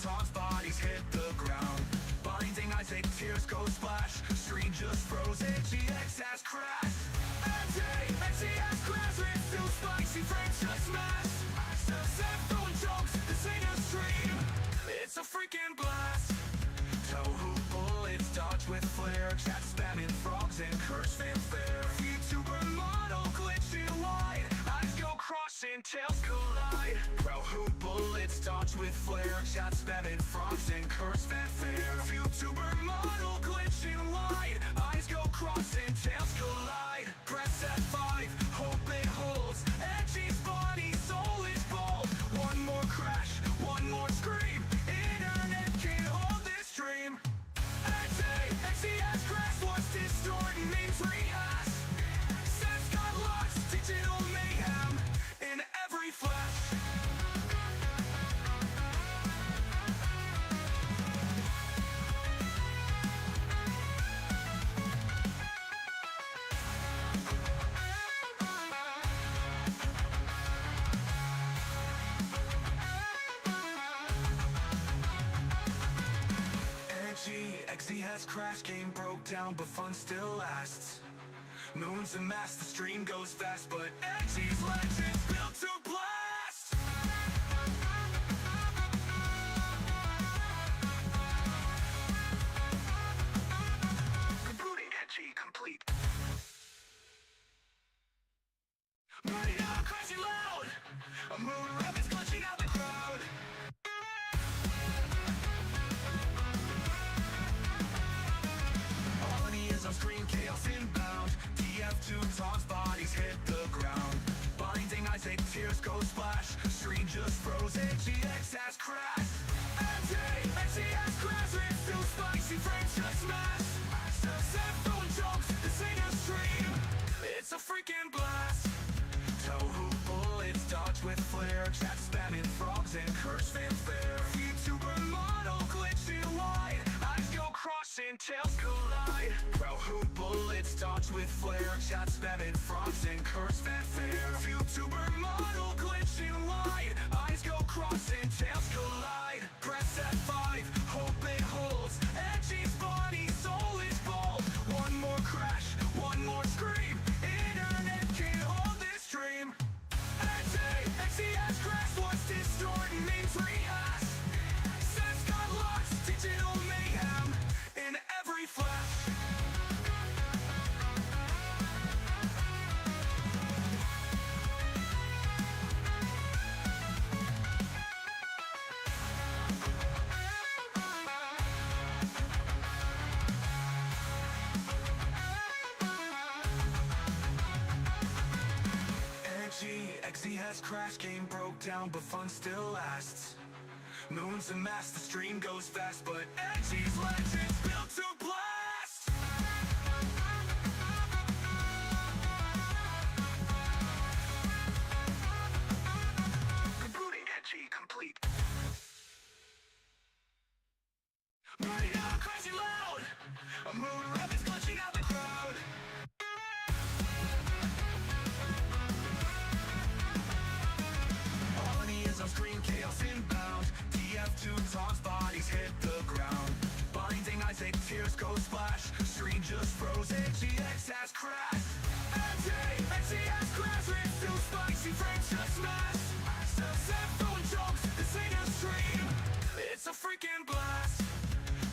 Tom's bodies hit the ground. Blinding eyes, fake tears go splash. Screen just froze, Edgey has crashed. Edgey has crashed. It's too spicy, frames just smash. Set throwing jokes, this ain't a stream, it's a freaking blast. Touhou bullets dodge with flair. Chat spamming frogs and curse fanfare. YouTuber model glitching wide. Eyes go crossing, tails collide. Touhou bullets dodge with flair. Chat spamming frogs and curse fanfare. YouTuber model glitching wide. Eyes go crossing, tails collide. Press F5, hope it holds. Edgey's body, soul is bold. One more crash, one more scream. Internet can't hold this dream. Edgey has crashed, what's distorting means rehash. Sense got lost, digital mayhem in every flash. Edgey has crashed, game broke down, but fun still lasts. Moons and mass, the stream goes fast, but Edgey's legend's built to blast. Rebooting Edgey complete. Money now crashing loud. A moon rabbit's clutching out the crowd. On screen, chaos inbound. TF2 Tom's bodies hit the ground. Blinding eyes, fake tears go splash. Screen just froze, Edgey has crashed. Edgey has crashed. It's too spicy, frames just smash. Set throwing jokes, this ain't a stream, it's a freaking blast. Touhou bullets dodge with flair. Chat spamming frogs and curse fanfare. YouTuber model glitching wide. Eyes go crossing, tails collide. Touhou bullets dodge with flair. Chat spamming frogs and curse fanfare. YouTuber model glitching wide. Eyes go crossing, tails collide. Press F5, hope it holds. Edgey's body, soul is bold. One more crash, one more scream. Internet can't hold this dream. Edgey has crashed, what's distorting means rehash. Sense got lost, digital mayhem in every flash. Edgey has crashed, game broke down, but fun still lasts. Moons and mass, the stream goes fast, but Edgey's legend's built to blast. Rebooting Edgey complete. Money now crashing loud. A moon rabbit's clutching out the crowd. On screen, chaos inbound. TF2 Tom's bodies hit the ground. Blinding eyes, fake tears go splash. Screen just froze, Edgey has crashed. Edgey has crashed. It's too spicy, frames just smash. Set throwing jokes, this ain't a stream, it's a freaking blast.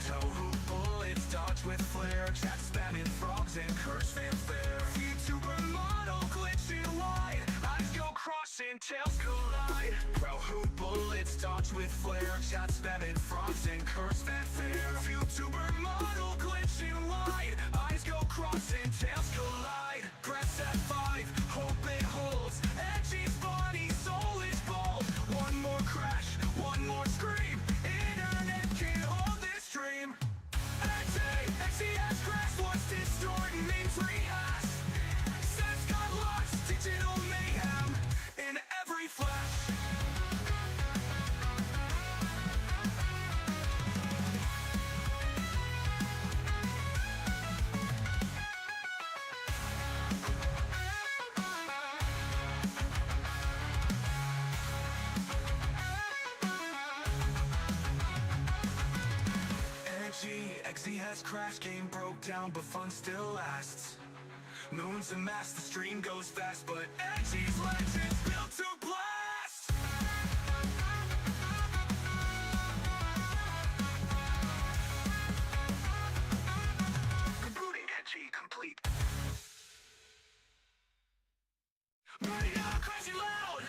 Touhou bullets dodge with flair. Chat spamming frogs and curse fanfare. YouTuber model glitching wide. Eyes go crossing, tails collide. Touhou bullets dodge with flair. Chat spamming frogs and curse fanfare. YouTuber model glitching wide. Eyes go crossing, tails collide. Press F5, hope it holds. Edgey's body, soul is bold. One more crash, one more scream. Internet can't hold this dream. Edgey has crashed, what's distorting means rehash. Sense got lost, digital mayhem in every flash. has crashed, game broke down, but fun still lasts. Moons and mass, the stream goes fast, but Edgey's legends built to blast. Rebooting Edgey complete. Burning out, crashing loud.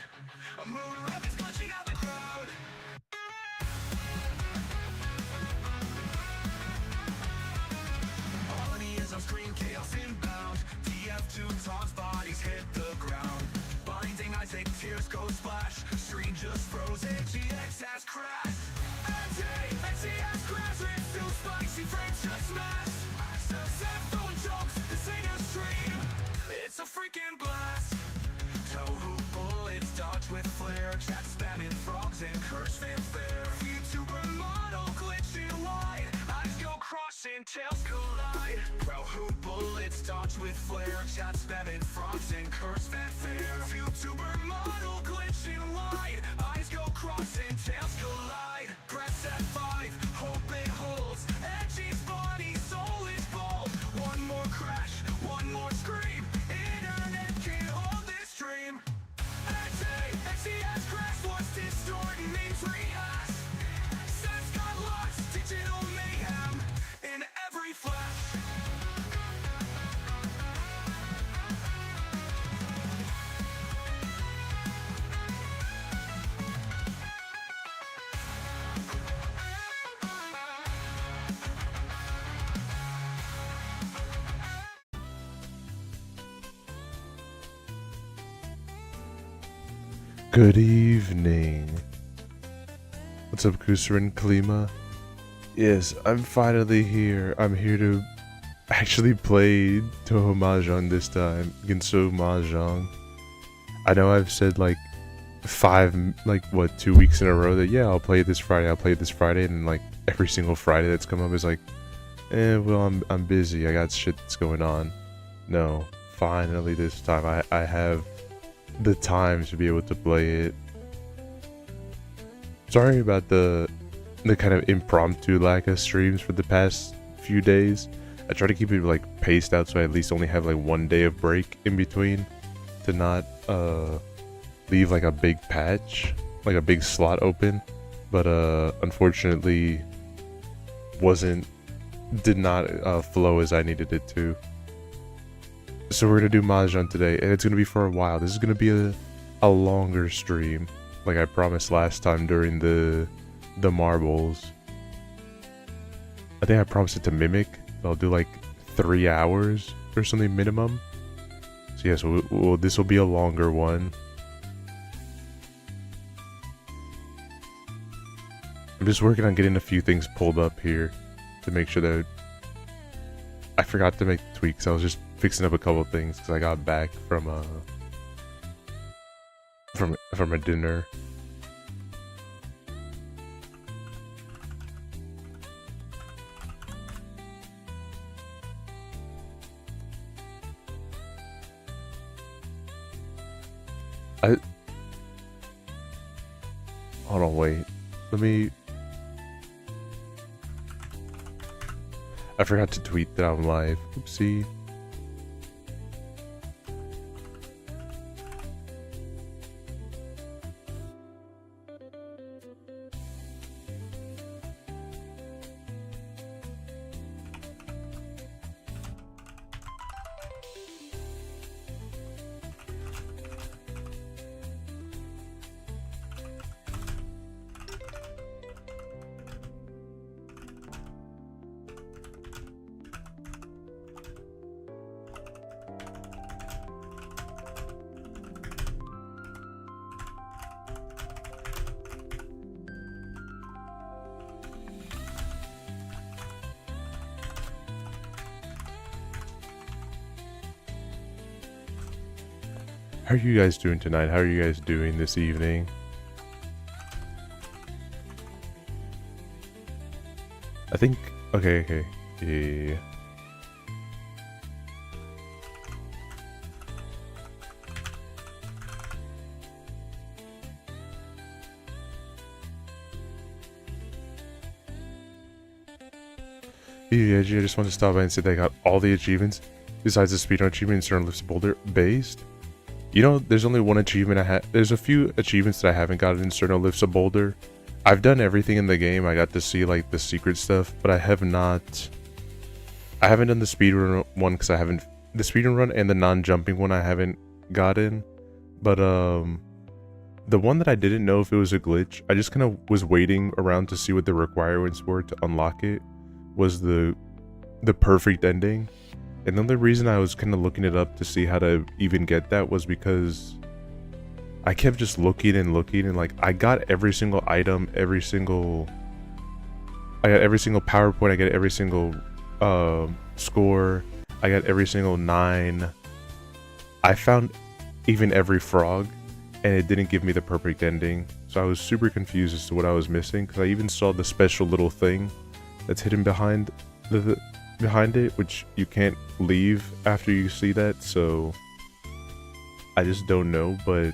A moon rapids clutching out the crowd. On screen, chaos inbound. TF2 taunts, bodies hit the ground. Blinding eyes, tears go splash. Screen just froze, GX has crashed. Edgey has crashed. It's too spicy, frames just smashed. Cell phone jokes, this ain't a stream. It's a freaking blast. Touhou bullets dodge with flare. Chat spamming frogs and curse fanfare. YouTuber model glitching wide. Eyes go crossing, tails collide. Touhou bullets dodge with flare. Chat spamming frogs and curse fanfare. YouTuber model glitching wide. Eyes go crossing, tails collide. Press F5, hope it holds. Edgey's body, soul is bold. One more crash, one more scream. Internet can't hold this dream. Edgey has crashed, what's distorting means rehash. Sense got lost, digital mayhem in every flash. Good evening. What's up, Kusser and Klima? Yes, I'm finally here. I'm here to actually play Touhou Mahjong this time. Gensou Mahjong. I know I've said like 2 weeks in a row that yeah, I'll play it this Friday, and like every single Friday that's come up is like, well, I'm busy. I got shit that's going on. No, finally this time I have the time to be able to play it. Sorry about the kind of impromptu lack of streams for the past few days. I try to keep it like paced out so I at least only have like 1 day of break in between to not leave like a big patch, like a big slot open, but unfortunately did not flow as I needed it to. So we're gonna do Mahjong today, and it's gonna be for a while. This is gonna be a longer stream, like I promised last time during the marbles. I think I promised it to Mimic. I'll do like 3 hours or something minimum. So yeah, so this will be a longer one. I'm just working on getting a few things pulled up here to make sure that I forgot to make tweaks. I was just fixing up a couple of things because I got back from a dinner. Hold on, wait. I forgot to tweet that I'm live. Oopsie. How are you guys doing tonight? How are you guys doing this evening? I think... Okay. Yeah. Yeah, I just want to stop by and say they got all the achievements besides the speedrun achievement in Certain Lifts Boulder based. You know, there's only one achievement I had. There's a few achievements that I haven't gotten in Certain Lifts of Boulder. I've done everything in the game. I got to see like the secret stuff, but I haven't done the speedrun one because I haven't. The speedrun run and the non-jumping one I haven't gotten. But the one that I didn't know if it was a glitch, I just kind of was waiting around to see what the requirements were to unlock it. Was the perfect ending. And the only reason I was kind of looking it up to see how to even get that was because I kept just looking and like I got every single item, I got every single PowerPoint, I got every single score, I got every single 9. I found even every frog, and it didn't give me the perfect ending. So I was super confused as to what I was missing, because I even saw the special little thing that's hidden behind it, which you can't leave after you see that. So I just don't know, but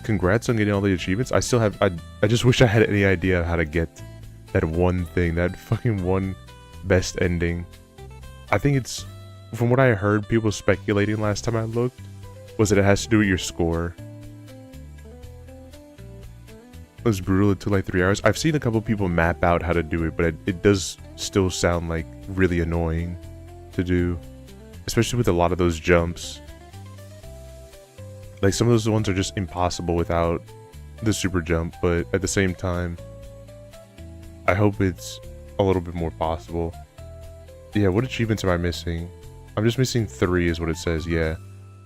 congrats on getting all the achievements. I still have, I just wish I had any idea of how to get that one thing, that fucking one best ending. I think it's, from what I heard people speculating last time I looked, was that it has to do with your score. It was brutal. It took like 3 hours. I've seen a couple people map out how to do it, but it does still sound like really annoying to do, especially with a lot of those jumps. Like some of those ones are just impossible without the super jump, but at the same time, I hope it's a little bit more possible. Yeah, what achievements am I missing? I'm just missing 3 is what it says, yeah.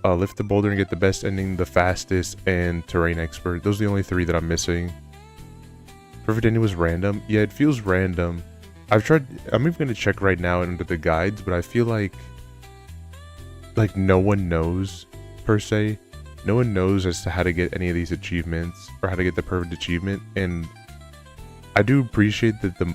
Lift the boulder and get the best ending, the fastest, and terrain expert. Those are the only 3 that I'm missing. Perfect ending was random. Yeah, it feels random. I'm even going to check right now under the guides, but I feel like no one knows, per se. No one knows as to how to get any of these achievements, or how to get the perfect achievement, and I do appreciate that the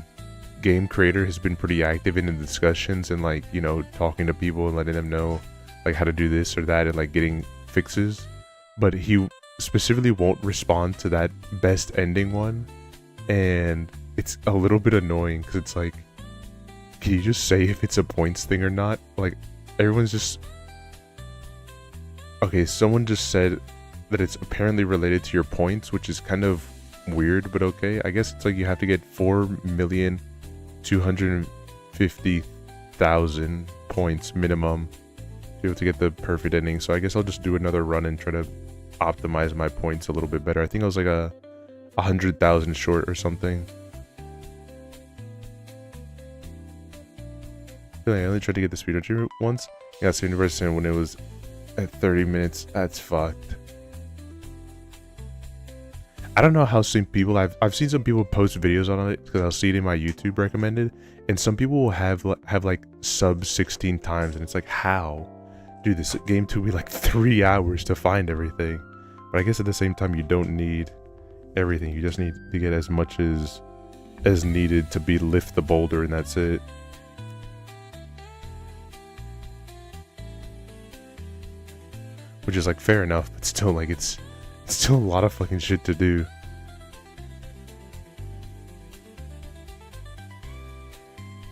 game creator has been pretty active in the discussions and like, you know, talking to people and letting them know like how to do this or that and like getting fixes, but he specifically won't respond to that best ending one, and it's a little bit annoying because it's like, can you just say if it's a points thing or not? Like everyone's just, okay, someone just said that it's apparently related to your points, which is kind of weird, but okay. I guess it's like you have to get 4,250,000 points minimum to be able to get the perfect ending. So I guess I'll just do another run and try to optimize my points a little bit better. I think I was like 100,000 short or something. I only tried to get the speed achievement once. Yeah, so University when it was at 30 minutes. That's fucked. I don't know how some people, I've seen some people post videos on it because I'll see it in my YouTube recommended, and some people will have like sub 16 times, and it's like, how? Dude, this game took me like 3 hours to find everything. But I guess at the same time, you don't need everything. You just need to get as much as needed to lift the boulder, and that's it. Which is like fair enough, but still, like it's still a lot of fucking shit to do.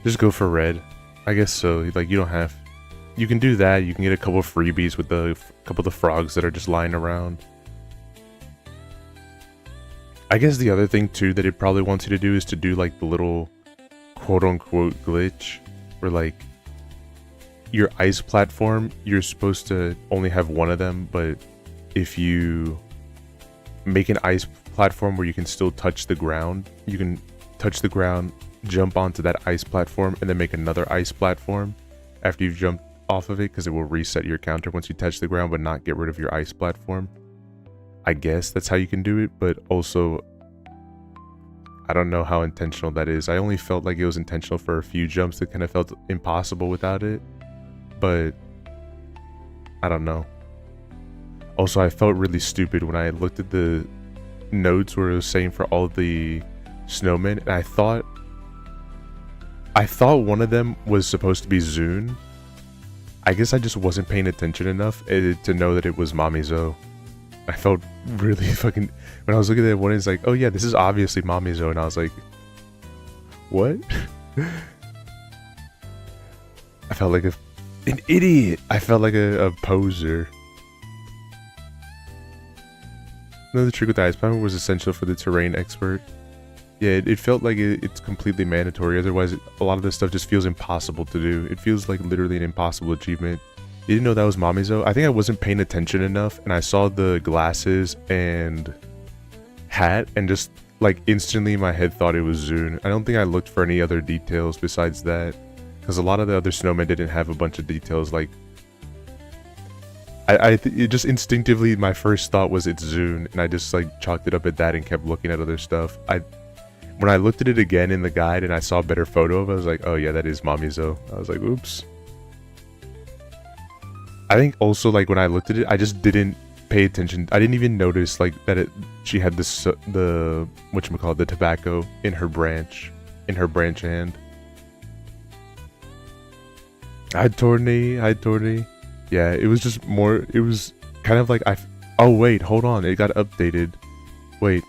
Just go for red. I guess so. Like you can do that. You can get a couple of freebies with a couple of the frogs that are just lying around. I guess the other thing too that it probably wants you to do is to do like the little quote unquote glitch where like your ice platform, you're supposed to only have one of them, but if you make an ice platform where you can still touch the ground, you can touch the ground, jump onto that ice platform, and then make another ice platform after you've jumped off of it, because it will reset your counter once you touch the ground but not get rid of your ice platform. I guess that's how you can do it, but also I don't know how intentional that is. I only felt like it was intentional for a few jumps that kind of felt impossible without it, but I don't know. Also, I felt really stupid when I looked at the notes where it was saying for all the snowmen, and I thought one of them was supposed to be Zune. I guess I just wasn't paying attention enough to know that it was Mami Zo. I felt really fucking, when I was looking at one, it's like, oh yeah, this is obviously Mami Zo, and I was like, what? I felt like an idiot. I felt like a poser. Another trick with the ice climber was essential for the terrain expert. Yeah, it felt like it's completely mandatory. Otherwise, a lot of this stuff just feels impossible to do. It feels like literally an impossible achievement. You didn't know that was Mamizo? I think I wasn't paying attention enough, and I saw the glasses and hat, and just like instantly my head thought it was Zune. I don't think I looked for any other details besides that, because a lot of the other snowmen didn't have a bunch of details. Like, it just instinctively, my first thought was it's Zune, and I just like chalked it up at that and kept looking at other stuff. When I looked at it again in the guide and I saw a better photo of it, I was like, oh yeah, that is Mamizo. I was like, oops. I think also, like, when I looked at it, I just didn't pay attention. I didn't even notice, like, that she had this, the tobacco in her branch hand. Hi, Torney. Yeah, it was just more, it was kind of like, oh wait, hold on, it got updated. Wait.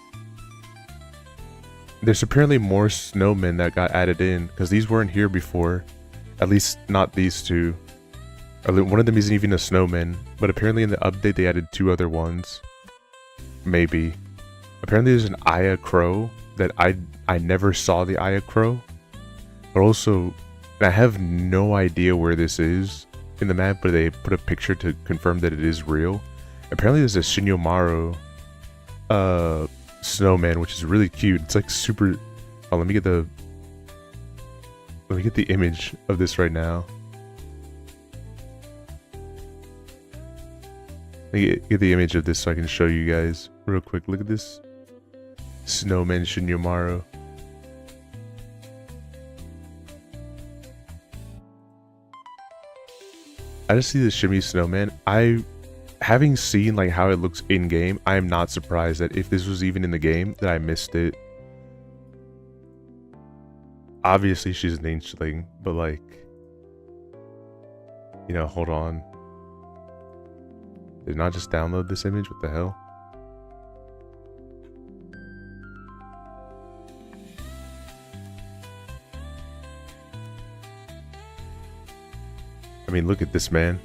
There's apparently more snowmen that got added in, because these weren't here before. At least not these two. One of them isn't even a snowman, but apparently in the update they added 2 other ones. Maybe. Apparently there's an Aya Crow that I never saw the Aya Crow. But also, I have no idea where this is in the map, but they put a picture to confirm that it is real. Apparently there's a Shinyomaru snowman, which is really cute. It's like super. Oh, let me get the image of this right now. Let me get the image of this so I can show you guys real quick. Look at this snowman Shinyomaru. I just see the shimmy snowman. Having seen like how it looks in game, I am not surprised that if this was even in the game that I missed it. Obviously she's an Inkling, but like, you know, hold on. Did not just download this image? What the hell? I mean, look at this, man.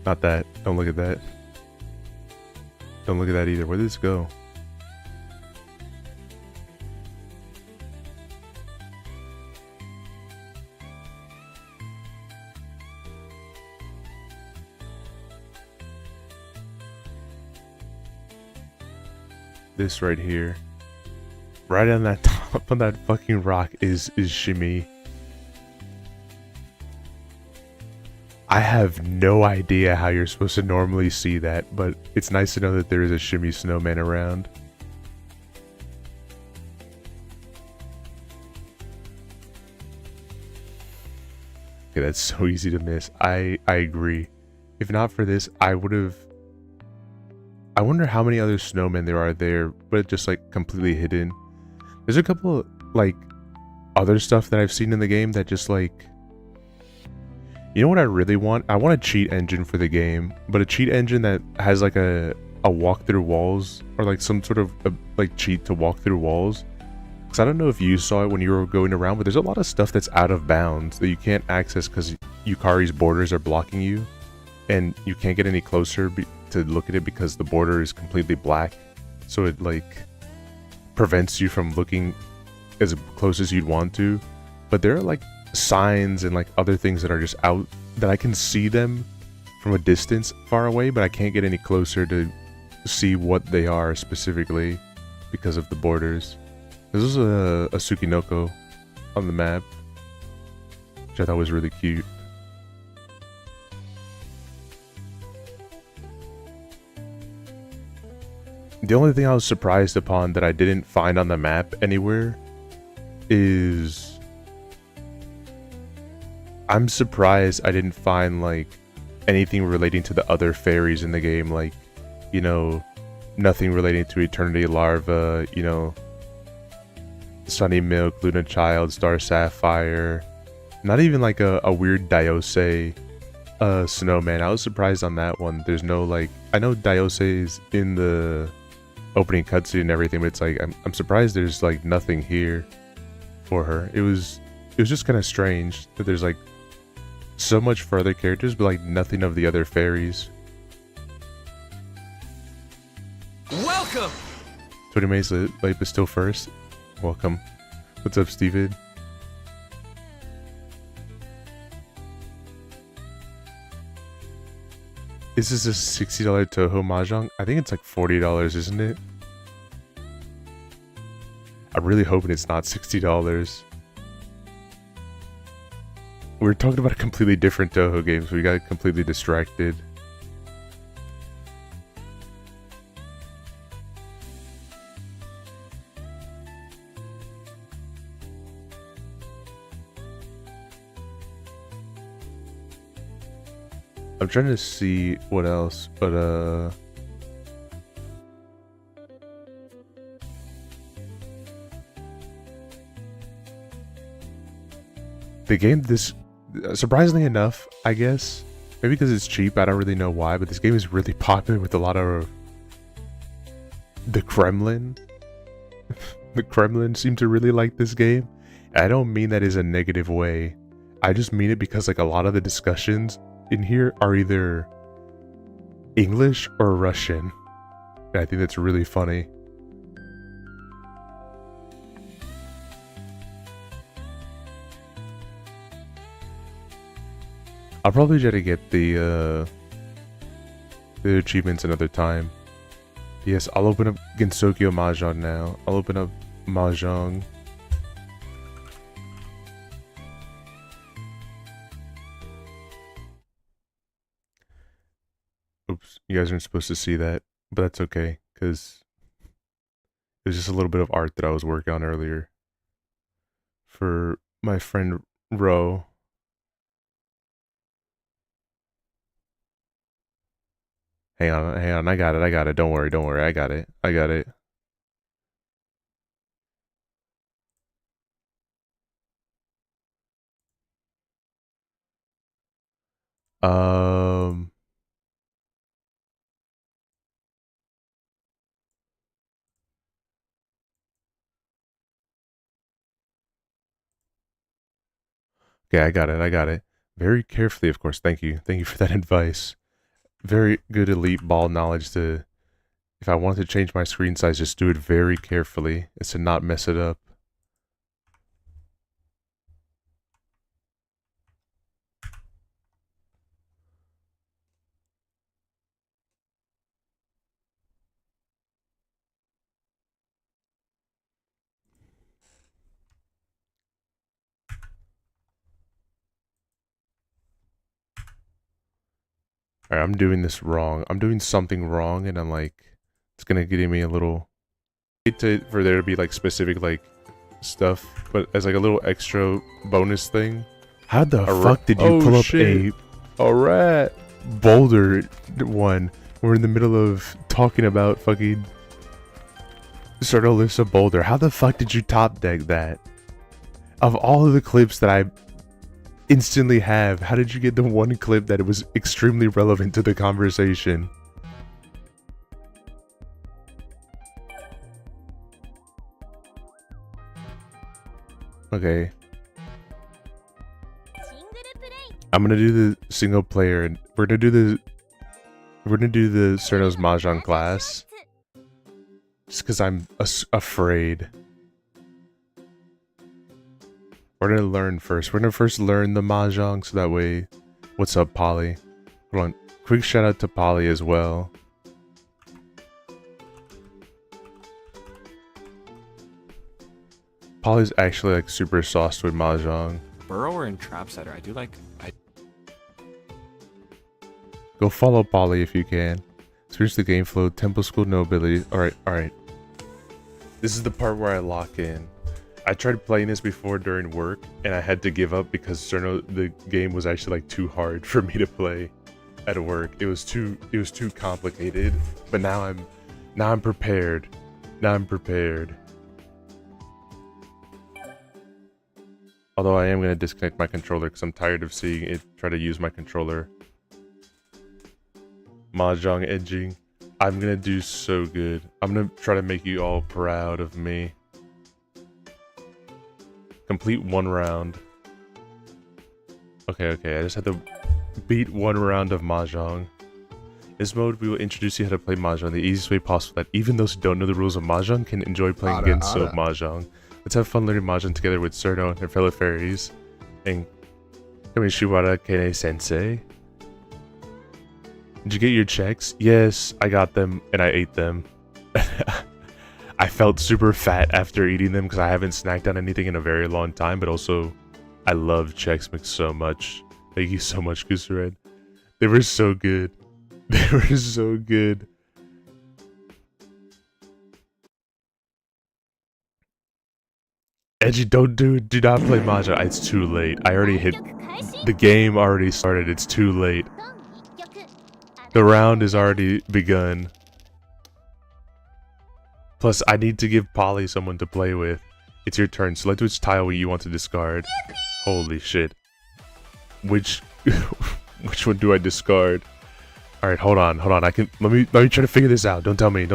Not that. Don't look at that. Don't look at that either. Where did this go? This right here. Right on that top on that fucking rock is Shimmy. I have no idea how you're supposed to normally see that, but it's nice to know that there is a shimmy snowman around. Okay, that's so easy to miss. I agree. If not for this, I would have... I wonder how many other snowmen there are there, but just like completely hidden. There's a couple like other stuff that I've seen in the game that just like... You know what I really want? I want a cheat engine for the game, but a cheat engine that has like a walk through walls, or like some sort of like cheat to walk through walls. Because I don't know if you saw it when you were going around, but there's a lot of stuff that's out of bounds that you can't access because Yukari's borders are blocking you, and you can't get any closer to look at it because the border is completely black. So it like prevents you from looking as close as you'd want to. But there are like signs and like other things that are just out that I can see them from a distance far away, but I can't get any closer to see what they are specifically because of the borders. This is a Tsukinoko on the map, which I thought was really cute. The only thing I was surprised upon that I didn't find on the map anywhere is... I'm surprised I didn't find like anything relating to the other fairies in the game, like, you know, nothing relating to Eternity Larva, you know, Sunny Milk, Luna Child, Star Sapphire, not even like a weird Diose snowman. I was surprised on that one. There's no like, I know Diose is in the opening cutscene and everything, but it's like, I'm surprised there's like nothing here for her. It was just kind of strange that there's like so much for other characters, but like nothing of the other fairies. Welcome! 20 minutes late, but still first. Welcome. What's up, Steven? This is a $60 Touhou Mahjong. I think it's like $40, isn't it? I'm really hoping it's not $60. We were talking about a completely different Touhou game, so we got completely distracted. I'm trying to see what else, but the game, this, surprisingly enough, I guess, maybe because it's cheap, I don't really know why, but this game is really popular with a lot of the Kremlin. The Kremlin seem to really like this game. I don't mean that as a negative way. I just mean it because like a lot of the discussions in here are either English or Russian. And I think that's really funny. I'll probably try to get the achievements another time. Yes, I'll open up Gensou Mahjong now. I'll open up Mahjong. Oops, you guys aren't supposed to see that, but that's okay, because it was just a little bit of art that I was working on earlier for my friend Ro. Hang on, I got it, don't worry, I got it. Um... Okay, I got it. Very carefully, of course. Thank you for that advice. Very good elite ball knowledge to, if I want to change my screen size, just do it very carefully, is to not mess it up. Alright, I'm doing this wrong. I'm doing something wrong, and I'm like, it's gonna get me a little... for there to be like specific like stuff, but as like a little extra bonus thing. How the fuck did you pull up a rat boulder one? We're in the middle of talking about fucking Sardolissa Boulder. How the fuck did you top deck that? Of all of the clips that I instantly have, how did you get the one clip that it was extremely relevant to the conversation? Okay. I'm gonna do the single player, and we're gonna do the Cerno's Mahjong class. Just because I'm afraid. We're gonna learn first. We're gonna first learn the Mahjong, so that way... What's up, Polly? Hold on. Quick shout out to Polly as well. Polly's actually like super sauced with Mahjong. Burrower and Trap Setter, I do like... Go follow Polly if you can. Experience the game flow, temple school, no abilities. Alright. This is the part where I lock in. I tried playing this before during work, and I had to give up because the game was actually like too hard for me to play at work. It was too complicated. But now I'm prepared. Although I am gonna disconnect my controller because I'm tired of seeing it try to use my controller. Mahjong edging. I'm gonna do so good. I'm gonna try to make you all proud of me. Complete one round. Okay. I just had to beat one round of Mahjong. In this mode, we will introduce you how to play Mahjong the easiest way possible that even those who don't know the rules of Mahjong can enjoy playing Gensou Mahjong. Let's have fun learning Mahjong together with Cerno and her fellow fairies. And Kamishiwara Kene Sensei. Did you get your checks? Yes, I got them and I ate them. I felt super fat after eating them because I haven't snacked on anything in a very long time, but also I love Chex Mix so much. Thank you so much, Goosered. They were so good. They were so good. Edgey, do not play Mahjong. It's too late. I already hit. The game already started. It's too late. The round is already begun. Plus, I need to give Polly someone to play with. It's your turn. Select which tile you want to discard. Holy shit. Which one do I discard? All right, hold on. I can let me try to figure this out. Don't tell me.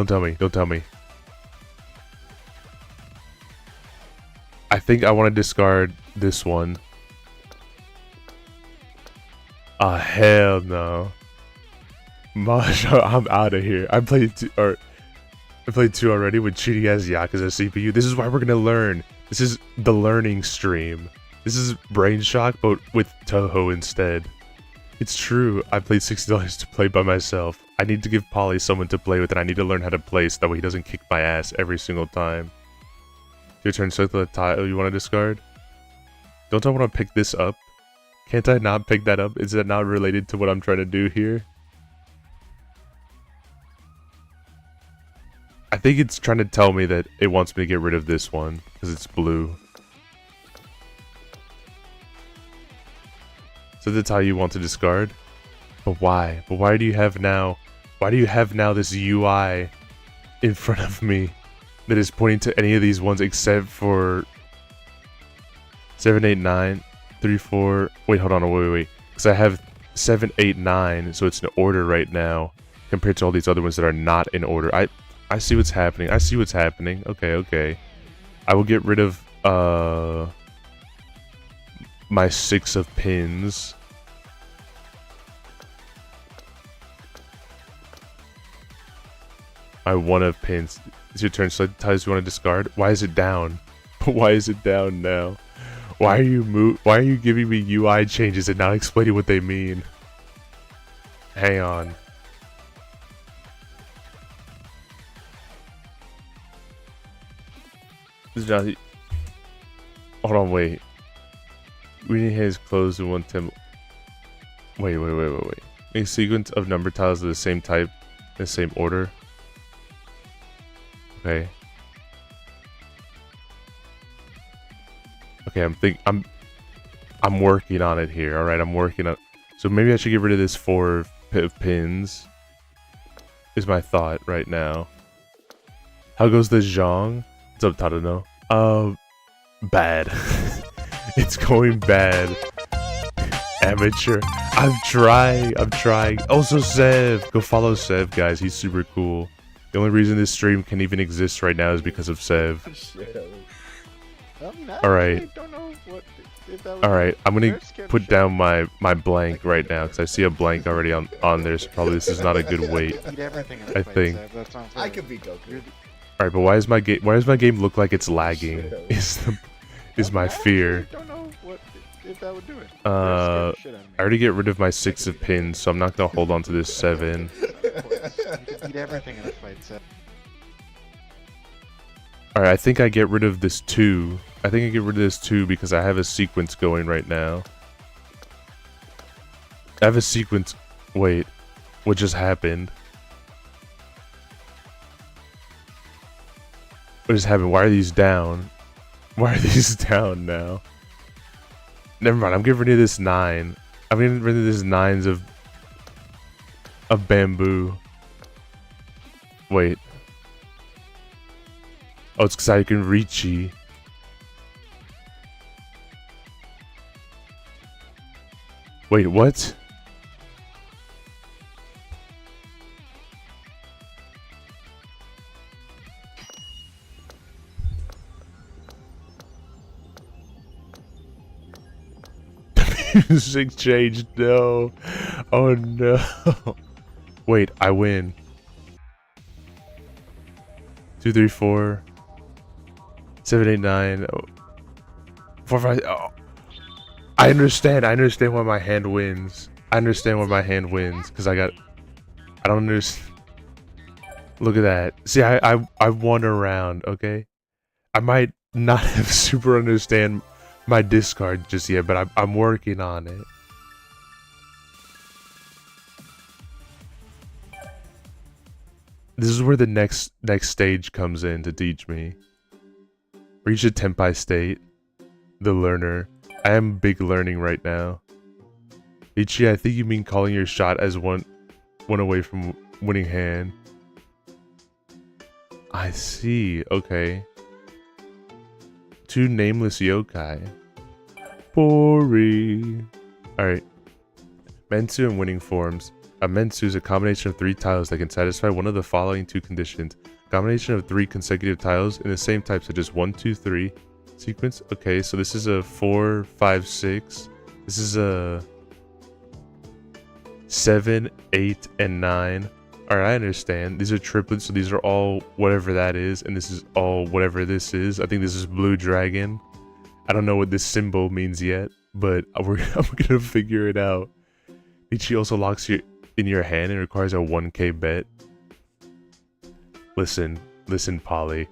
I think I want to discard this one. Ah, hell no. Mahjong, I'm out of here. I played two already with cheating as Yakuza CPU. This is why we're gonna learn. This is the learning stream. This is Brain Shock, but with Touhou instead. It's true, I played $60 to play by myself. I need to give Polly someone to play with, and I need to learn how to play so that way he doesn't kick my ass every single time. Your turn, circle the tile you want to discard? Don't I want to pick this up? Can't I not pick that up? Is that not related to what I'm trying to do here? I think it's trying to tell me that it wants me to get rid of this one, because it's blue. So that's how you want to discard? But why? But why do you have now... Why do you have now this UI in front of me that is pointing to any of these ones except for... 7, 8, 9, 3, 4... Wait, hold on, wait. Because I have 7, 8, 9, so it's in order right now compared to all these other ones that are not in order. I see what's happening. Okay. I will get rid of my 6 of pins. My 1 of pins. It's your turn. So tiles you want to discard? Why is it down? Why is it down now? Why are you giving me UI changes and not explaining what they mean? Hang on. Hold on, wait. Reading his clothes in one temple. Wait. Make a sequence of number tiles of the same type, in the same order. Okay. Okay, I'm working on it here. All right, I'm working on. So maybe I should get rid of this 4 of pins. Is my thought right now. How goes the Zhang? What's up, Tadano? Bad. It's going bad. Amateur. I'm trying. Also, Sev. Go follow Sev, guys. He's super cool. The only reason this stream can even exist right now is because of Sev. Alright. Alright, I'm gonna put down my blank right now, because I see a blank already on there, so probably this is not a good weight. I think. I could be Goku. Alright, but why does my game look like it's lagging? Is my fear. I already get rid of my 6 of pins, so I'm not gonna hold on to this 7. Alright, I think I get rid of this 2. I think I get rid of this 2 because I have a sequence going right now. I have a sequence. Wait, what just happened? What just happened? Why are these down? Why are these down now? Never mind, I'm getting rid of this 9. I'm getting rid of this 9s of bamboo. Wait. Oh, it's because I can reach ye. Wait, what? music changed. No. Oh no. Wait, I win. 2, 3, 4, 7, 8, 9, 4, 5. Oh. I understand why my hand wins. I understand why my hand wins because I don't understand. Look at that. See, I won a round. Okay, I might not have super understand my discard just yet, but I'm working on it. This is where the next stage comes in to teach me. Reach a Tenpai state. The learner. I am big learning right now. Ichi, I think you mean calling your shot as one away from winning hand. I see. Okay. 2 nameless yokai. Pori. Alright. Mensu and winning forms. A Mensu is a combination of 3 tiles that can satisfy one of the following 2 conditions. A combination of 3 consecutive tiles in the same type, such as 1, 2, 3 sequence. Okay, so this is a 4, 5, 6. This is a 7, 8, and 9. Alright, I understand. These are triplets, so these are all whatever that is, and this is all whatever this is. I think this is Blue Dragon. I don't know what this symbol means yet, but I'm gonna figure it out. Ichi also locks you in your hand and requires a 1k bet. Listen, Polly.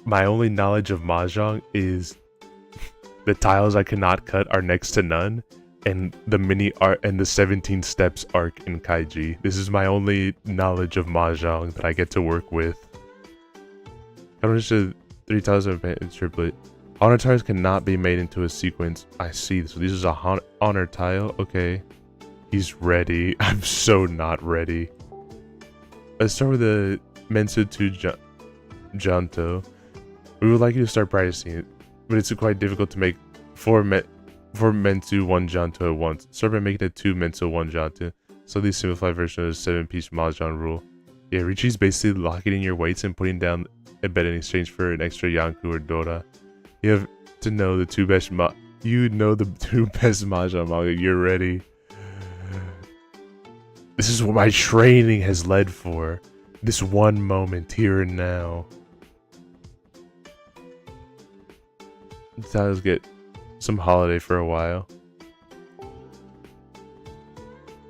My only knowledge of Mahjong is the tiles I cannot cut are next to none, and the mini art and the 17 steps arc in Kaiji. This is my only knowledge of Mahjong that I get to work with. Combination of 3 tiles of a triplet. Honor tiles cannot be made into a sequence. I see. So this is a honor tile. Okay. He's ready. I'm so not ready. Let's start with the Mensu 2 Janto. We would like you to start practicing it, but it's quite difficult to make 4 Mensu 1 Janto at once. Start by making it 2 Mensu 1 Janto. So the simplified version of the 7-piece Mahjong rule. Yeah, Richi's basically locking in your weights and putting down a bet in exchange for an extra Yanku or Dora. You have to know the 2 best the 2 best Mahjong manga. You're ready. This is what my training has led for. This one moment here and now. Let's get some holiday for a while.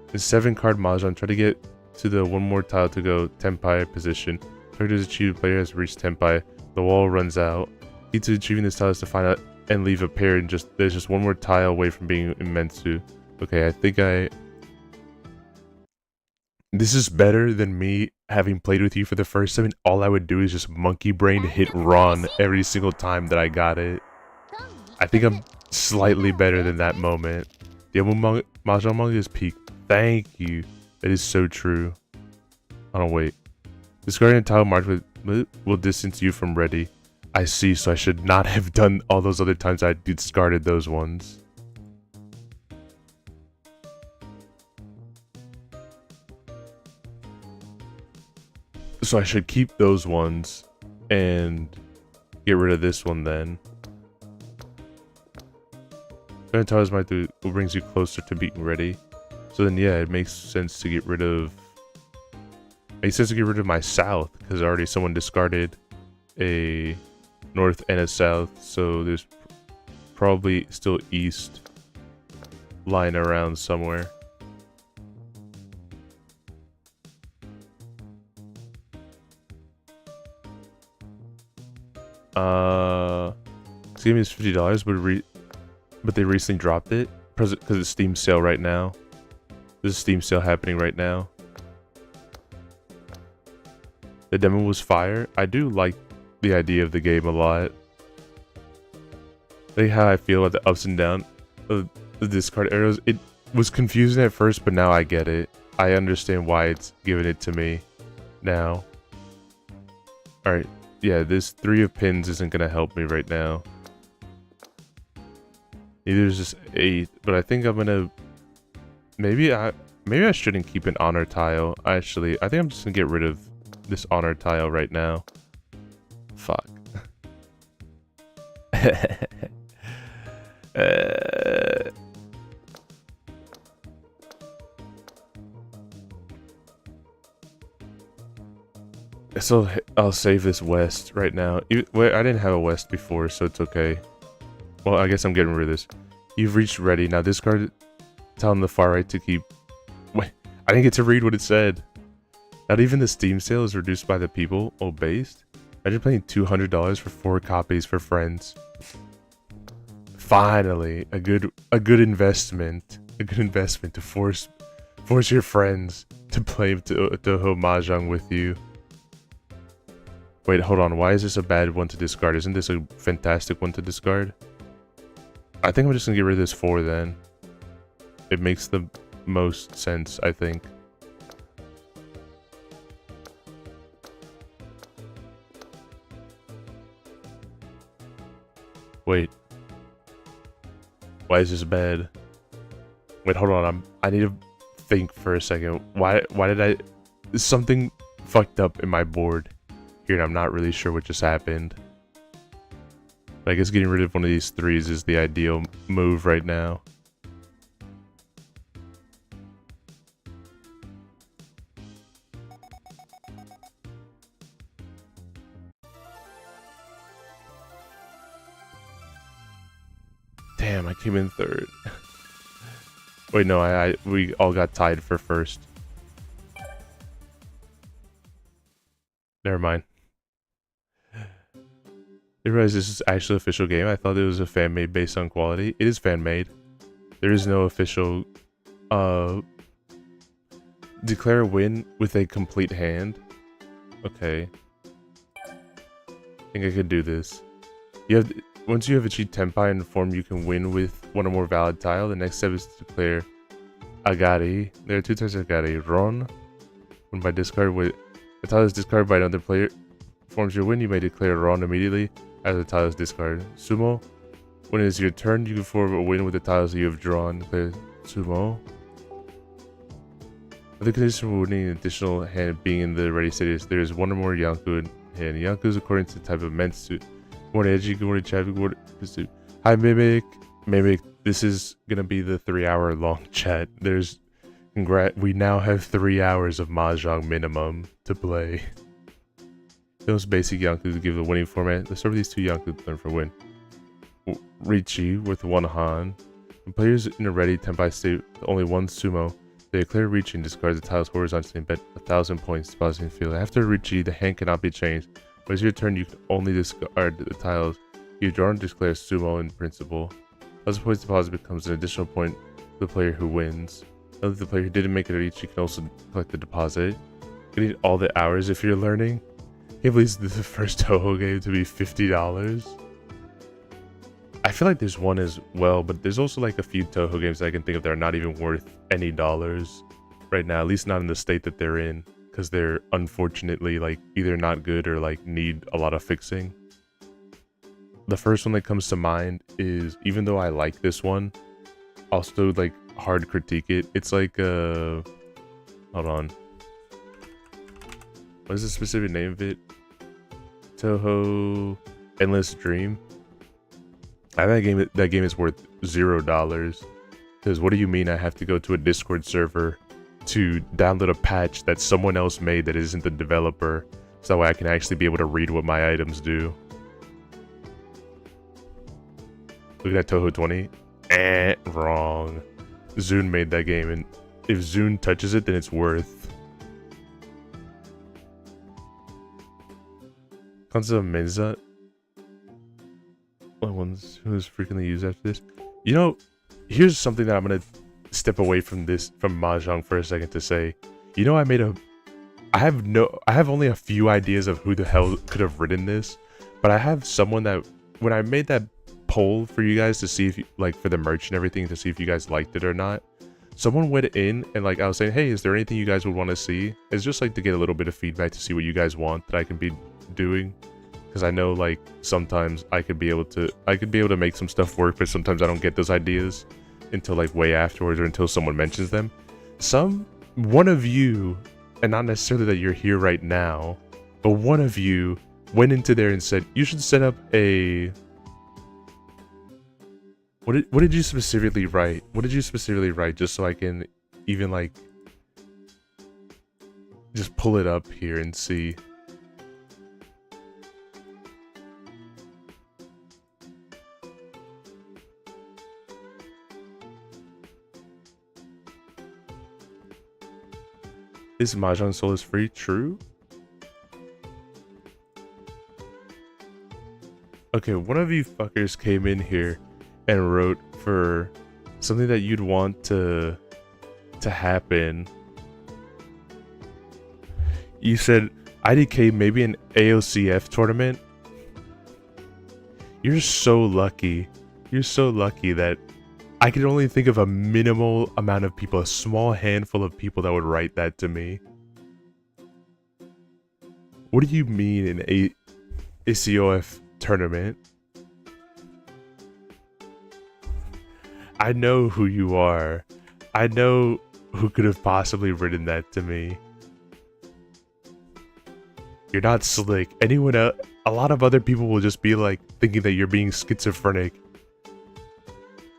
The 7-card Mahjong. Try to get to the one more tile to go Tenpai position. Target is achieved. Player has reached Tenpai. The wall runs out. Key to achieving this tile is to find out and leave a pair. And there's just one more tile away from being in Mensu. Okay, I think this is better than me having played with you for the first time, and all I would do is just monkey brain hit Ron every single time that I got it. I think I'm slightly better than that moment. The Mahjong manga is peak. Thank you. That is so true. Oh no, wait. Discarding a tile marked with will distance you from ready. I see, so I should not have done all those other times I discarded those ones. So I should keep those ones and get rid of this one then. Tiles might do what brings you closer to being ready. So then yeah, it makes sense to get rid of my south, because already someone discarded a north and a south, so there's probably still east lying around somewhere. This game is $50, but they recently dropped it because it's Steam sale right now. There's a Steam sale happening right now. The demo was fire. I do like the idea of the game a lot. I think how I feel about the ups and downs of the discard arrows. It was confusing at first, but now I get it. I understand why it's giving it to me now. Alright, yeah, this 3 of pins isn't going to help me right now. Neither is this 8, but I think I'm going to... Maybe I shouldn't keep an honor tile. Actually, I think I'm just going to get rid of this honor tile right now. Fuck. So I'll save this west right now. Wait, I didn't have a west before, so it's okay. Well, I guess I'm getting rid of this. You've reached ready. Now discard tile on the far right to keep... Wait, I didn't get to read what it said. Not even the Steam sale is reduced by the people. Oh, based? Imagine paying $200 for 4 copies for friends. Finally, a good investment. A good investment to force your friends to play Touhou Mahjong with you. Wait, hold on. Why is this a bad one to discard? Isn't this a fantastic one to discard? I think I'm just gonna get rid of this 4 then. It makes the most sense, I think. Wait. Why is this bad? Wait, hold on. I need to think for a second. Why did I... Something fucked up in my board here, and I'm not really sure what just happened. But I guess getting rid of one of these 3s is the ideal move right now. Damn, I came in 3rd. Wait, no, we all got tied for 1st. Never mind. I realize this is actually an official game. I thought it was a fan-made based on quality. It is fan-made. There is no official... Declare a win with a complete hand. Okay. I think I could do this. Once you have achieved Tenpai in a form, you can win with one or more valid tile. The next step is to declare Agari. There are 2 types of Agari. Ron, when by discard with a tile is discarded by another player forms your win, you may declare Ron immediately as the tile is discarded. Sumo, when it is your turn, you can form a win with the tiles that you have drawn. Declare Sumo. The condition for winning an additional hand being in the ready state is there is 1 or more Yanku in hand. Yanku is according to the type of Mentsu. Good morning, Edgey. Good morning, Chad. Good morning. Hi, Mimic. Mimic, this is gonna be the 3-hour long chat. We now have 3 hours of Mahjong minimum to play. Those basic Yanku to give the winning format. Let's start with these 2 Yanku to learn for win. Richi with 1 Han. When players in a ready Tenpai state with only 1 Sumo, they declare Richi and discard the tiles horizontally and bet 1,000 points to depositing field. After Richi, the hand cannot be changed. When it's your turn, you can only discard the tiles you draw and declare Sumo in principle. As points deposit becomes an additional point for the player who wins. Now that the player who didn't make it reach, you can also collect the deposit. You need all the hours if you're learning. I can't believe this is the first Touhou game to be $50. I feel like there's one as well, but there's also like a few Touhou games that I can think of that are not even worth any dollars right now, at least not in the state that they're in. Because they're unfortunately like either not good or like need a lot of fixing. The first one that comes to mind is, even though I like this one, I'll still like hard critique it. It's like hold on. What is the specific name of it? Touhou Endless Dream. I think that game is worth $0. Because what do you mean I have to go to a Discord server to download a patch that someone else made that isn't the developer, so that way I can actually be able to read what my items do? Look at that Touhou 20. Wrong. Zune made that game, and if Zune touches it, then it's worth. Concept of Menza. Who's frequently used after this? You know, here's something that I'm gonna step away from Mahjong for a second to say. You know, I have only a few ideas of who the hell could have written this, but I have someone that, when I made that poll for you guys to see if like for the merch and everything, to see if you guys liked it or not, someone went in and like I was saying, hey, is there anything you guys would want to see? It's just like to get a little bit of feedback to see what you guys want that I can be doing, because I know like sometimes I could be able to make some stuff work, but sometimes I don't get those ideas until like way afterwards or until someone mentions them. One of you, and not necessarily that you're here right now, but one of you went into there and said you should set up a What did you specifically write? What did you specifically write? Just so I can even like just pull it up here and see. Is Mahjong Soul is free? True. Okay, one of you fuckers came in here and wrote for something that you'd want to happen. You said IDK maybe an AOCF tournament. You're so lucky. You're so lucky that I could only think of a minimal amount of people, a small handful of people that would write that to me. What do you mean an ACOF tournament? I know who you are. I know who could have possibly written that to me. You're not slick. Anyone else, a lot of other people will just be like thinking that you're being schizophrenic.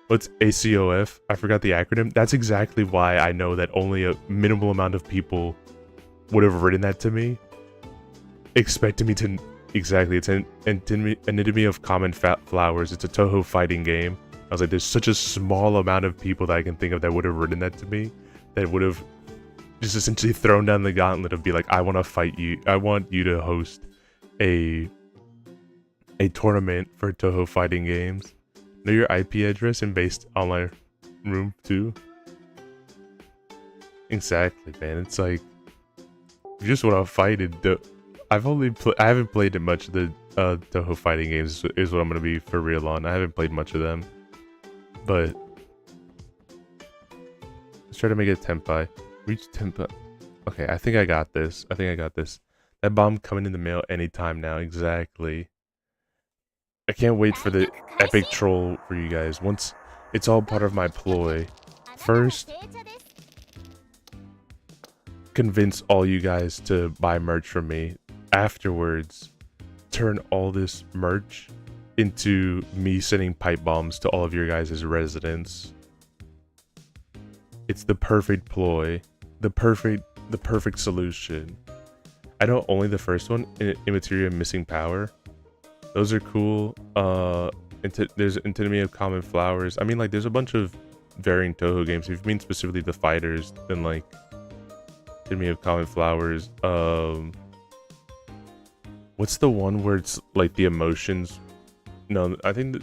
What's ACOF? I forgot the acronym. That's exactly why I know that only a minimal amount of people would have written that to me. Expecting me to... Exactly, it's an Anatomy of Common Flowers. It's a Touhou fighting game. I was like, there's such a small amount of people that I can think of that would have written that to me. That would have just essentially thrown down the gauntlet of be like, I want to fight you. I want you to host a tournament for Touhou fighting games. Know your IP address and based online room too. Exactly, man. It's like you just want to fight it. I haven't played much of the Touhou fighting games. Is what I'm gonna be for real on. I haven't played much of them, but let's try to make it Tenpai. Reach Tenpai. Okay, I think I got this. That bomb coming in the mail anytime now. Exactly. I can't wait for the epic troll for you guys. Once it's all part of my ploy. First, convince all you guys to buy merch from me. Afterwards, turn all this merch into me sending pipe bombs to all of your guys' residents. It's the perfect ploy. The perfect solution. I know only the first one, Immateria Missing Power. Those are cool. There's Anatomy of Common Flowers. I mean, like, there's a bunch of varying Touhou games. If you mean specifically the fighters, then like Anatomy of Common Flowers. What's the one where it's like the emotions? No, I think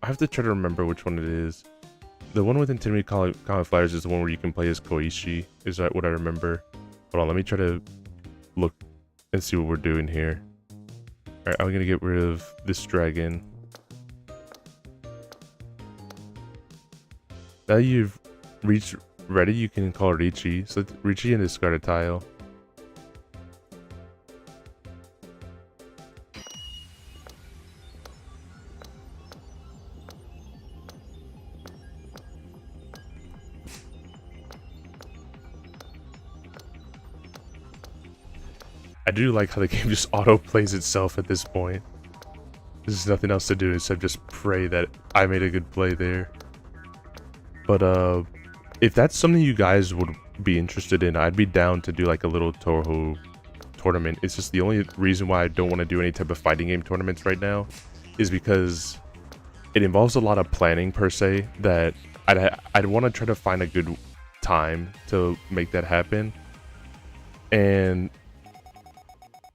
I have to try to remember which one it is. The one with Anatomy of Common Flowers is the one where you can play as Koishi. Is that what I remember? Hold on, let me try to look and see what we're doing here. Alright, I'm gonna get rid of this dragon. Now you've reached ready, you can call Ricci. So Ricci and discard a tile. I do like how the game just auto-plays itself at this point. There's nothing else to do except just pray that I made a good play there. But if that's something you guys would be interested in, I'd be down to do like a little Touhou tournament. It's just the only reason why I don't want to do any type of fighting game tournaments right now is because it involves a lot of planning per se, that I'd want to try to find a good time to make that happen. And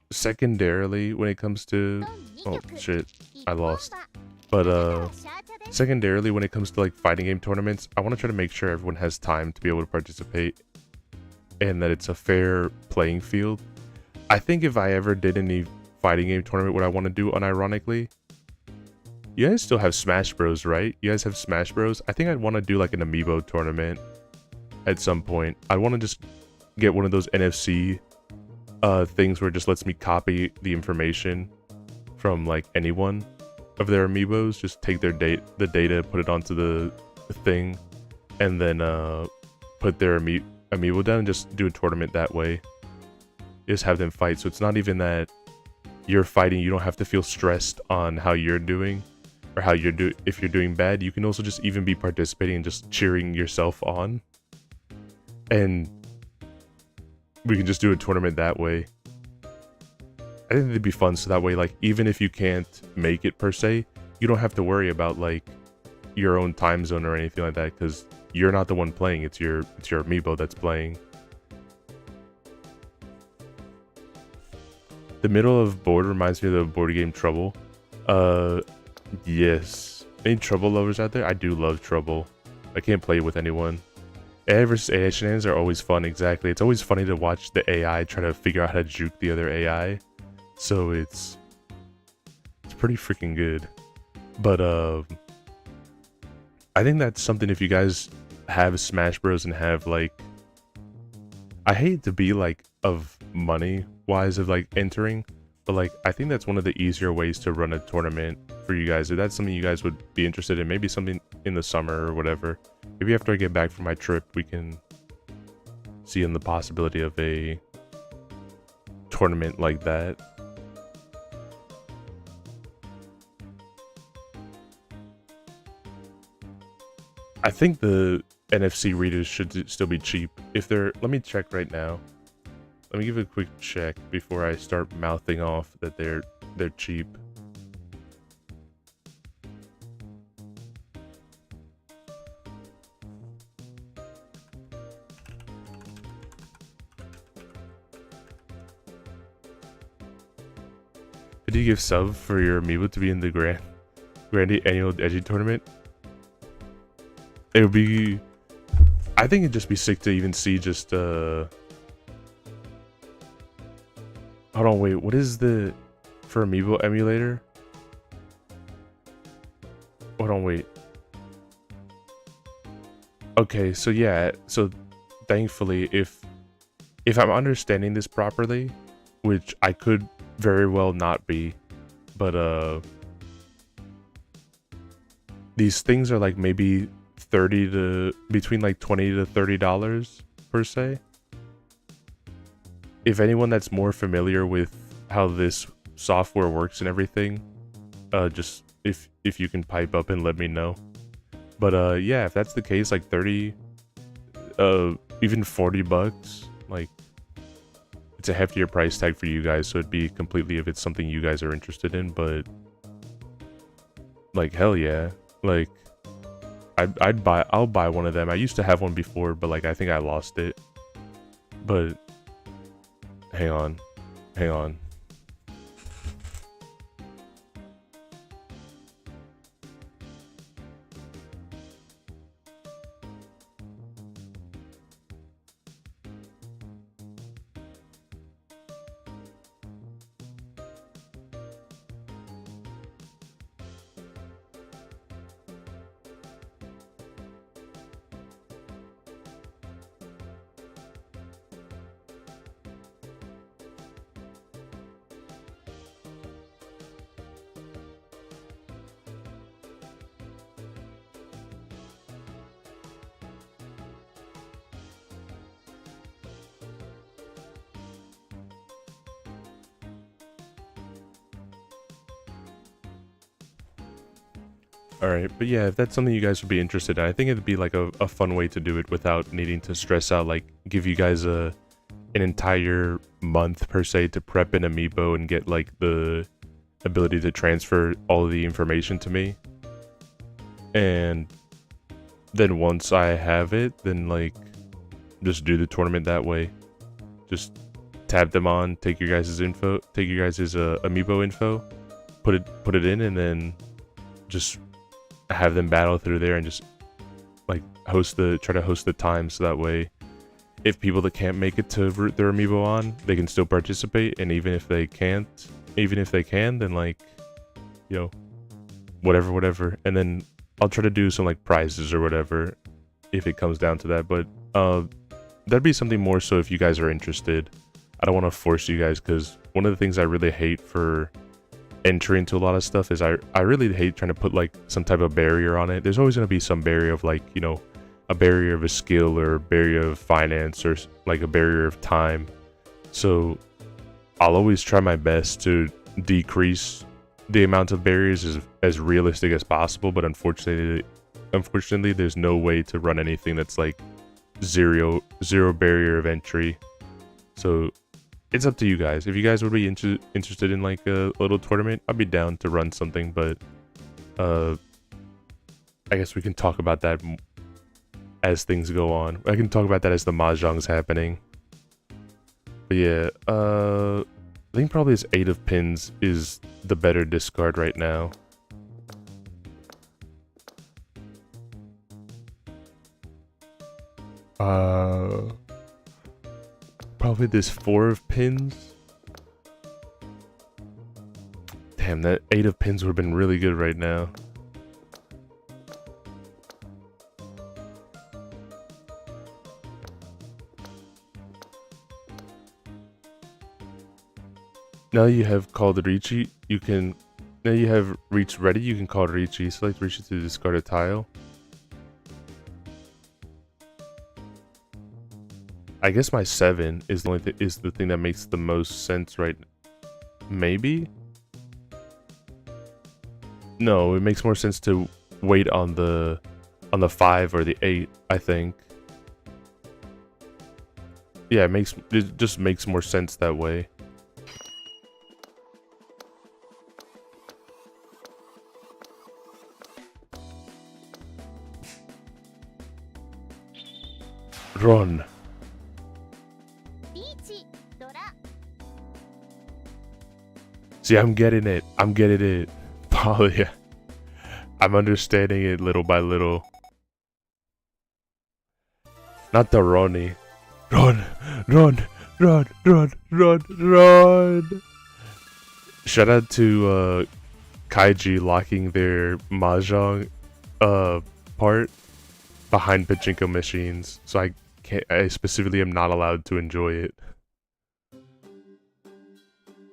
secondarily, when it comes to... Oh shit, I lost. But secondarily, when it comes to like fighting game tournaments, I want to try to make sure everyone has time to be able to participate and that it's a fair playing field. I think if I ever did any fighting game tournament, what I want to do unironically, you guys still have Smash Bros, right? You guys have Smash Bros? I think I'd want to do like an amiibo tournament at some point. I want to just get one of those NFC things where it just lets me copy the information from like anyone of their amiibos. Just take their the data, put it onto the thing, and then put their amiibo down and just do a tournament that way. Just have them fight, so it's not even that you're fighting, you don't have to feel stressed on how you're doing. or how if you're doing bad, you can also just even be participating and just cheering yourself on. And we can just do a tournament that way. I think it'd be fun, so that way, like, even if you can't make it per se, you don't have to worry about like your own time zone or anything like that, because you're not the one playing, it's your amiibo that's playing. The middle of board reminds me of the board game Trouble. Yes. Any Trouble lovers out there? I do love Trouble. I can't play it with anyone. AI versus AI shenanigans are always fun, exactly. It's always funny to watch the AI try to figure out how to juke the other AI. So it's pretty freaking good. But I think that's something, if you guys have Smash Bros and have like, I hate to be like of money wise of like entering, but like I think that's one of the easier ways to run a tournament for you guys. If that's something you guys would be interested in, maybe something in the summer or whatever. Maybe after I get back from my trip, we can see in the possibility of a tournament like that. I think the NFC readers should still be cheap. If they're, let me check right now. Let me give a quick check before I start mouthing off that they're cheap. Did you give sub for your amiibo to be in the Grandy annual Edgey tournament? It would be, I think it'd just be sick to even see just hold on, wait, what is the for amiibo emulator? Hold on, wait. Okay, so yeah, so thankfully, if I'm understanding this properly, which I could very well not be, but these things are like maybe between like $20 to $30 per se. If anyone that's more familiar with how this software works and everything, just if you can pipe up and let me know. But yeah, if that's the case, like 30, even $40, like it's a heftier price tag for you guys, so it'd be completely if it's something you guys are interested in. But like hell yeah, like I'll buy one of them. I used to have one before, but like I think I lost it. But hang on. Alright, but yeah, if that's something you guys would be interested in, I think it'd be like a fun way to do it without needing to stress out, like give you guys an entire month per se to prep an amiibo and get like the ability to transfer all of the information to me. And then once I have it, then like just do the tournament that way. Just tab them on, take your guys' info, take your guys' amiibo info, put it in, and then just have them battle through there and just like try to host the time, so that way if people that can't make it to root their amiibo on, they can still participate. And even if they can, then like, you know, whatever, and then I'll try to do some like prizes or whatever if it comes down to that. But that'd be something more so if you guys are interested. I don't want to force you guys, because one of the things I really hate for entry into a lot of stuff is I really hate trying to put like some type of barrier on it. There's always going to be some barrier of like, you know, a barrier of a skill or a barrier of finance or like a barrier of time. So I'll always try my best to decrease the amount of barriers is as realistic as possible, but unfortunately there's no way to run anything that's like zero barrier of entry. So it's up to you guys. If you guys would be interested in like a little tournament, I'd be down to run something, but I guess we can talk about that as things go on. I can talk about that as the Mahjong's happening. But yeah, I think probably this 8 of pins is the better discard right now. Probably this 4 of pins. Damn, that 8 of pins would have been really good right now. Now you have called Riichi, you can... Now you have Reach ready, you can call Riichi. Select Riichi to discard a tile. I guess my 7 is the only is the thing that makes the most sense right... Maybe? No, it makes more sense to wait on the 5 or the 8, I think. Yeah, it just makes more sense that way. Run. See, I'm getting it. I'm getting it. Polly. I'm understanding it little by little. Not the Ronnie. Run, run, run, run, run, run. Shout out to Kaiji locking their Mahjong part behind pachinko machines, so I specifically am not allowed to enjoy it.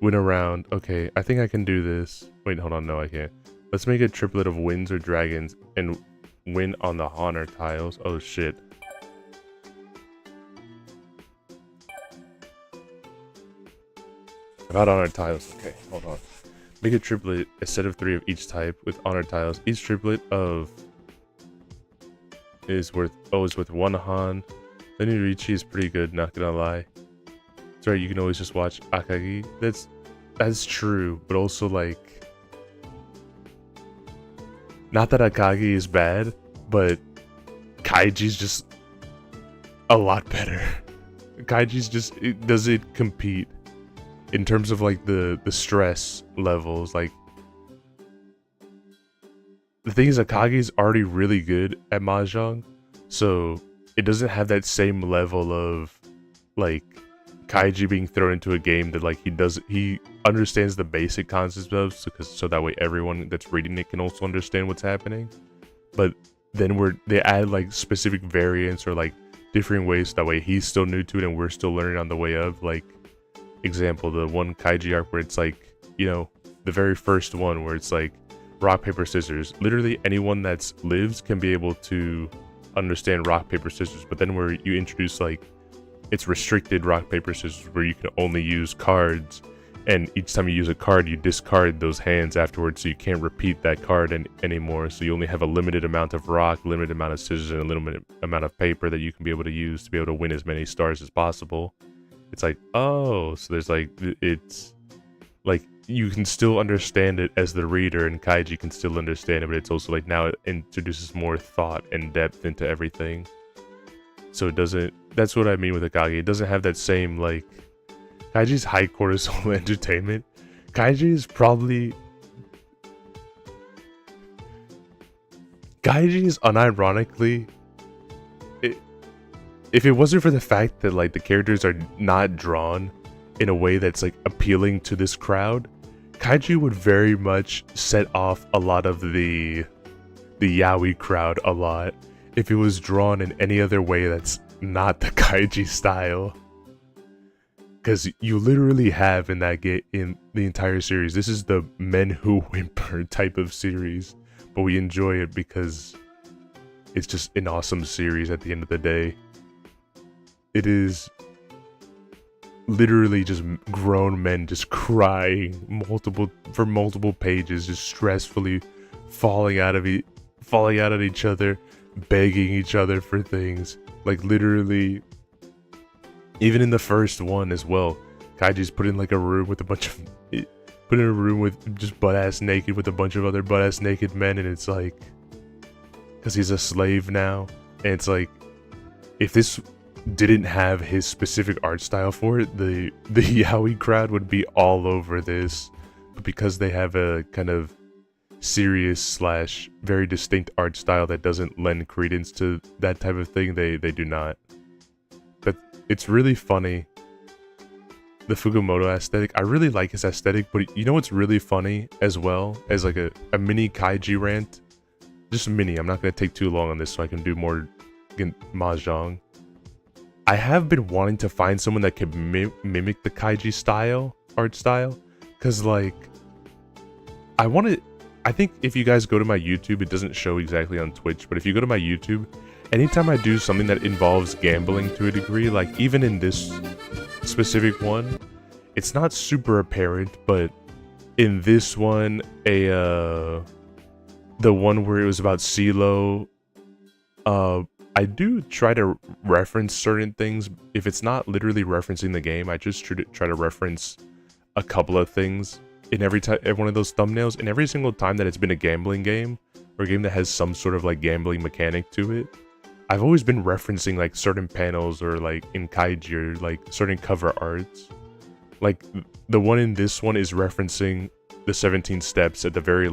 Win around. Okay, I think I can do this. Wait, hold on. No, I can't. Let's make a triplet of wins or dragons and win on the honor tiles. Oh, shit. About honor tiles. Okay, hold on. Make a triplet, a set of 3 of each type with honor tiles. Each triplet of... is worth 1 Han. The new Riichi is pretty good, not gonna lie. It's right, you can always just watch Akagi. That's true, but also like, not that Akagi is bad, but Kaiji's just a lot better. Kaiji's just, it doesn't compete in terms of like the stress levels. Like, the thing is, Akagi's already really good at Mahjong, so it doesn't have that same level of like Kaiji being thrown into a game that like he understands the basic concepts of, so that way everyone that's reading it can also understand what's happening. But then they add like specific variants or like different ways, so that way he's still new to it and we're still learning on the way of. Like, example, the one Kaiji arc where it's like, you know, the very first one where it's like rock, paper, scissors. Literally anyone that's lives can be able to understand rock, paper, scissors, but then where you introduce like, it's restricted rock, paper, scissors, where you can only use cards, and each time you use a card you discard those hands afterwards, so you can't repeat that card anymore. So you only have a limited amount of rock, limited amount of scissors, and a limited amount of paper that you can be able to use to be able to win as many stars as possible. It's like, oh, so there's like, it's like you can still understand it as the reader, and Kaiji can still understand it, but it's also like now it introduces more thought and depth into everything. So it doesn't, that's what I mean with Akagi. It doesn't have that same like, Kaiji's high cortisol entertainment. Kaiji is unironically, if it wasn't for the fact that like the characters are not drawn in a way that's like appealing to this crowd, Kaiji would very much set off a lot of the yaoi crowd a lot if it was drawn in any other way that's not the Kaiji style. Because you literally have in in the entire series, this is the men who whimper type of series, but we enjoy it because it's just an awesome series at the end of the day. It is literally just grown men just crying for multiple pages, just stressfully falling out at each other, begging each other for things. Like literally, even in the first one as well, Kaiji's put in like a room with just butt-ass naked with a bunch of other butt-ass naked men, and it's like, because he's a slave now, and it's like, if this didn't have his specific art style for it, the yaoi crowd would be all over this. But because they have a kind of serious / very distinct art style that doesn't lend credence to that type of thing, they do not. But it's really funny, the Fukumoto aesthetic. I really like his aesthetic, but you know what's really funny as well, as like a mini Kaiji rant? Just a mini, I'm not going to take too long on this so I can do more Mahjong. I have been wanting to find someone that could mimic the Kaiji art style, because like, I think if you guys go to my YouTube, it doesn't show exactly on Twitch, but if you go to my YouTube, anytime I do something that involves gambling to a degree, like even in this specific one, it's not super apparent, but in this one, the one where it was about CeeLo, I do try to reference certain things. If it's not literally referencing the game, I just try to reference a couple of things in every one of those thumbnails. And every single time that it's been a gambling game, or a game that has some sort of like gambling mechanic to it, I've always been referencing like certain panels, or like in Kaiji, or like certain cover arts. Like the one in this one is referencing the 17 steps at the very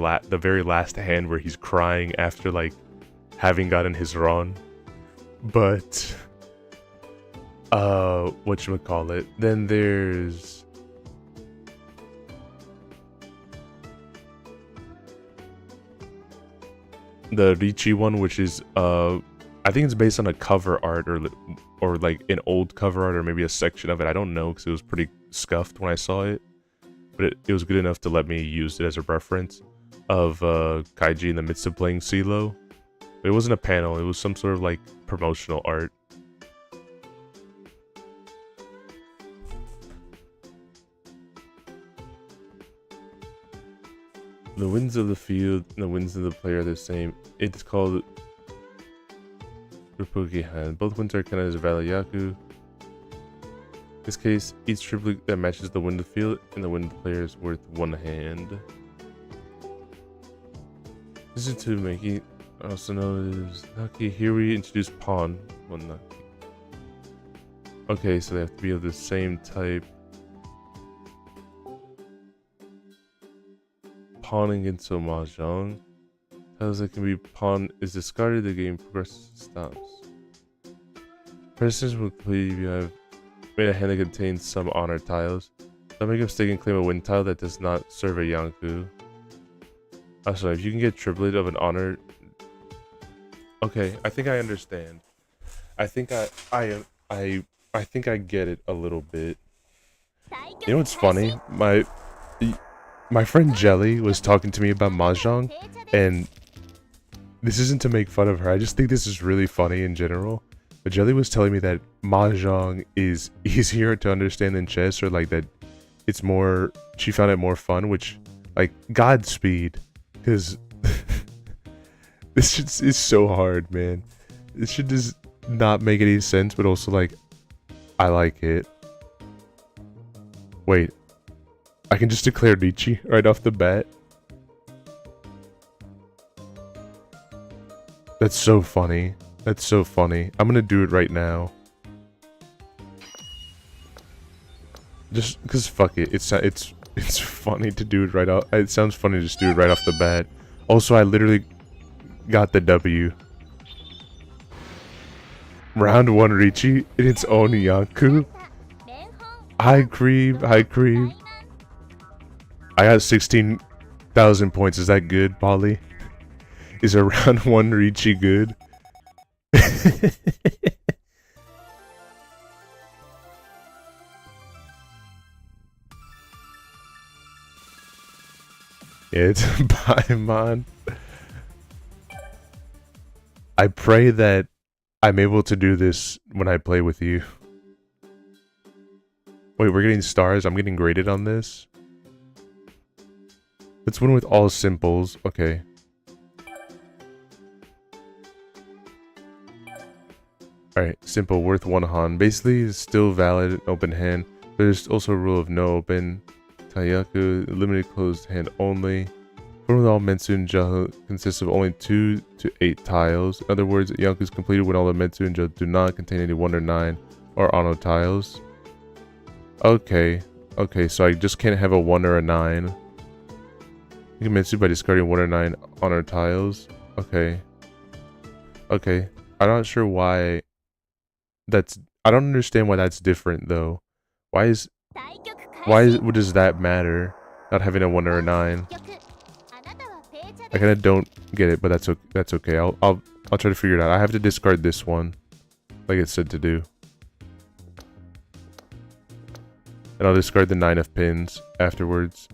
last hand, where he's crying after like having gotten his run. But whatchamacallit, then there's the Ricci one, which is I think it's based on a cover art, or like an old cover art, or maybe a section of it. I don't know, because it was pretty scuffed when I saw it, but it was good enough to let me use it as a reference of Kaiji in the midst of playing CeeLo. It wasn't a panel, it was some sort of like promotional art. The winds of the field and the winds of the player are the same. It's called Rupuki-han. Both winds are kind of as Valiyaku. In this case, each triplet that matches the wind of the field and the wind of the player is worth 1 hand. This is to make it also known as Naki. Here we introduce pawn. One Naki. Okay, so they have to be of the same type. Pawning into Mahjong. Tiles that can be pawned is discarded, the game progresses and stops. Persons will complete if you have made a hand that contains some honor tiles. Don't make a mistake and claim a win tile that does not serve a Yanku. Also, if you can get triplet of an honor. Okay, I think I understand. I think I think I get it a little bit. You know what's funny? My friend Jelly was talking to me about Mahjong, and this isn't to make fun of her. I just think this is really funny in general. But Jelly was telling me that Mahjong is easier to understand than chess, or like that it's more, she found it more fun, which, like, Godspeed, because this shit is so hard, man. This shit does not make any sense, but also, like, I like it. Wait, I can just declare Ricci right off the bat. That's so funny. That's so funny. I'm gonna do it right now. Just because fuck it. It's funny to do it right off. It sounds funny to just do it right off the bat. Also, I literally got the W. Round 1 Ricci in its own Yanku. High cream, high cream. I got 16,000 points. Is that good, Polly? Is a round 1 Ricci good? Yeah, it's Paimon. I pray that I'm able to do this when I play with you. Wait, we're getting stars? I'm getting graded on this? Let's win with all simples. Okay. Alright, simple, worth 1 Han. Basically, it's still valid, open hand. But there's also a rule of no open. Taiyaku, limited closed hand only. With all Metsu and Jahu consists of only 2 to 8 tiles. In other words, Yanku is completed when all the Metsu and Jahu do not contain any 1 or 9 or Ano tiles. Okay. Okay, so I just can't have a 1 or a 9. You can Metsu by discarding 1 or 9 Honor tiles. Okay. Okay. I'm not sure why that's... I don't understand why that's different, though. What does that matter? Not having a 1 or a 9. I kind of don't get it, but that's okay. I'll try to figure it out. I have to discard this one, like it said to do, and I'll discard the 9 of pins afterwards.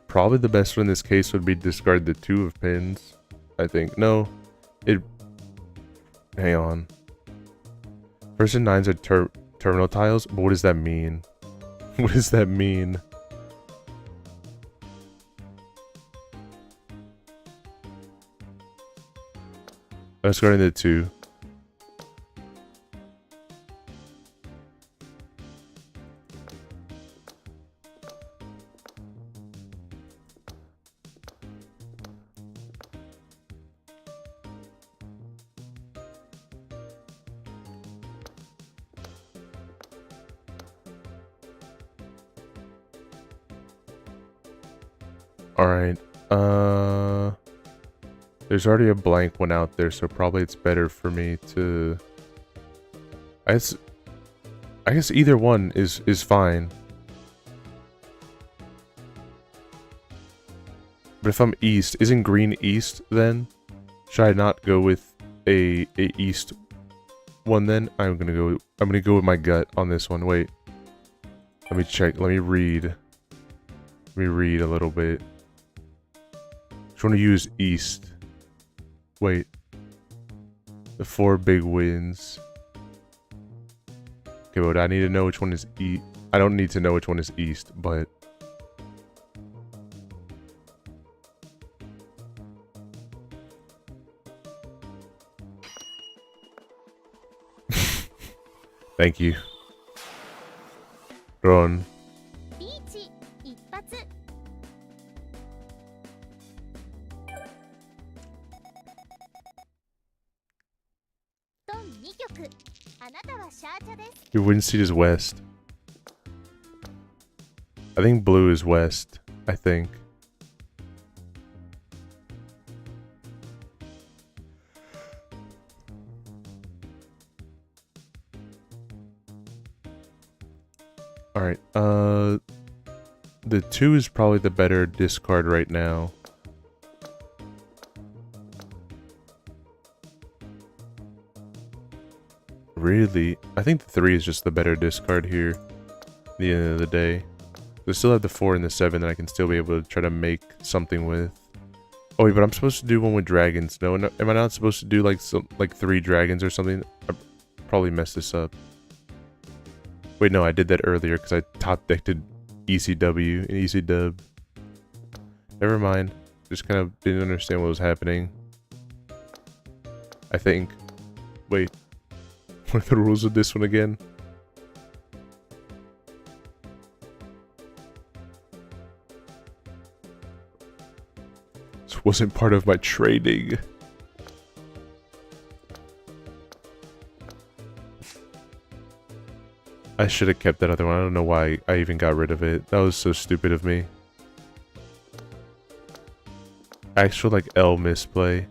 Probably the best one in this case would be discard the 2 of pins. I think no, hang on. First and 9s are terminal tiles, but what does that mean? What does that mean? I'm discarding the 2. Alright, there's already a blank one out there, so probably it's better for me to... I guess either one is fine. But if I'm east, isn't green east then? Should I not go with a east one then? I'm gonna go with my gut on this one. Wait. Let me check. Let me read. Let me read a little bit. Just want to use east. Wait. The 4 big wins. Okay, but I need to know which one is east. I don't need to know which one is east, but... Thank you. Ron. Your win seat is west. I think blue is west. I think. Alright, the 2 is probably the better discard right now. Really? I think the 3 is just the better discard here at the end of the day. We still have the 4 and the 7 that I can still be able to try to make something with. Oh wait, but I'm supposed to do one with dragons. No, am I not supposed to do like 3 dragons or something? I probably messed this up. Wait, no, I did that earlier because I top decked ECW and ECW. Never mind. Just kind of didn't understand what was happening. I think. Wait. What are the rules of this one again? This wasn't part of my training. I should have kept that other one. I don't know why I even got rid of it. That was so stupid of me. Actual like L misplay.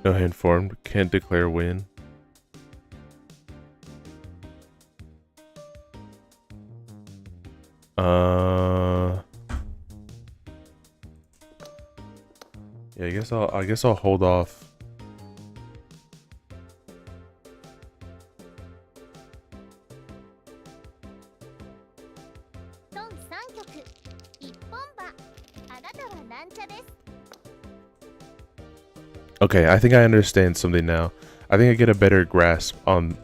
No hand formed. Can't declare win. Yeah, I guess I'll hold off. Okay, I think I understand something now. I think I get a better grasp on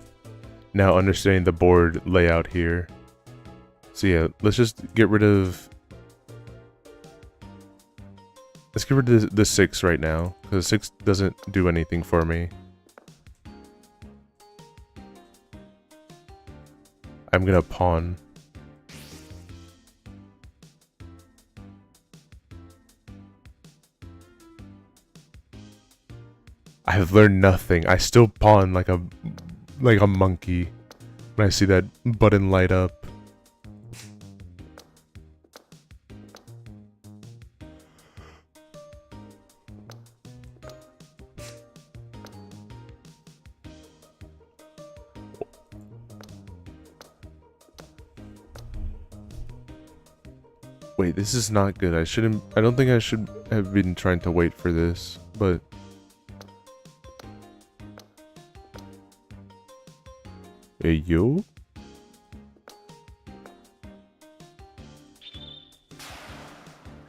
now understanding the board layout here. So yeah, let's just get rid of... Let's get rid of the 6 right now, because 6 doesn't do anything for me. I'm gonna pawn. I have learned nothing. I still pawn like a monkey when I see that button light up. Wait, this is not good. I don't think I should have been trying to wait for this, but... Hey, yo?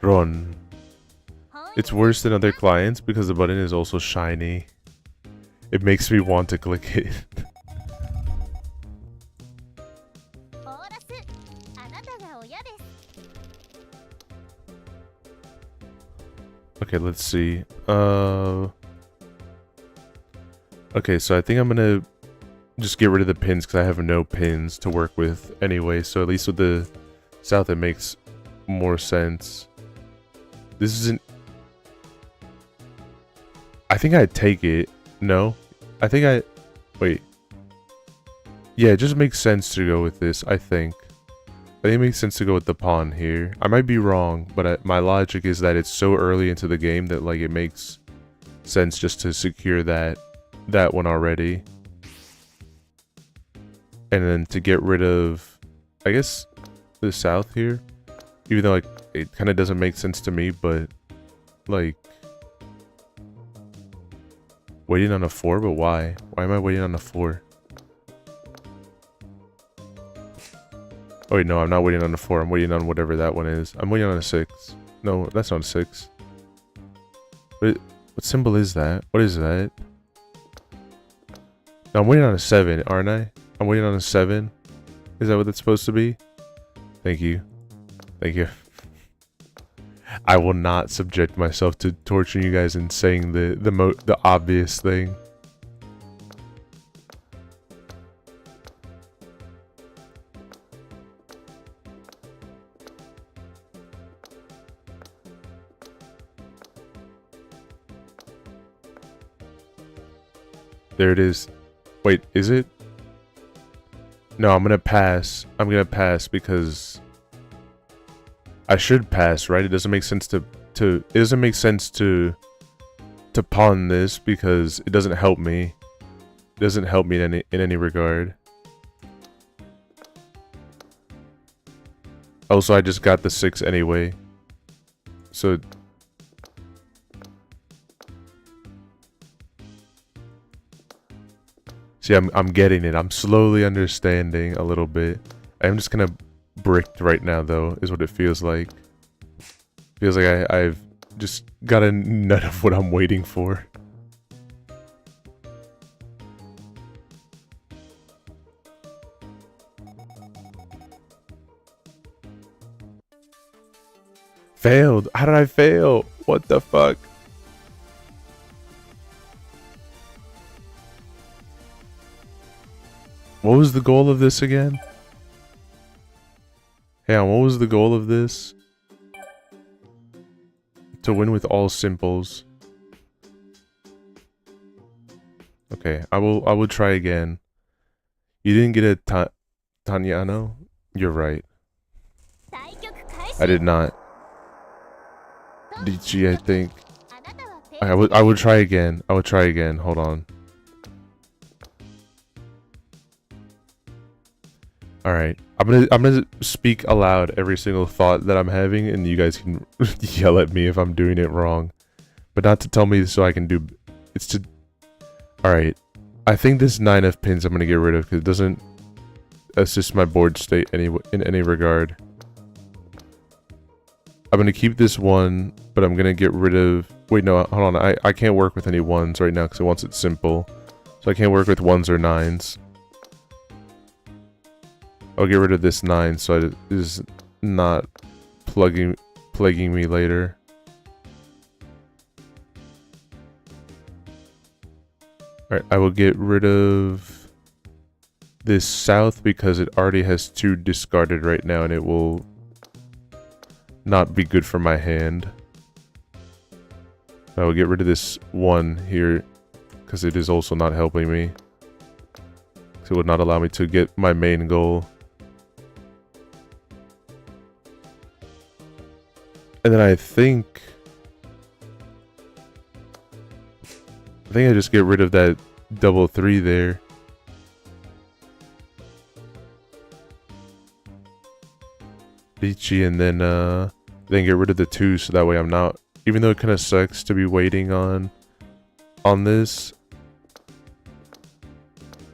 Run. It's worse than other clients because the button is also shiny. It makes me want to click it. Okay, let's see. Okay, so I think I'm gonna just get rid of the pins because I have no pins to work with anyway. So at least with the south, it makes more sense. This isn't... I think I take it. No? I think I... Wait. Yeah, it just makes sense to go with this, I think. I think it makes sense to go with the pawn here. I might be wrong, but my logic is that it's so early into the game that like it makes sense just to secure that one already. And then to get rid of, I guess, the south here. Even though like it kind of doesn't make sense to me, but like waiting on a 4, but why? Why am I waiting on a 4? Oh wait, no, I'm not waiting on a 4. I'm waiting on whatever that one is. I'm waiting on a 6. No, that's not a 6. What symbol is that? What is that? No, I'm waiting on a 7, aren't I? I'm waiting on a 7. Is that what it's supposed to be? Thank you. Thank you. I will not subject myself to torturing you guys and saying the obvious thing. There it is. Wait, is it? No, I'm gonna pass. I'm gonna pass because I should pass, right? It doesn't make sense to it doesn't make sense to pawn this because it doesn't help me. It doesn't help me in any regard. Also, I just got the 6 anyway. So see, I'm getting it. I'm slowly understanding a little bit. I'm just kind of bricked right now, though, is what it feels like. Feels like I've just got a nut of what I'm waiting for. Failed. How did I fail? What the fuck? What was the goal of this again? Hey, what was the goal of this? To win with all simples. Okay, I will try again. You didn't get a Tanyano? You're right. I did not. DG, I think. I would try again. I would try again. Hold on. All right. I'm gonna speak aloud every single thought that I'm having, and you guys can yell at me if I'm doing it wrong, but not to tell me so I can do. It's to. All right. I think this 9 of pins I'm gonna get rid of because it doesn't assist my board state in any regard. I'm gonna keep this 1, but I'm gonna get rid of. Wait, no, hold on. I can't work with any 1s right now because it wants it simple, so I can't work with 1s or 9s. I'll get rid of this 9 so it is not plaguing me later. Alright, I will get rid of this south because it already has 2 discarded right now and it will not be good for my hand. I will get rid of this 1 here because it is also not helping me. It would not allow me to get my main goal. And then I think I just get rid of that double 3 there. Edgey, and then get rid of the 2 so that way I'm not, even though it kind of sucks to be waiting on this.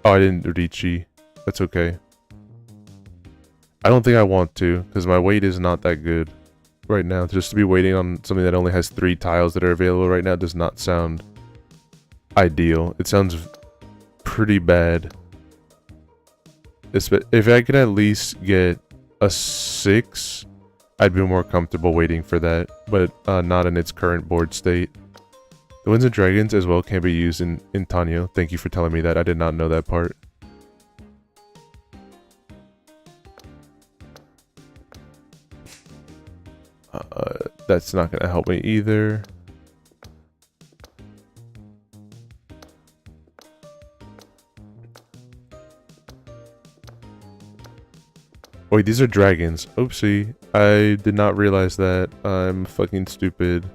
Oh, I didn't do Edgey. That's okay. I don't think I want to because my weight is not that good right now. Just to be waiting on something that only has 3 tiles that are available right now does not sound ideal. It sounds pretty bad. If I could at least get a 6, I'd be more comfortable waiting for that, but not in its current board state. The Winds and Dragons as well can be used in Touhou. Thank you for telling me that. I did not know that part. That's not going to help me either. Wait, these are dragons. Oopsie. I did not realize that. I'm fucking stupid.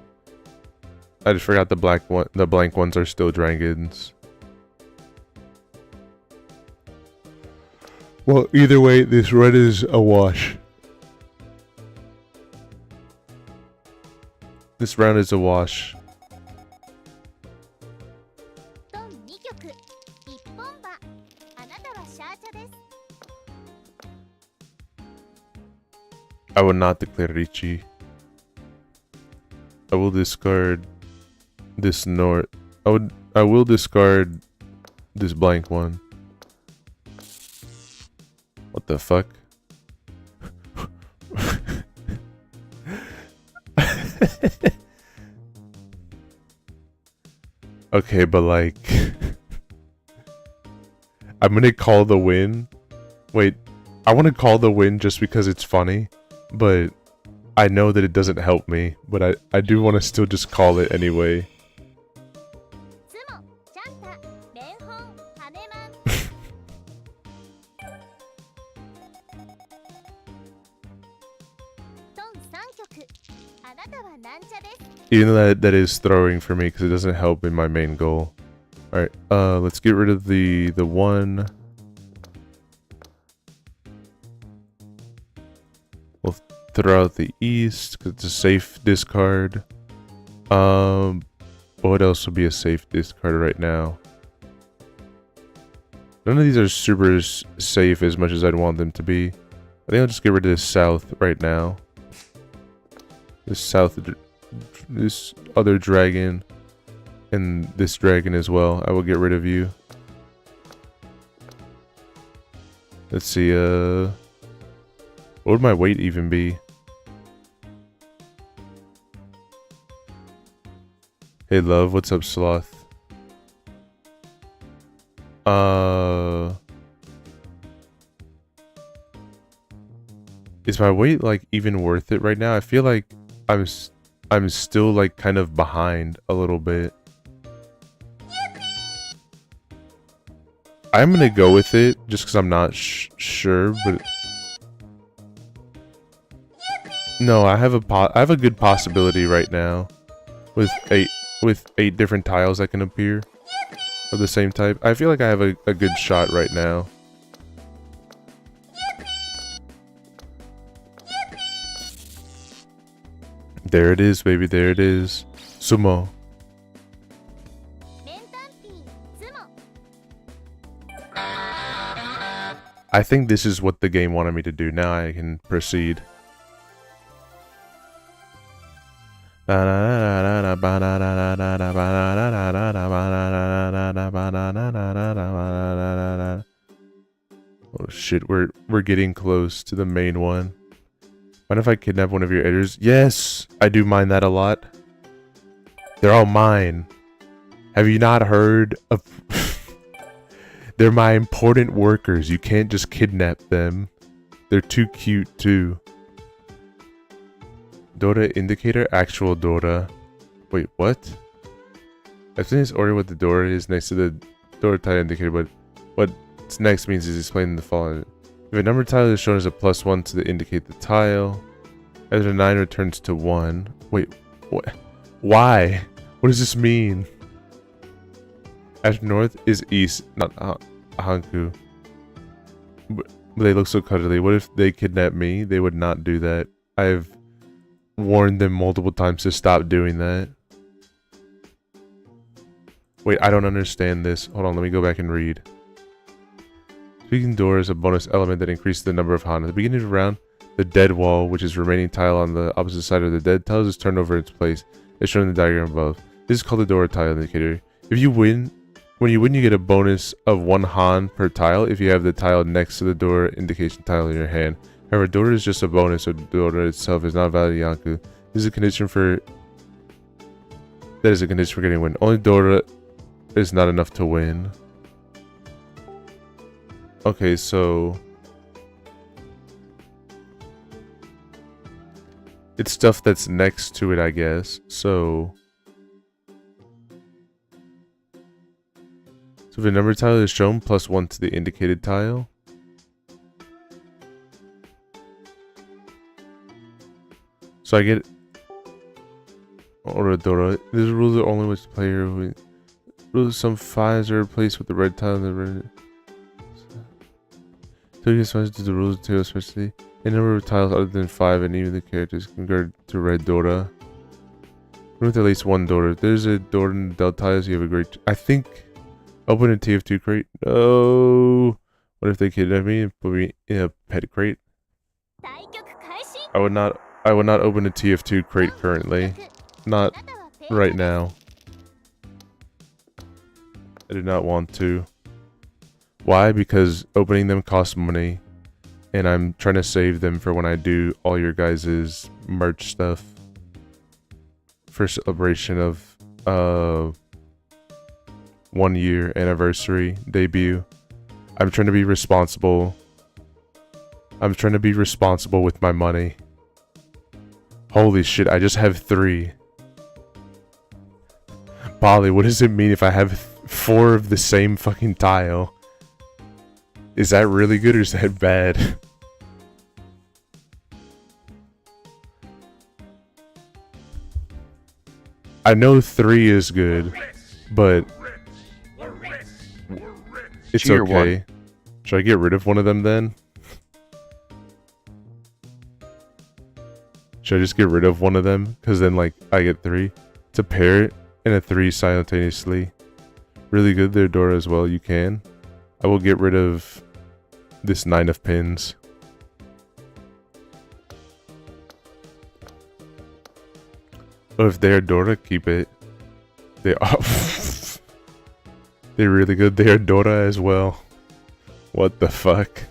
I just forgot the blank ones are still dragons. Well, either way, this red is a wash. This round is a wash. I will not declare Edgey. I will discard this north. I will discard this blank one. What the fuck? Okay, but like I'm gonna call the win. Wait, I want to call the win just because it's funny, but I know that it doesn't help me, but I do want to still just call it anyway. Even though that is throwing for me because it doesn't help in my main goal. Alright, let's get rid of the 1. We'll throw out the east because it's a safe discard. What else would be a safe discard right now? None of these are super safe as much as I'd want them to be. I think I'll just get rid of this south right now. This other dragon, and this dragon as well. I will get rid of you. Let's see, what would my weight even be? Hey love, what's up sloth? Is my weight like even worth it right now? I feel like I'm still like kind of behind a little bit. I'm gonna go with it just because I'm not sure, but no, I have a good possibility right now with with 8 different tiles that can appear of the same type. I feel like I have a good shot right now. There it is, baby. There it is. Sumo. I think this is what the game wanted me to do. Now I can proceed. Oh shit, we're getting close to the main one. Mind if I kidnap one of your editors? Yes! I do mind that a lot. They're all mine. Have you not heard of... They're my important workers. You can't just kidnap them. They're too cute too. Dora indicator? Actual Dora. Wait, what? I've seen this order what the Dora is next to the Dora tile indicator, but what's next means is explaining the following. If a number tile is shown as a +1 to indicate the tile, after 9 returns to 1. Wait, what? Why? What does this mean? After north is east, not Hanku. But they look so cuddly. What if they kidnap me? They would not do that. I've warned them multiple times to stop doing that. Wait, I don't understand this. Hold on, let me go back and read. Speaking door is a bonus element that increases the number of Han. At the beginning of the round, the dead wall, which is remaining tile on the opposite side of the dead tile, is turned over its place, as shown in the diagram above. This is called the Dora tile indicator. If you win, when you win, you get a bonus of 1 Han per tile if you have the tile next to the Dora indication tile in your hand. However, Dora is just a bonus, so Dora itself is not valid Yanku. This is a condition for... That is a condition for getting a win. Only Dora is not enough to win. Okay, so... It's stuff that's next to it, I guess. So if a number tile is shown, +1 to the indicated tile. So I get... Dora. These rules are only which player who... Rules some 5s are replaced with the red tile and the red... So you can switch to the rules too, especially a number of tiles other than 5 and even the characters compared to red Dora. With at least 1 Dora. If there's a Dora in the Del tiles, you have a great... I think... Open a TF2 crate? No! What if they kidnap me and put me in a pet crate? I would not open a TF2 crate currently. Not right now. I do not want to. Why? Because opening them costs money. And I'm trying to save them for when I do all your guys' merch stuff. For celebration of 1 year anniversary debut. I'm trying to be responsible. I'm trying to be responsible with my money. Holy shit, I just have 3. Polly, what does it mean if I have 4 of the same fucking tile? Is that really good or is that bad? I know 3 is good, but it's okay. Should I get rid of one of them then? Should I just get rid of one of them? Because then, like, I get 3. It's a parrot and a 3 simultaneously. Really good there, Dora, as well. You can. I will get rid of this 9 of pins. But if they're Dora, keep it. They are... They're really good. They are Dora as well. What the fuck?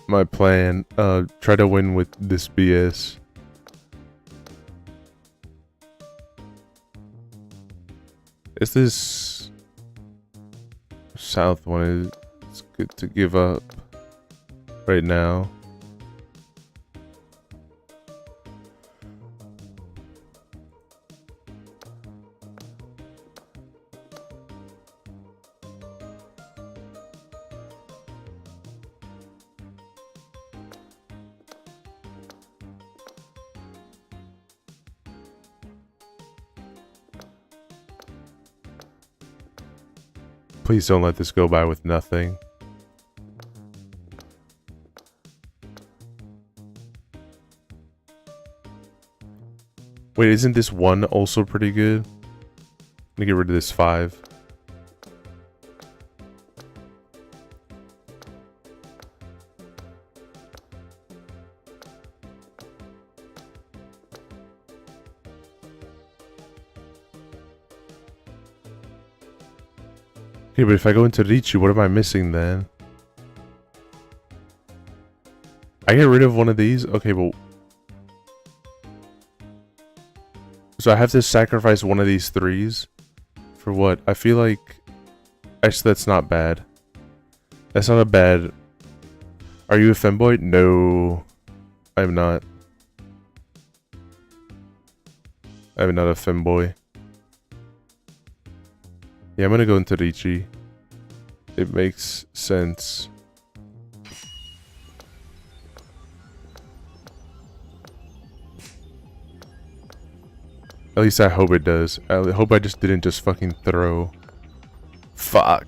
My plan, try to win with this BS. Is this south one? It's good to give up right now. Please don't let this go by with nothing. Wait, isn't this 1 also pretty good? Let me get rid of this 5. Okay, but if I go into Richi, what am I missing then? I get rid of one of these? Okay, but... So I have to sacrifice one of these 3s? For what? I feel like... Actually, that's not bad. That's not a bad... Are you a femboy? No. I'm not. I'm not a femboy. Yeah, I'm gonna go into Richi. It makes sense. At least I hope it does. I hope I just didn't just fucking throw. Fuck.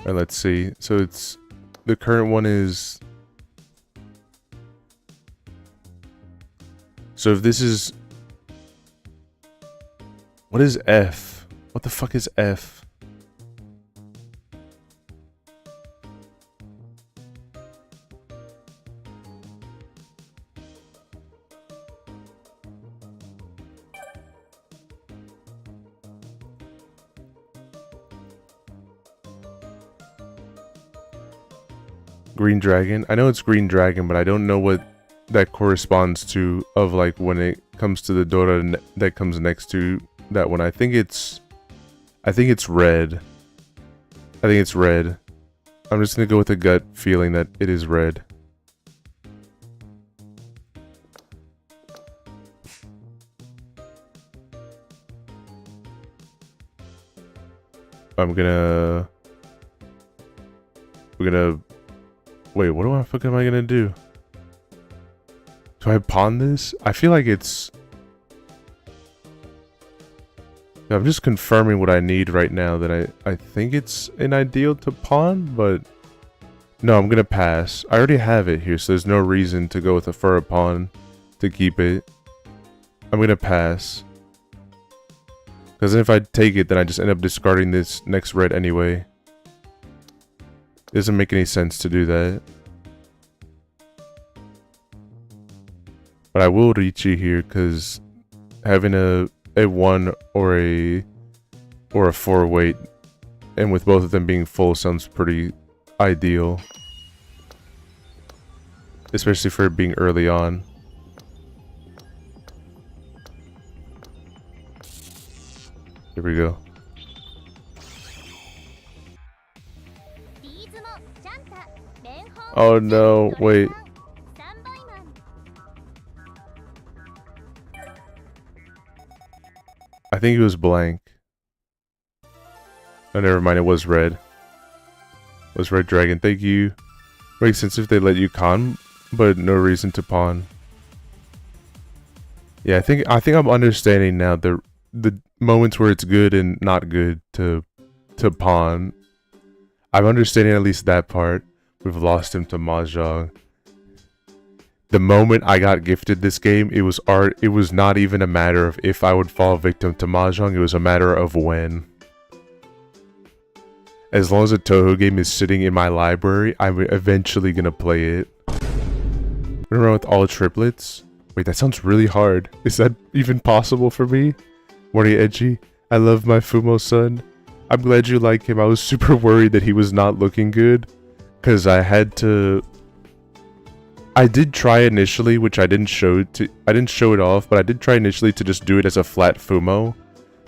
Alright, let's see. So it's... The current one is... So if this is... What is F? What the fuck is F? Green Dragon? I know it's Green Dragon, but I don't know what that corresponds to of like when it comes to the Dora that comes next to that one. I think it's red. I think it's red. I'm just gonna go with a gut feeling that it is red. We're gonna wait, what the fuck am I gonna do? Do I pawn this? I feel like it's... I'm just confirming what I need right now, that I think it's an ideal to pawn, but... No, I'm gonna pass. I already have it here, so there's no reason to go with for a pawn to keep it. I'm gonna pass. Because if I take it, then I just end up discarding this next red anyway. It doesn't make any sense to do that. But I will Richi here because having a 1 or a 4 weight, and with both of them being full, sounds pretty ideal. Especially for it being early on. Here we go. Oh no, wait. I think it was blank. Oh, never mind, it was red. It was Red Dragon, thank you. Makes sense if they let you con, but no reason to pawn. Yeah, I think I'm understanding now the moments where it's good and not good to pawn. I'm understanding at least that part. We've lost him to Mahjong. The moment I got gifted this game, it was art. It was not even a matter of if I would fall victim to Mahjong. It was a matter of when. As long as a Touhou game is sitting in my library, I'm eventually gonna play it. Remember with all triplets? Wait, that sounds really hard. Is that even possible for me? Morning, Edgey. I love my Fumo son. I'm glad you like him. I was super worried that he was not looking good. Because I had to... I did try initially, which I didn't show it off, but I did try initially to just do it as a flat Fumo.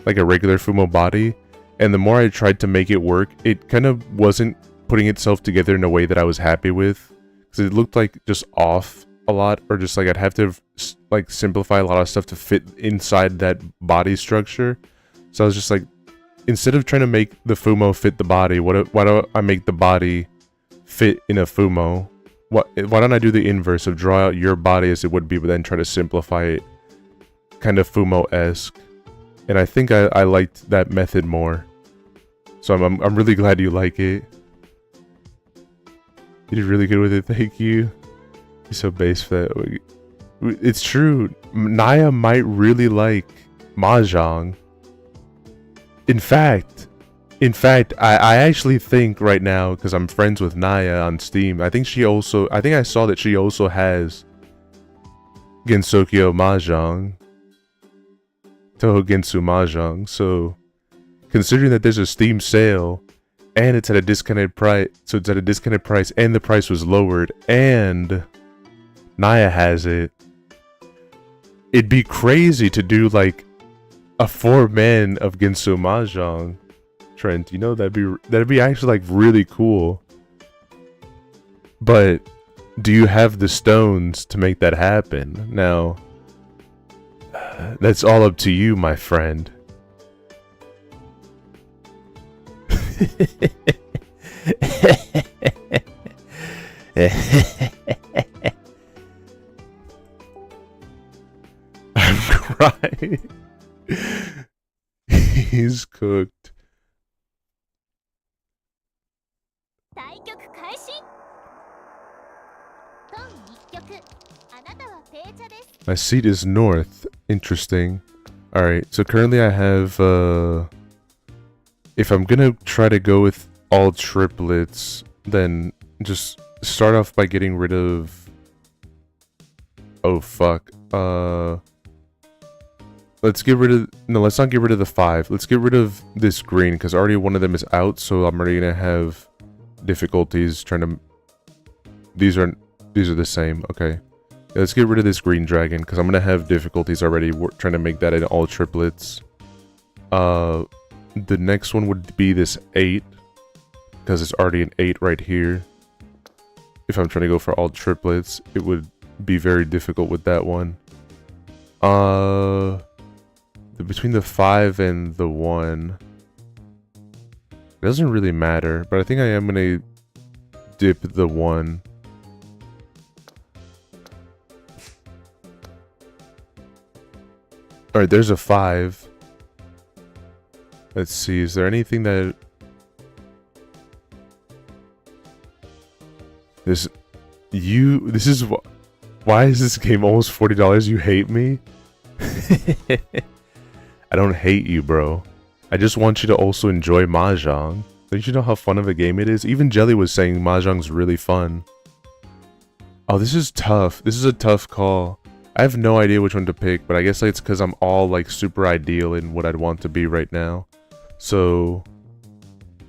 Like a regular Fumo body. And the more I tried to make it work, it kind of wasn't putting itself together in a way that I was happy with. Because it looked like just off a lot, or just like I'd have to like simplify a lot of stuff to fit inside that body structure. So I was just like, instead of trying to make the Fumo fit the body, why don't I make the body fit in a Fumo? Why don't I do the inverse of draw out your body as it would be, but then try to simplify it, kind of Fumo-esque. And I think I liked that method more. So I'm really glad you like it. You did really good with it. Thank you. You're so base fat. It's true. Naya might really like Mahjong. In fact, I actually think right now, because I'm friends with Naya on Steam, I think I saw that she also has Gensokyo Mahjong. Touhou Gensou Mahjong. So, considering that there's a Steam sale, and it's at a discounted price, and the price was lowered, and Naya has it, it'd be crazy to do like a 4-man of Gensou Mahjong. Trent, you know, that'd be actually like really cool. But do you have the stones to make that happen? Now, that's all up to you, my friend. I'm crying. He's cooked. My seat is north. Interesting. Alright, so currently I have, if I'm gonna try to go with all triplets, then just start off by getting rid of... Oh, fuck. Let's get rid of... No, let's not get rid of the 5. Let's get rid of this green, because already one of them is out, so I'm already gonna have difficulties trying to... These are the same. Okay. Yeah, let's get rid of this green dragon, because I'm gonna have difficulties already trying to make that in all triplets. The next one would be this 8, because it's already an 8 right here. If I'm trying to go for all triplets, it would be very difficult with that one. Between the 5 and the 1, it doesn't really matter, but I think I am gonna dip the 1. Alright, there's a 5. Let's see, is there anything that... This is... Why is this game almost $40? You hate me? I don't hate you, bro. I just want you to also enjoy Mahjong. Don't you know how fun of a game it is? Even Jelly was saying Mahjong's really fun. Oh, this is tough. This is a tough call. I have no idea which one to pick, but I guess it's because I'm all like super ideal in what I'd want to be right now. So,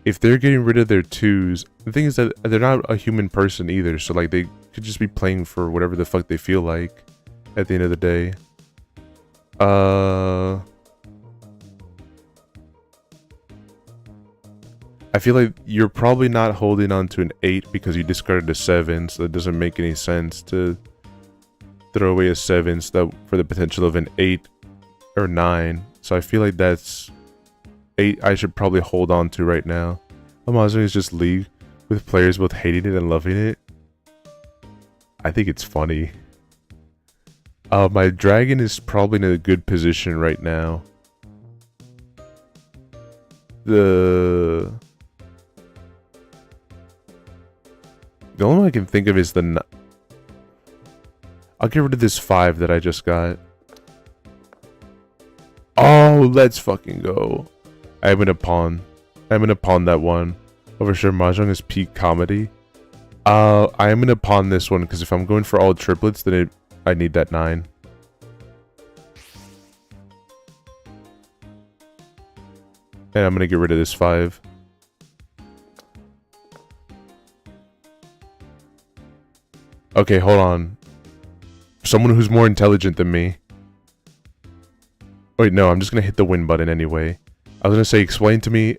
if they're getting rid of their 2s, the thing is that they're not a human person either, so like they could just be playing for whatever the fuck they feel like at the end of the day. I feel like you're probably not holding on to an 8 because you discarded a 7, so it doesn't make any sense to throw away a 7 for the potential of an 8 or 9. So I feel like that's 8 I should probably hold on to right now. Mahjong is just League with players both hating it and loving it. I think it's funny. My dragon is probably in a good position right now. The only one I can think of is the... I'll get rid of this 5 that I just got. Oh, let's fucking go. I'm gonna pawn that one. Oh, for sure, Mahjong is peak comedy. I am gonna pawn this one, because if I'm going for all triplets, then I need that 9. And I'm gonna get rid of this 5. Okay, hold on. Someone who's more intelligent than me. Wait, no, I'm just gonna hit the win button anyway. I was gonna say, explain to me,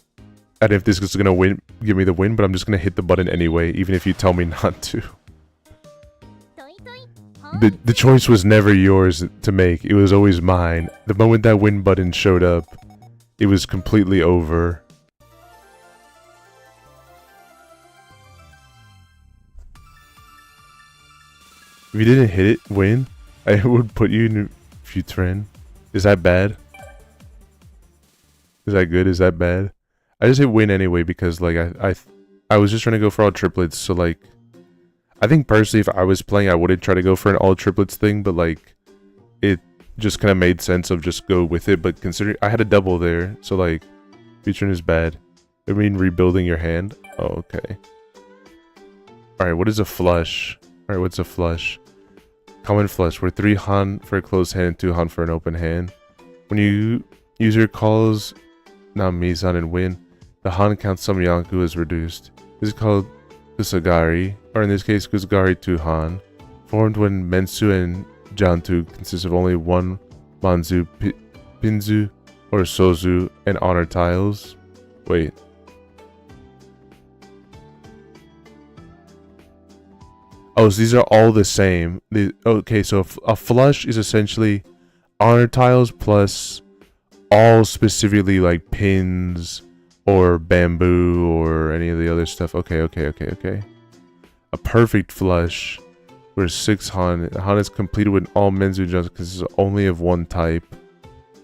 and if this is gonna give me the win, but I'm just gonna hit the button anyway, even if you tell me not to. The choice was never yours to make, it was always mine. The moment that win button showed up, it was completely over. If you didn't hit it, win, I would put you in Futren. Is that bad? Is that good? Is that bad? I just hit win anyway because like I was just trying to go for all triplets. So like, I think personally, if I was playing, I wouldn't try to go for an all triplets thing. But like, it just kind of made sense of just go with it. But considering I had a double there, so like, Futren is bad. I mean, rebuilding your hand. Oh, okay. All right, what is a flush? All right, what's a flush? Common flush, where 3 Han for a closed hand and 2 Han for an open hand. When you use your calls, now Mizan and win, the Han count some Yonku is reduced. This is called Kusagari, or in this case, Kusagari 2 Han, formed when Mensu and Jantu consist of only one Manzu, Pinzu, or Sozu, and honor tiles. Wait. Oh, so these are all the same. Okay, so a flush is essentially honor tiles plus all specifically like pins or bamboo or any of the other stuff. Okay. A perfect flush where 6 Han. Han is completed when all Menzu jumps because it's only of one type.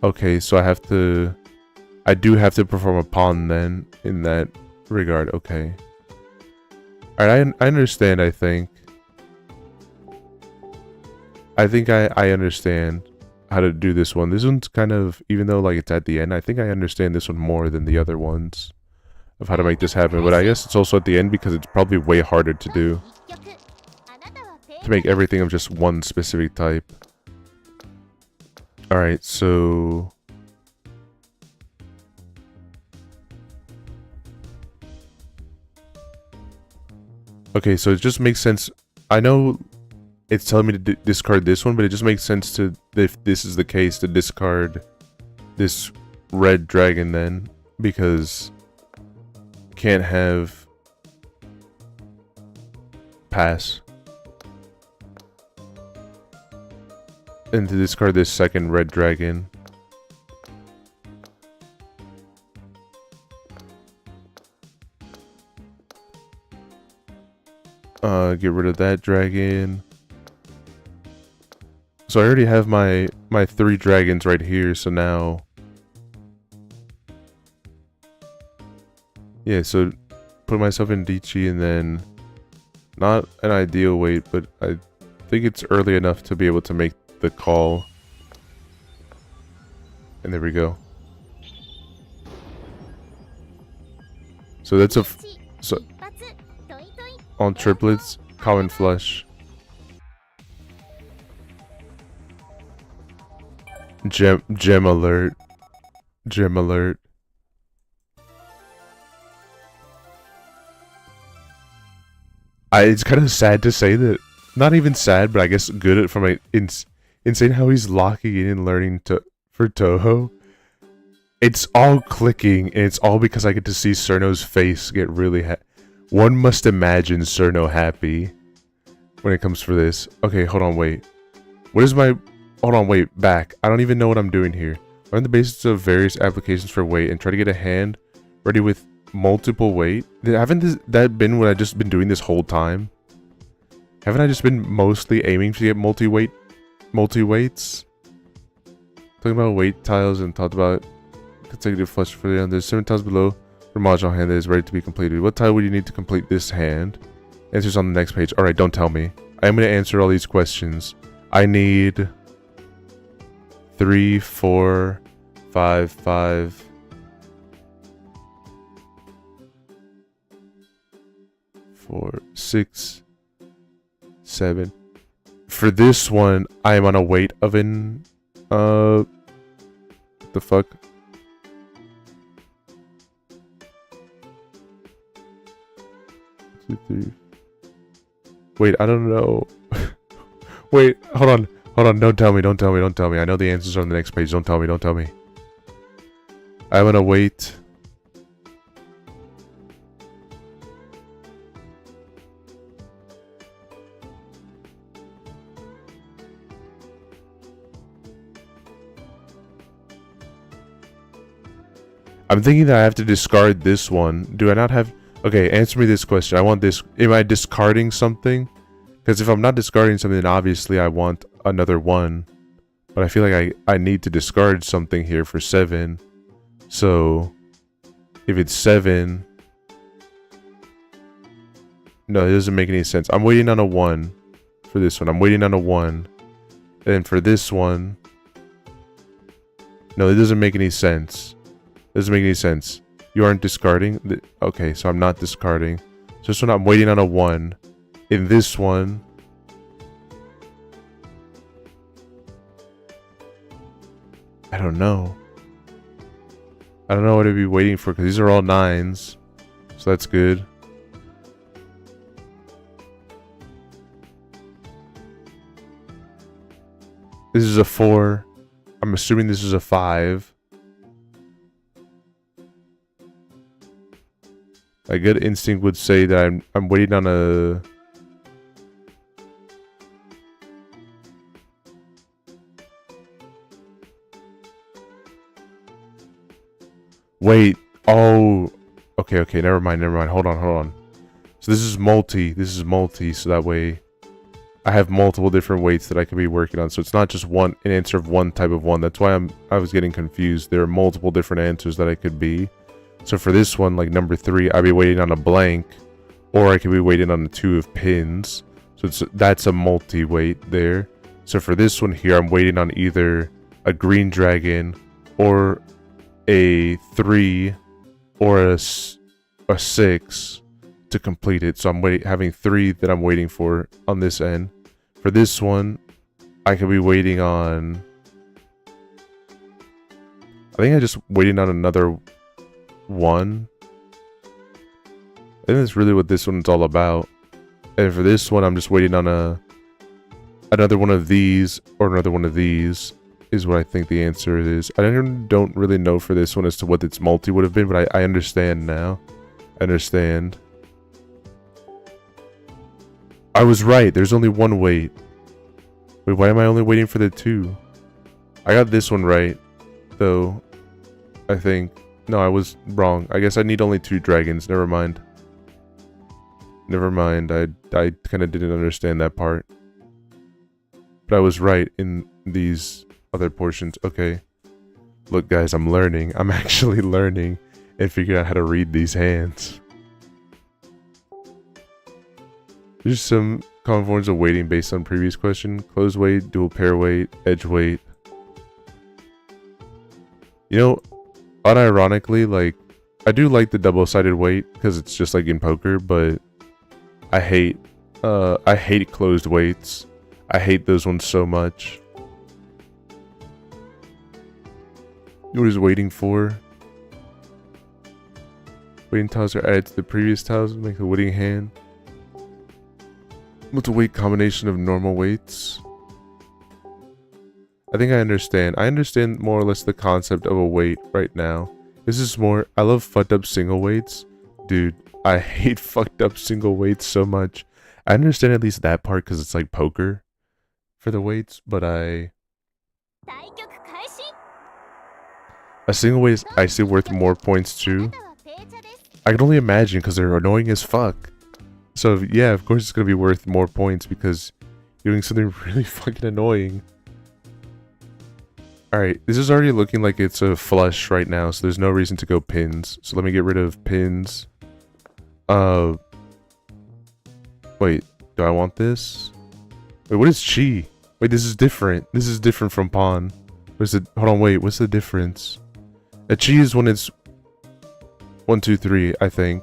Okay, so I do have to perform a pawn then in that regard. Okay. Alright, I understand, I think. I understand how to do this one. This one's kind of, even though like it's at the end, I think I understand this one more than the other ones of how to make this happen. But I guess it's also at the end because it's probably way harder to do. To make everything of just one specific type. Alright, so... Okay, so it just makes sense. I know it's telling me to discard this one, but it just makes sense to, if this is the case, to discard this red dragon then, because can't have pass. And to discard this second red dragon. Get rid of that dragon. So I already have my 3 dragons right here, so now... Yeah, so put myself in Dichi and then... Not an ideal weight, but I think it's early enough to be able to make the call. And there we go. So that's so on triplets, common flush. Gem alert. Gem alert. It's kind of sad to say that. Not even sad, but I guess good from a insane how he's locking in and learning for Touhou. It's all clicking, and it's all because I get to see Cerno's face get really one must imagine Cerno happy when it comes for this. Okay, hold on, wait. What is my... Hold on, wait, back. I don't even know what I'm doing here. Learn the basics of various applications for weight and try to get a hand ready with multiple weight. Haven't that been what I've just been doing this whole time? Haven't I just been mostly aiming to get multi-weights? Talking about weight tiles and talked about consecutive flush for the end. There's 7 tiles below for Mahjong hand that is ready to be completed. What tile would you need to complete this hand? Answers on the next page. Alright, don't tell me. I am going to answer all these questions. I need 3, 4, 5, 5. 4, 6, 7. For this one, I am on a weight of what the fuck? Two, 3. Wait, I don't know. Wait, hold on. Hold on, don't tell me. I know the answers are on the next page. Don't tell me. I'm gonna wait. I'm thinking that I have to discard this one. Do I not have... Okay, answer me this question. I want this... Am I discarding something? Because if I'm not discarding something, then obviously I want another 1. But I feel like I need to discard something here for 7. So if it's 7... No, it doesn't make any sense. I'm waiting on a 1 for this one. I'm waiting on a 1. And then for this one... No, it doesn't make any sense. It doesn't make any sense. You aren't discarding? Okay, so I'm not discarding. So this one, I'm waiting on a 1. In this one... I don't know. I don't know what I'd be waiting for, because these are all 9s. So that's good. This is a 4. I'm assuming this is a 5. My gut instinct would say that I'm waiting on a... Wait. Oh. Okay, never mind. Hold on. So this is multi, so that way I have multiple different weights that I could be working on. So it's not just an answer of one type of one. That's why I was getting confused. There are multiple different answers that I could be. So for this one, like number 3, I'd be waiting on a blank, or I could be waiting on the 2 of pins. So that's a multi-weight there. So for this one here, I'm waiting on either a green dragon or a 3 or a 6 to complete it. So I'm having 3 that I'm waiting for on this end. For this one, I could be waiting on... I think I'm just waiting on another 1. I think that's really what this one's all about. And for this one, I'm just waiting on another one of these or another one of these is what I think the answer is. I don't really know for this one as to what its multi would have been, but I understand now. I understand. I was right. There's only 1 weight. Wait, why am I only waiting for the 2? I got this one right, though. I think. No, I was wrong. I guess I need only 2 dragons. Never mind. I kind of didn't understand that part. But I was right in these other portions. Okay. Look, guys, I'm learning. I'm actually learning and figuring out how to read these hands. There's some common forms of weighting based on previous question. Closed weight, dual pair weight, edge weight. You know, unironically, like, I do like the double-sided weight because it's just like in poker, but I hate closed weights. I hate those ones so much. What is waiting for? Waiting tiles are added to the previous tiles to make the waiting hand. What's a weight combination of normal weights? I think I understand. I understand more or less the concept of a weight right now. This is more... I love fucked up single weights. Dude, I hate fucked up single weights so much. I understand at least that part because it's like poker for the weights, but a single weight is actually worth more points too. I can only imagine because they're annoying as fuck. So yeah, of course it's gonna be worth more points because you're doing something really fucking annoying. Alright, this is already looking like it's a flush right now, so there's no reason to go pins. So let me get rid of pins. Wait, do I want this? Wait, what is chi? Wait, this is different. This is different from pawn. What's it? Hold on, wait, what's the difference? A chi is when it's 1, 2, 3, I think.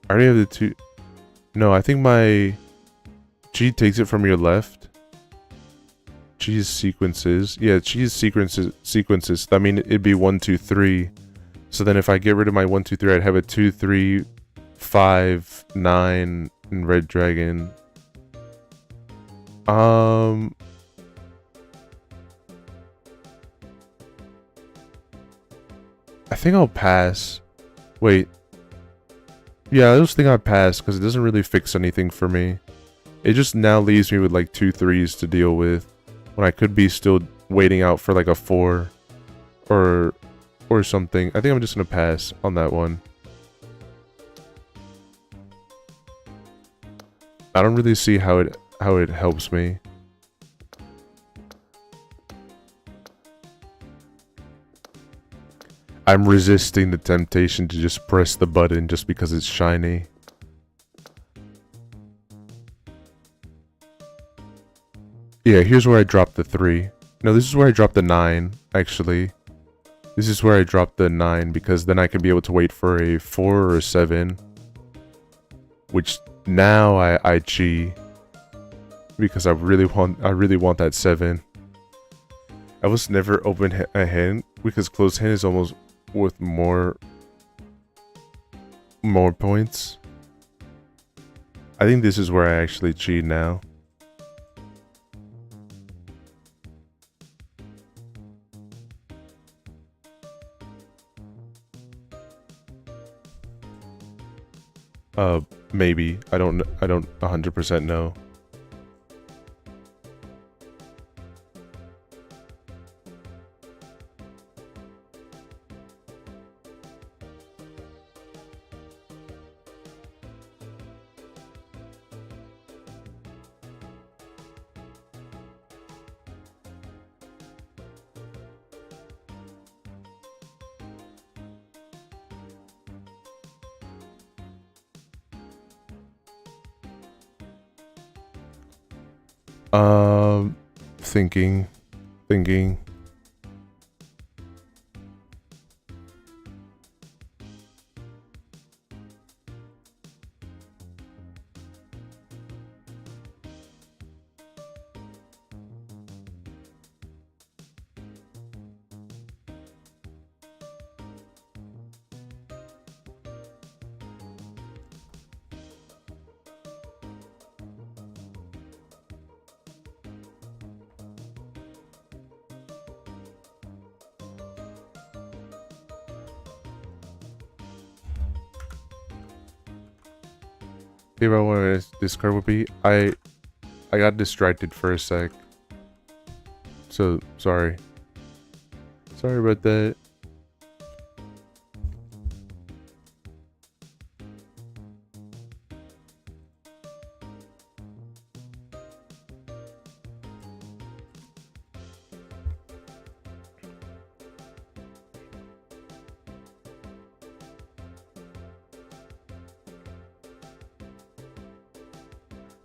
I already have the 2. No, I think my chi takes it from your left. Chi is sequences. Yeah, chi is sequences. I mean, it'd be 1, 2, 3. So then if I get rid of my 1, 2, 3, I'd have a 2, 3, 5, 9, and red dragon. I think I'll pass. Wait. Yeah, I just think I'll pass because it doesn't really fix anything for me. It just now leaves me with like 2 3s to deal with when I could be still waiting out for like a 4 or or something. I think I'm just gonna pass on that one. I don't really see how it helps me. I'm resisting the temptation to just press the button just because it's shiny. Yeah, here's where I dropped the 3. No, this is where I dropped the 9, actually. This is where I dropped the 9 because then I can be able to wait for a 4 or a 7. Which now I cheat. Because I really want that 7. I was never open a hand because closed hand is almost worth more points. I think this is where I actually cheat now. Maybe. I don't 100% know. Thinking. About what this card would be. I got distracted for a sec. So sorry. Sorry about that.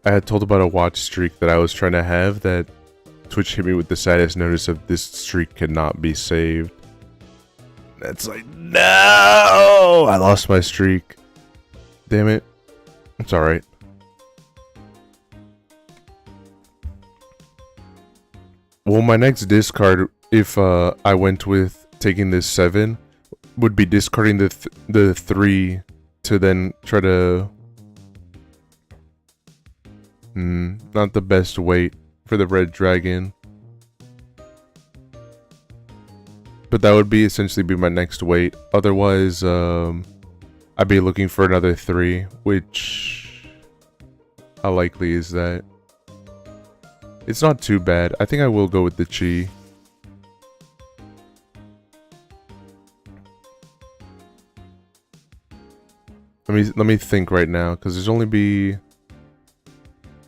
I had told about a watch streak that I was trying to have that Twitch hit me with the saddest notice of this streak cannot be saved. That's like, no! I lost my streak. Damn it. It's alright. Well, my next discard, if I went with taking this 7, would be discarding the 3 to then try to... not the best weight for the red dragon. But that would be essentially my next weight. Otherwise, I'd be looking for another 3, which... how likely is that? It's not too bad. I think I will go with the chi. Let me think right now, because there's only be...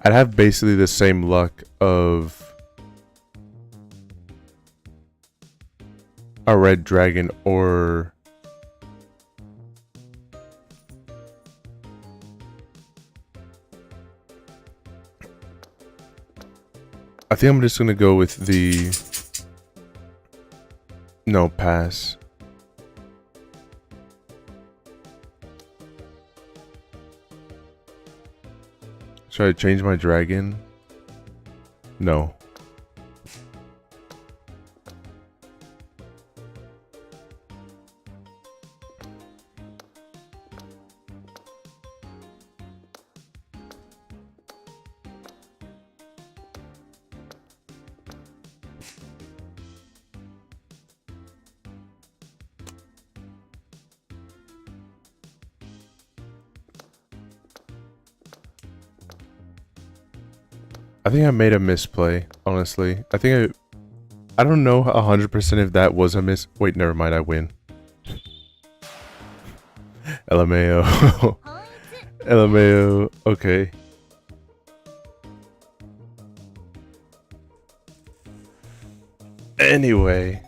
I'd have basically the same luck of a red dragon or I think I'm just gonna go with the no pass. Should I change my dragon? No. I think I made a misplay, honestly. I don't know 100% if that was a wait, never mind, I win. LMAO. LMAO. Okay. Anyway.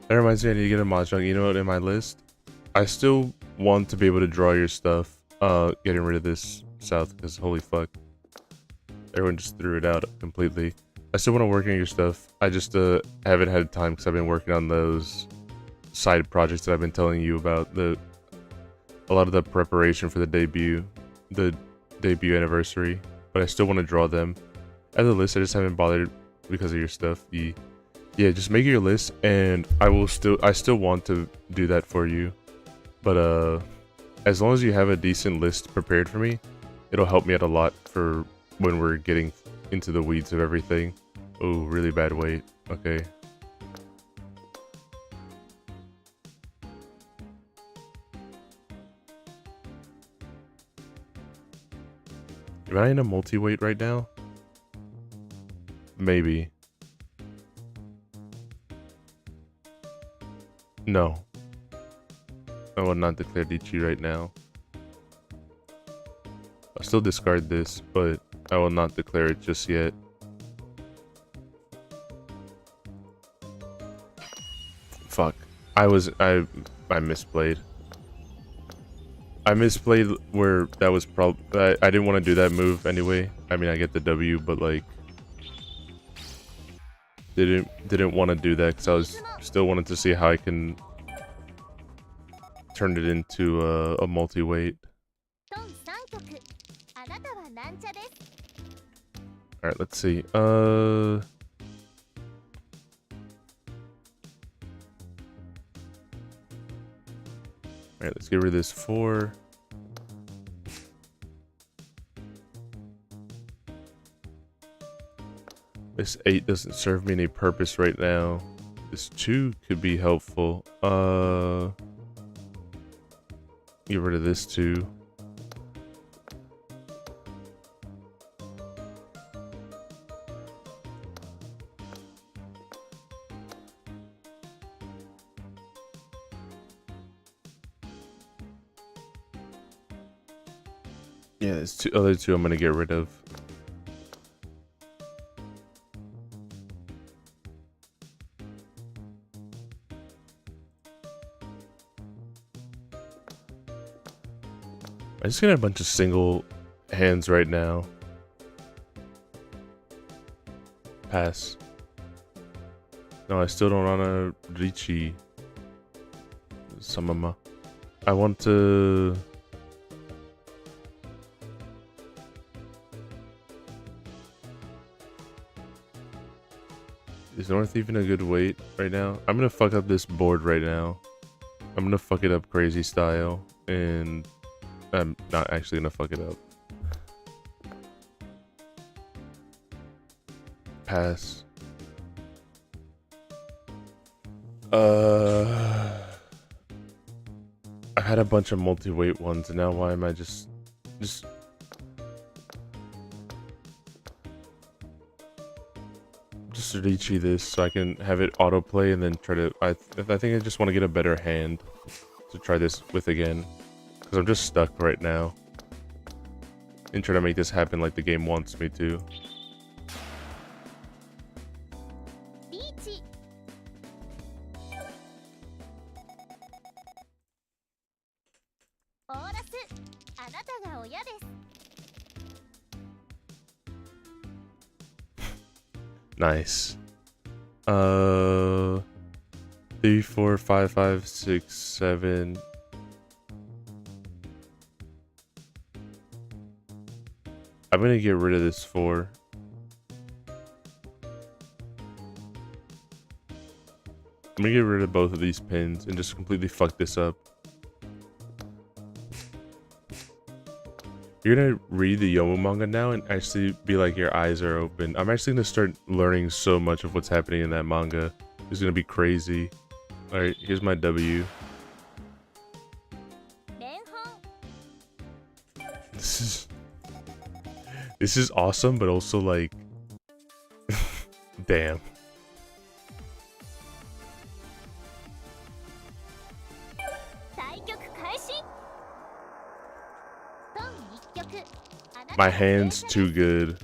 That reminds me, I need to get a Mahjong. You know what, in my list? I still want to be able to draw your stuff. Getting rid of this south, because holy fuck. Everyone just threw it out completely. I still want to work on your stuff. I just haven't had time because I've been working on those side projects that I've been telling you about. A lot of the preparation for the debut anniversary. But I still want to draw them. As a list, I just haven't bothered because of your stuff. Yeah, just make your list, and I still want to do that for you. But as long as you have a decent list prepared for me, it'll help me out a lot for when we're getting into the weeds of everything. Oh, really bad weight. Okay. Am I in a multi-weight right now? Maybe. No. I will not declare Edgey right now. I'll still discard this, but I will not declare it just yet. Fuck. I misplayed. I misplayed where that was I didn't want to do that move anyway. I mean, I get the W, but like didn't want to do that because I was still wanted to see how I can turn it into a multi-weight. Alright, let's see. Alright, let's get rid of this 4. This 8 doesn't serve me any purpose right now. This 2 could be helpful. Get rid of this 2. Yeah, there's other two I'm gonna get rid of. I just got a bunch of single hands right now. Pass. No, I still don't want to Richie. Samama. I want to. Is North even a good weight right now? I'm gonna fuck up this board right now. I'm gonna fuck it up crazy style, and I'm not actually gonna fuck it up. Pass. I had a bunch of multi-weight ones, and now why am I just Richie this so I can have it autoplay and then try to. I think I just want to get a better hand to try this with again, because I'm just stuck right now and try to make this happen like the game wants me to. Nice. 3, 4, 5, 5, 6, 7. I'm gonna get rid of this 4. I'm gonna get rid of both of these pins and just completely fuck this up. You're gonna read the Yomu manga now and actually be like your eyes are open. I'm actually gonna start learning so much of what's happening in that manga. It's gonna be crazy. Alright, here's my W. This is This is awesome, but also like, damn. My hand's too good.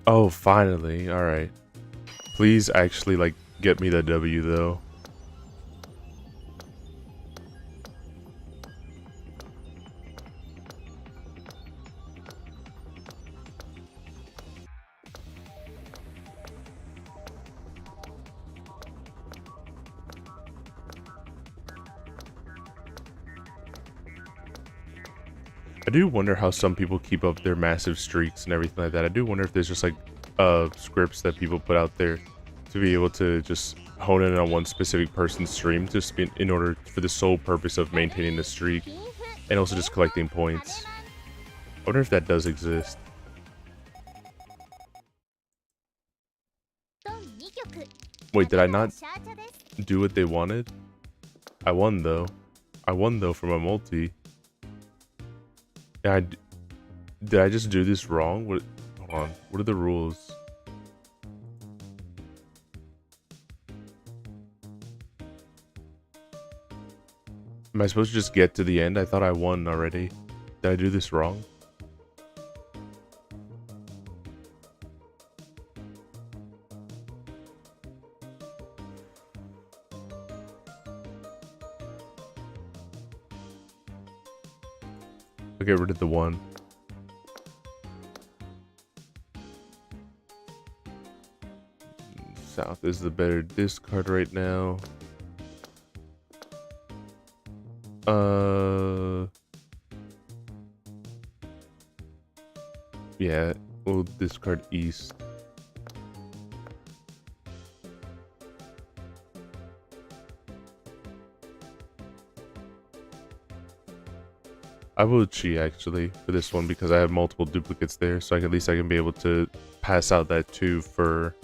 Oh, finally. All right. Please actually like get me the W though. I do wonder how some people keep up their massive streaks and everything like that. I do wonder if there's just like scripts that people put out there to be able to just hone in on one specific person's stream just in order for the sole purpose of maintaining the streak and also just collecting points. I wonder if that does exist. Wait, did I not do what they wanted? I won though. I won though for my multi. Yeah, did I just do this wrong? What? Hold on. What are the rules? Am I supposed to just get to the end? I thought I won already. Did I do this wrong? I'll get rid of the one. South is the better discard right now. Yeah, we'll discard East. I will cheat actually for this one because I have multiple duplicates there, so at least I can be able to pass out that 2 for.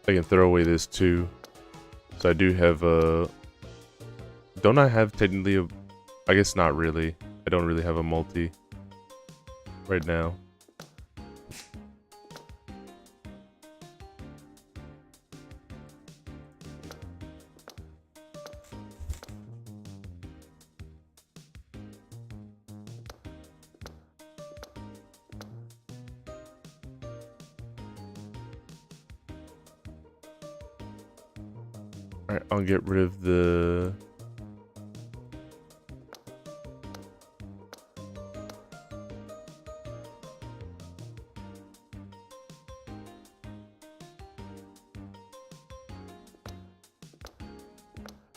I can throw away this 2. So I do have a. Don't I have technically a? I guess not really. I don't really have a multi right now. Alright, I'll get rid of the.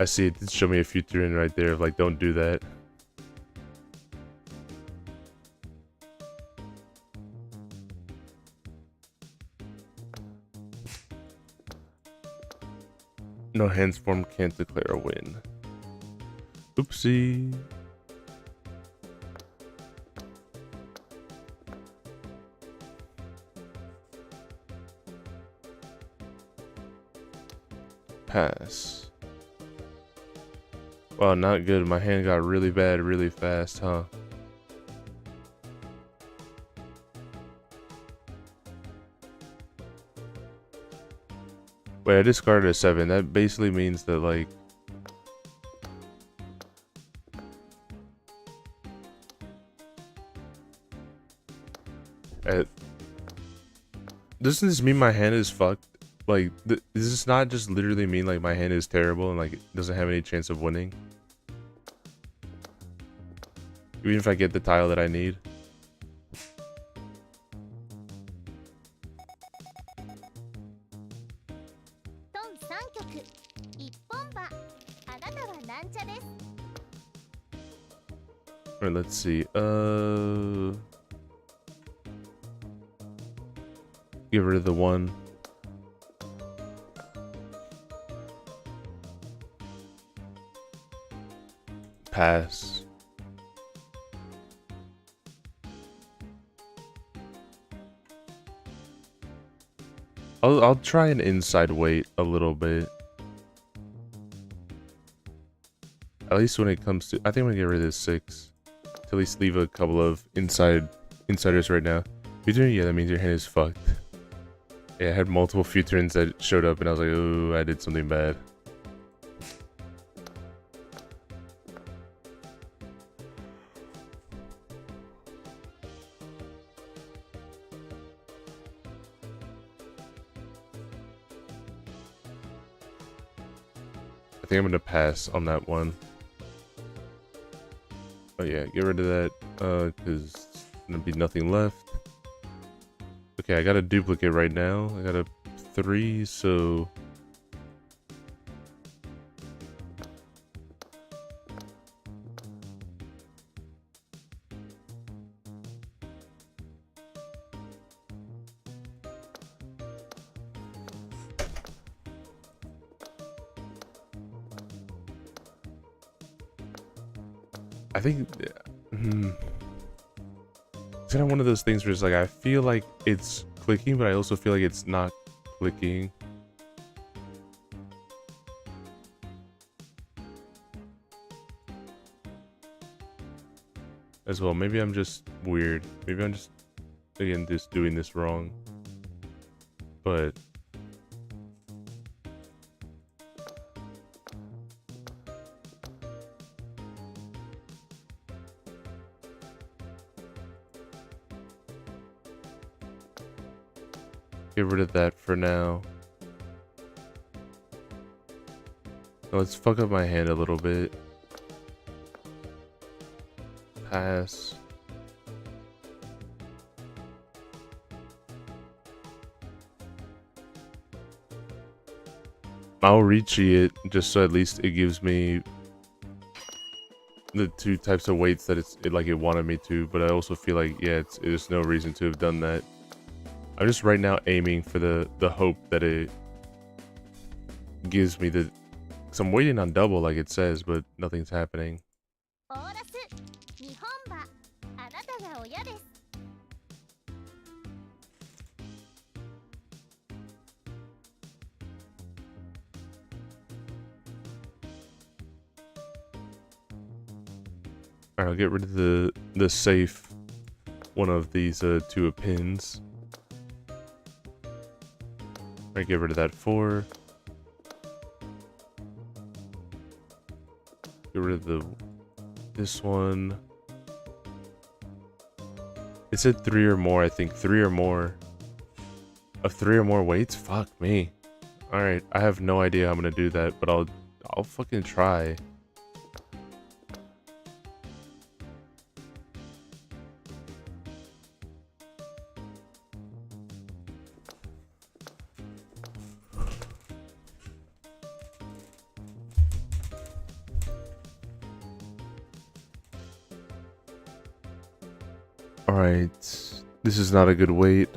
I see it did show me a future in right there of like, don't do that. No hands formed, can't declare a win. Oopsie. Pass. Wow, not good. My hand got really bad really fast, huh? Wait, I discarded a 7. That basically means that, like... doesn't this mean my hand is fucked? Like, does this not just literally mean, like, my hand is terrible and, like, doesn't have any chance of winning? Even if I get the tile that I need? Alright, let's see. Get rid of the 1. Pass. I'll try an inside weight a little bit. At least when it comes to, I think I'm gonna get rid of this 6. To at least leave a couple of insiders right now. Future, yeah, that means your hand is fucked. Yeah, I had multiple futurins that showed up, and I was like, oh, I did something bad. I think I'm gonna pass on that one. Oh yeah, get rid of that, because there's gonna be nothing left. Okay, I got a duplicate right now. I got a 3, so... I think, it's kind of one of those things where it's like, I feel like it's clicking, but I also feel like it's not clicking. As well, maybe I'm just weird. Maybe I'm just, again, just doing this wrong. But... get rid of that for now. Let's fuck up my hand a little bit. Pass. I'll recheat it just so at least it gives me the 2 types of weights that it wanted me to, but I also feel like, yeah, there's no reason to have done that. I'm just right now aiming for the hope that it gives me the... Because I'm waiting on double like it says, but nothing's happening. Alright, I'll get rid of the safe one of these 2 pins. Alright, get rid of that 4. Get rid of this one. It said 3 or more, I think. 3 or more. Of 3 or more weights? Fuck me. Alright, I have no idea how I'm gonna do that, but I'll fucking try. Alright, this is not a good weight.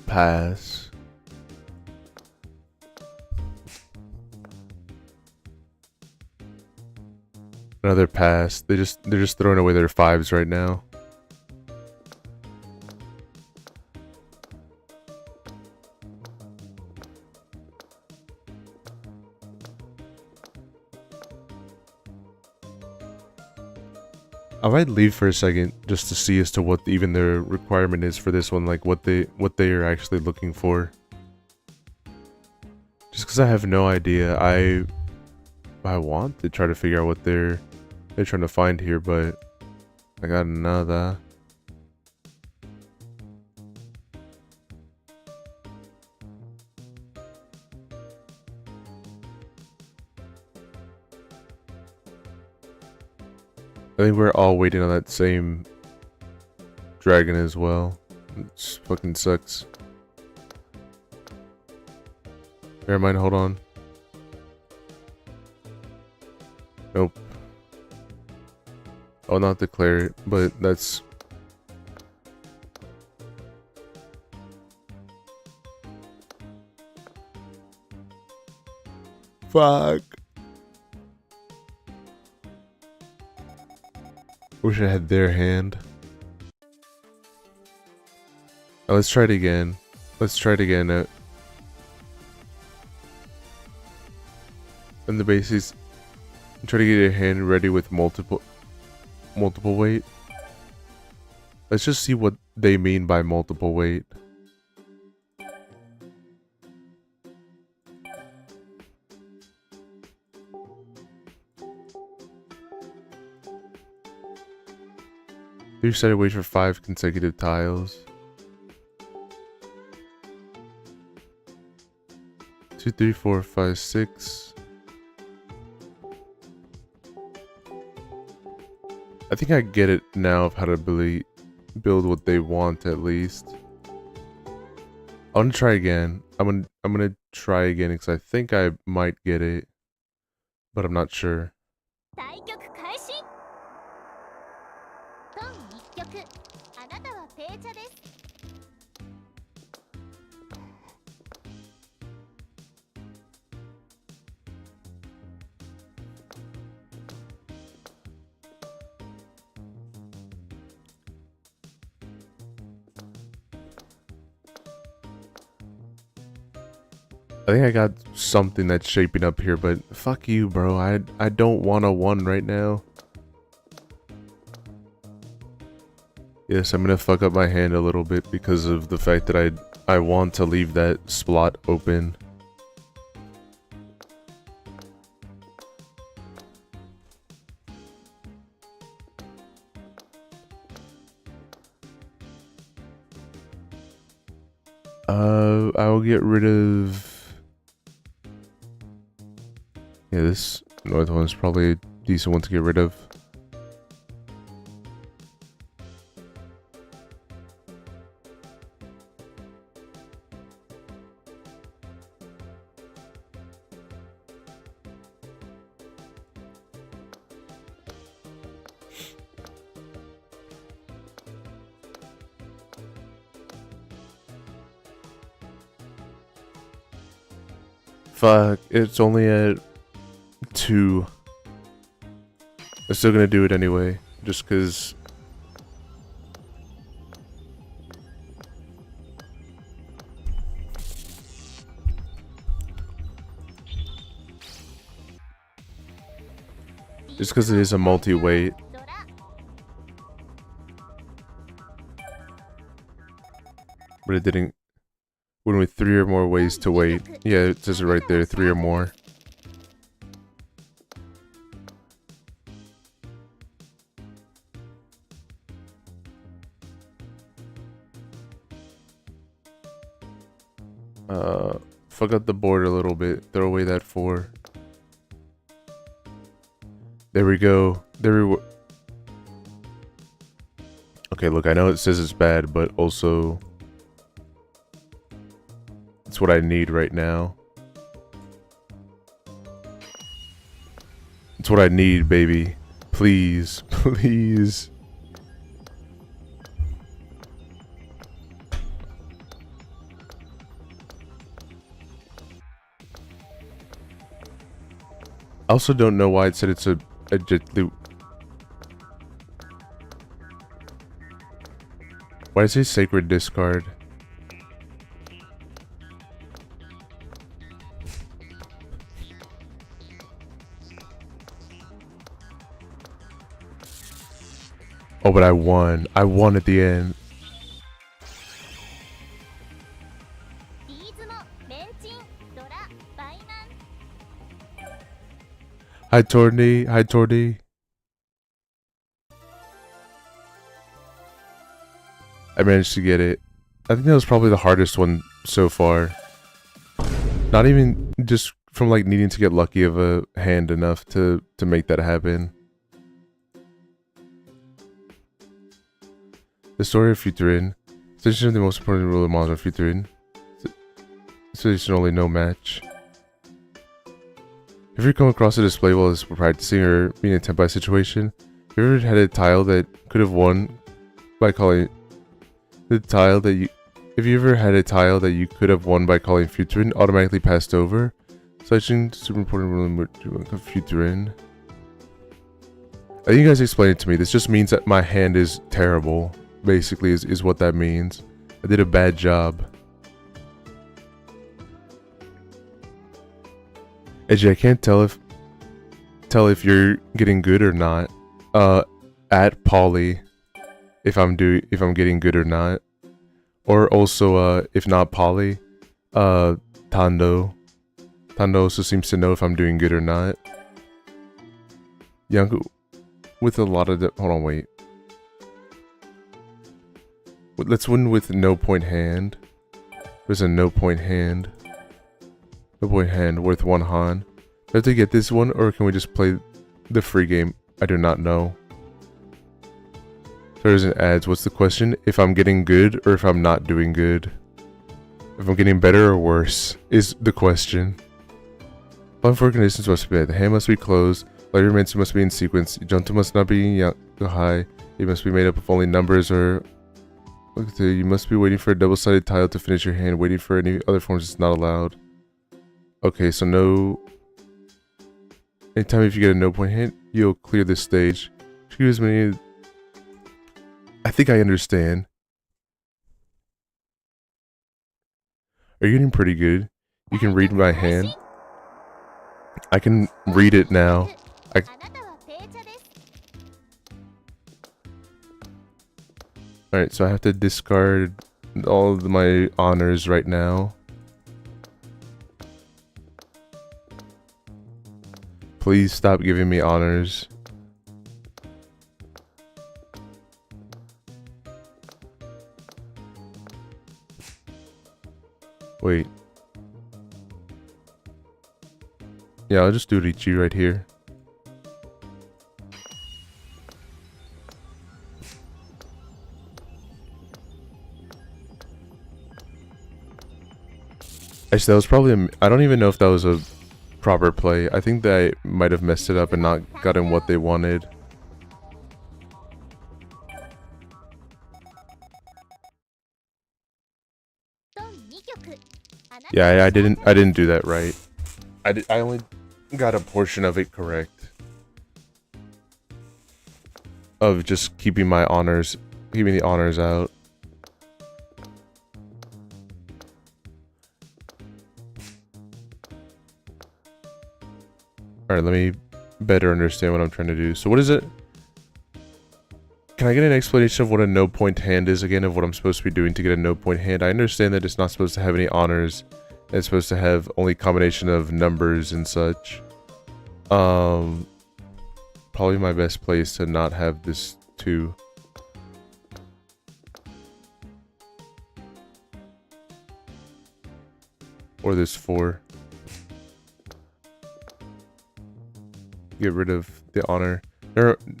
Pass. Another pass. They're just throwing away their 5s right now. I might leave for a second just to see as to what even the requirement is for this one, like what they are actually looking for. Just because I have no idea, I want to try to figure out what they're trying to find here, but I got another. I think we're all waiting on that same dragon as well. It fucking sucks. Never mind, hold on. I'll not declare it, but that's... Fuck. Wish I had their hand. Oh, let's try it again. Let's try it again. And the basics. Try to get your hand ready with multiple weight. Let's just see what they mean by multiple weight. You set a weight for 5 consecutive tiles. 2, 3, 4, 5, 6. I think I get it now of how to build what they want at least. I want to try again. I'm gonna try again because I think I might get it, but I'm not sure. 対局開始。ドン一局。あなたはペーチャです。 I think I got something that's shaping up here, but fuck you, bro. I don't want a 1 right now. Yes, I'm gonna fuck up my hand a little bit because of the fact that I want to leave that slot open. I'll get rid of... Yeah, this north one's probably a decent one to get rid of. Fuck, it's only at 2. I'm still gonna do it anyway, just cause. Just cause it is a multi-weight. But it didn't. When with 3 or more ways to wait. Yeah, it says it right there, 3 or more. Fuck up the board a little bit. Throw away that 4. There we go. Okay, look, I know it says it's bad, but also it's what I need right now. It's what I need, baby. Please, please. I also don't know why it said it's a why does it say sacred discard? Oh, but I won. I won at the end. Hi, Tordy. Hi, Tordy. I managed to get it. I think that was probably the hardest one so far. Not even just from like needing to get lucky of a hand enough to make that happen. The story of Futurin. Station of the most important rule of Mahjong Futurin. Station only no match. If you come across a display while it's practicing or being in a tempo situation, You ever had a tile that could have won by calling the tile that you... If you ever had a tile that you could have won by calling Futurin, automatically passed over? Selecting super important rule of Futurin. I think you guys explained it to me. This just means that my hand is terrible. Basically, is what that means. I did a bad job. Edgey, I can't tell if you're getting good or not. At Polly, if I'm getting good or not, or also if not Polly, Tando also seems to know if I'm doing good or not. Young with a lot of hold on, wait. Let's win with no point hand. There's a no point hand. No point hand worth 1 Han. Do I have to get this one, or can we just play the free game? I do not know. There's an ads. What's the question? If I'm getting good or if I'm not doing good? If I'm getting better or worse is the question. Fun for conditions must be bad. The hand must be closed. Later Mensu must be in sequence. Junta must not be high. It must be made up of only numbers or... You must be waiting for a double-sided tile to finish your hand. Waiting for any other forms is not allowed. Okay, so no... Anytime if you get a no point hit, you'll clear this stage. Choose many... I think I understand. Are you getting pretty good? You can read my hand. I can read it now. Alright, so I have to discard all of my honors right now. Please stop giving me honors. Wait. Yeah, I'll just do Richi right here. Actually, that was probably I don't even know if that was a proper play. I think that I might have messed it up and not gotten what they wanted. Yeah, I didn't do that right. I only got a portion of it correct. Of just keeping the honors out. Alright, let me better understand what I'm trying to do. So what is it? Can I get an explanation of what a no point hand is again, of what I'm supposed to be doing to get a no point hand? I understand that it's not supposed to have any honors. It's supposed to have only combination of numbers and such. Probably my best place to not have this 2. Or this 4. Get rid of the honor.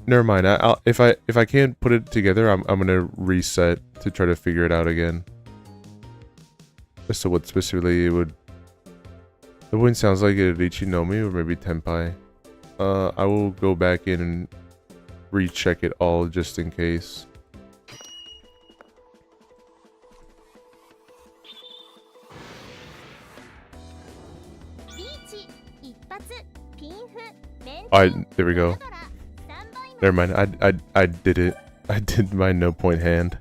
Never mind. If I can't put it together, I'm gonna reset to try to figure it out again. So what specifically it would... The point sounds like a Richinomi or maybe Tenpai. I will go back in and recheck it all just in case. Alright, there we go. Never mind, I did it. I did my no point hand.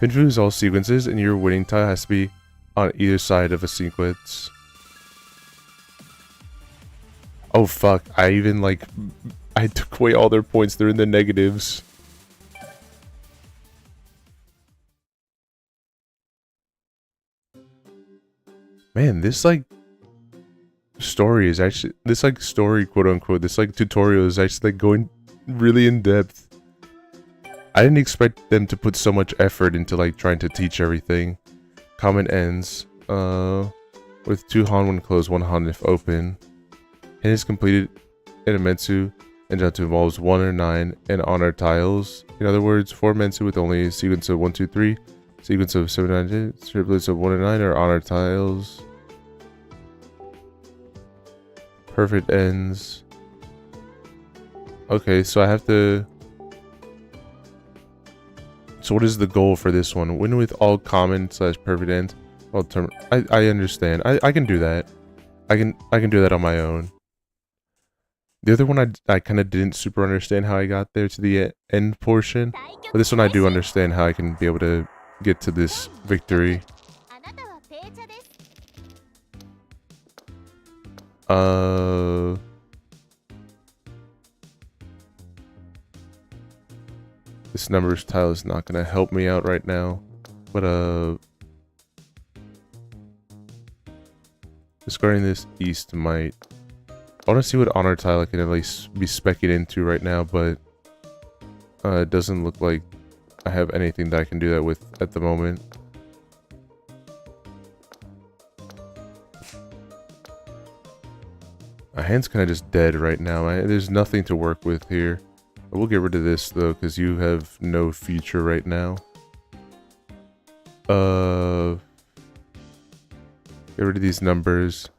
Pinfu is all sequences, and your winning tile has to be on either side of a sequence. Oh fuck, I even like... I took away all their points, they're in the negatives. Man, this like... story is actually... This like story, quote unquote, this like tutorial is actually like going really in depth. I didn't expect them to put so much effort into like trying to teach everything. Comment ends. With 2 Han when closed, 1 Han if open. Hand is completed in a Mensu and Jantu involves 1 or 9 and honor tiles. In other words, 4 Mensu with only a sequence of 1, 2, 3, sequence of 7, 9, 8, triplets of 1 or 9 are honor tiles. Perfect ends. Okay, so I have to... So what is the goal for this one? Win with all common / perfect ends. Well, I understand. I can do that. I can do that on my own. The other one I kind of didn't super understand how I got there to the end portion. But this one I do understand how I can be able to get to this victory. あなたはペーチャです This numbers tile is not gonna help me out right now. But discarding this east might. I want to see what honor tile I can at least be specking into right now, but it doesn't look like I have anything that I can do that with at the moment. My hand's kind of just dead right now. There's nothing to work with here. I will get rid of this though, because you have no future right now. Get rid of these numbers.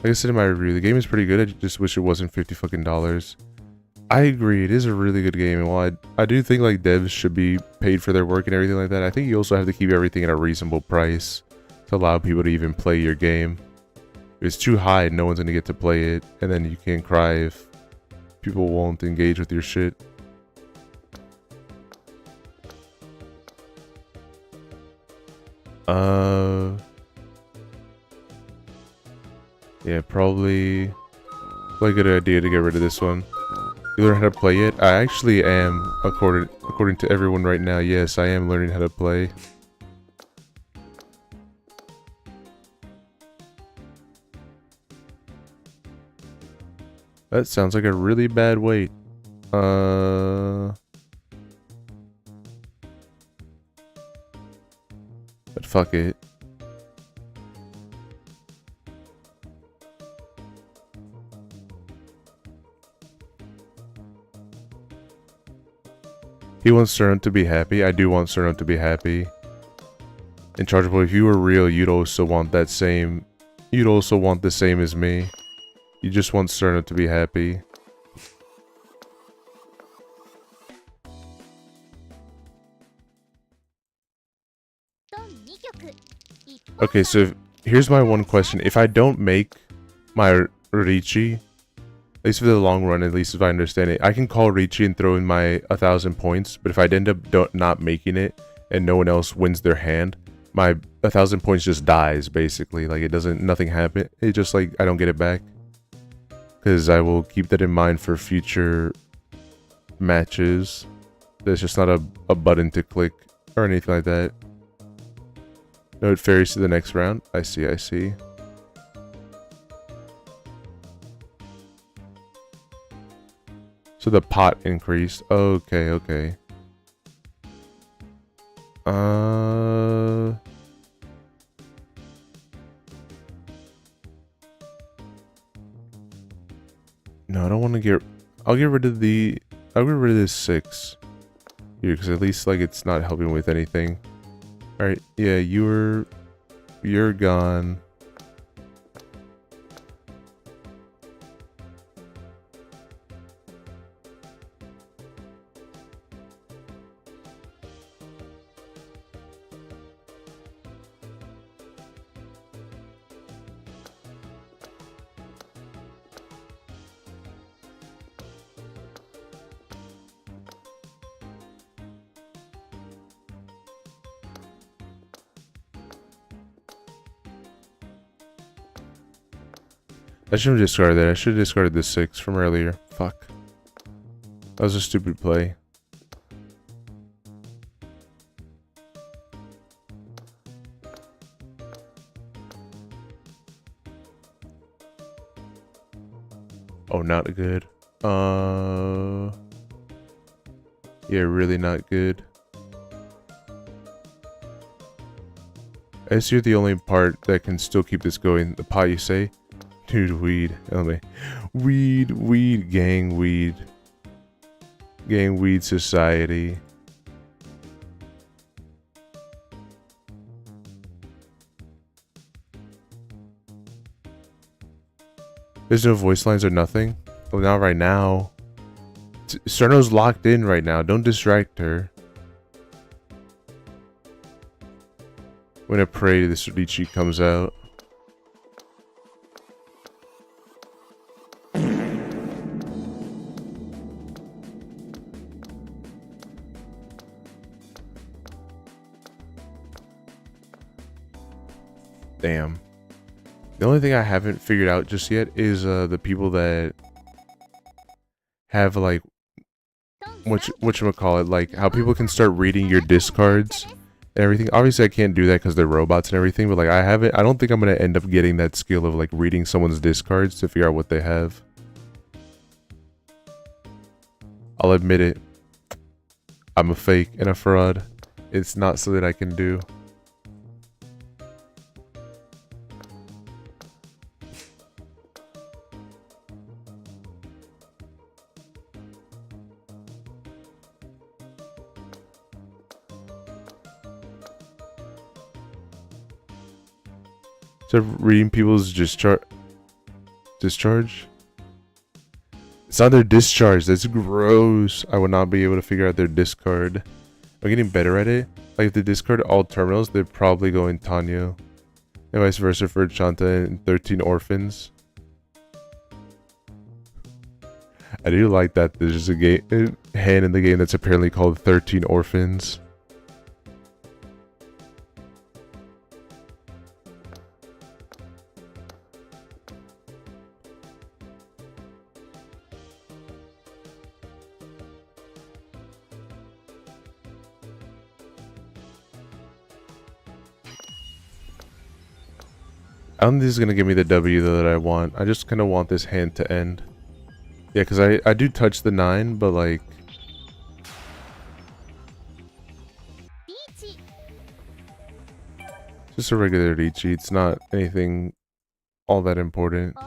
Like I said in my review, the game is pretty good. I just wish it wasn't $50 fucking. I agree, it is a really good game, and while I do think like devs should be paid for their work and everything like that, I think you also have to keep everything at a reasonable price to allow people to even play your game. If it's too high, no one's gonna get to play it, and then you can't cry if people won't engage with your shit. Yeah, probably a good idea to get rid of this one. You learn how to play it? I actually am, according to everyone right now. Yes, I am learning how to play. That sounds like a really bad weight. But fuck it. He wants Cerno to be happy. I do want Cerno to be happy. And Chargeable, if you were real, you'd also want that same... You'd also want the same as me. You just want Cerno to be happy. Okay, so here's my one question. If I don't make my Richi, at least for the long run, at least if I understand it, I can call Richi and throw in my 1,000 points, but if I end up not making it and no one else wins their hand, my 1,000 points just dies, basically. Like, it doesn't, nothing happen. It just, like, I don't get it back. Because I will keep that in mind for future matches. There's just not a button to click or anything like that. No, it varies to the next round. I see, I see. So the pot increased. Okay, okay. No, I don't want to get... I'll get rid of the... I'll get rid of this 6. Here, because at least, like, it's not helping with anything. Alright, yeah, you're gone. I shouldn't have discarded that. I should have discarded the 6 from earlier. Fuck. That was a stupid play. Oh, not good. Yeah, really not good. I guess you're the only part that can still keep this going. The pot, you say? Dude, weed. Weed, gang weed. Gang weed society. There's no voice lines or nothing. Well, not right now. Cerno's locked in right now. Don't distract her. I'm gonna pray this Riichi comes out. Damn. The only thing I haven't figured out just yet is the people that have like whatchamacallit, like how people can start reading your discards and everything. Obviously I can't do that because they're robots and everything, but like I don't think I'm gonna end up getting that skill of like reading someone's discards to figure out what they have. I'll admit it. I'm a fake and a fraud. It's not something I can do. So reading people's discharge? It's not their discharge. That's gross. I would not be able to figure out their discard. I'm getting better at it. Like if they discard all terminals, they'd probably go in Tanyo. And vice versa for Chanta and 13 Orphans. I do like that there's just a hand in the game that's apparently called 13 Orphans. I don't think this is going to give me the W though that I want. I just kind of want this hand to end. Yeah, because I do touch the 9, but like... just a regular Riichi. It's not anything all that important. At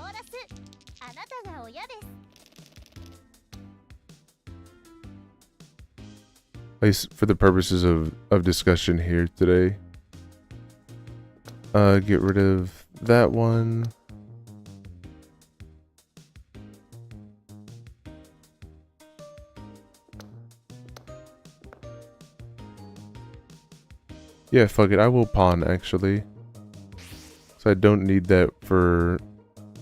least for the purposes of discussion here today. Get rid of that one. Yeah, fuck it. I will pawn, actually. So I don't need that for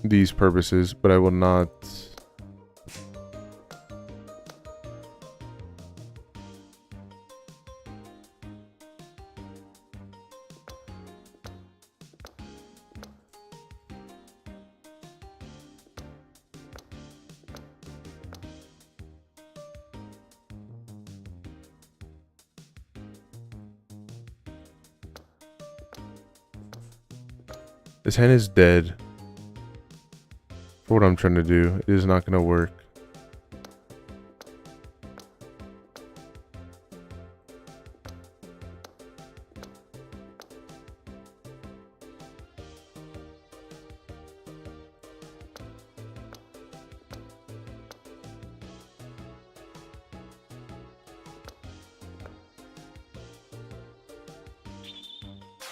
these purposes, but I will not... This hand is dead. For what I'm trying to do, it is not going to work.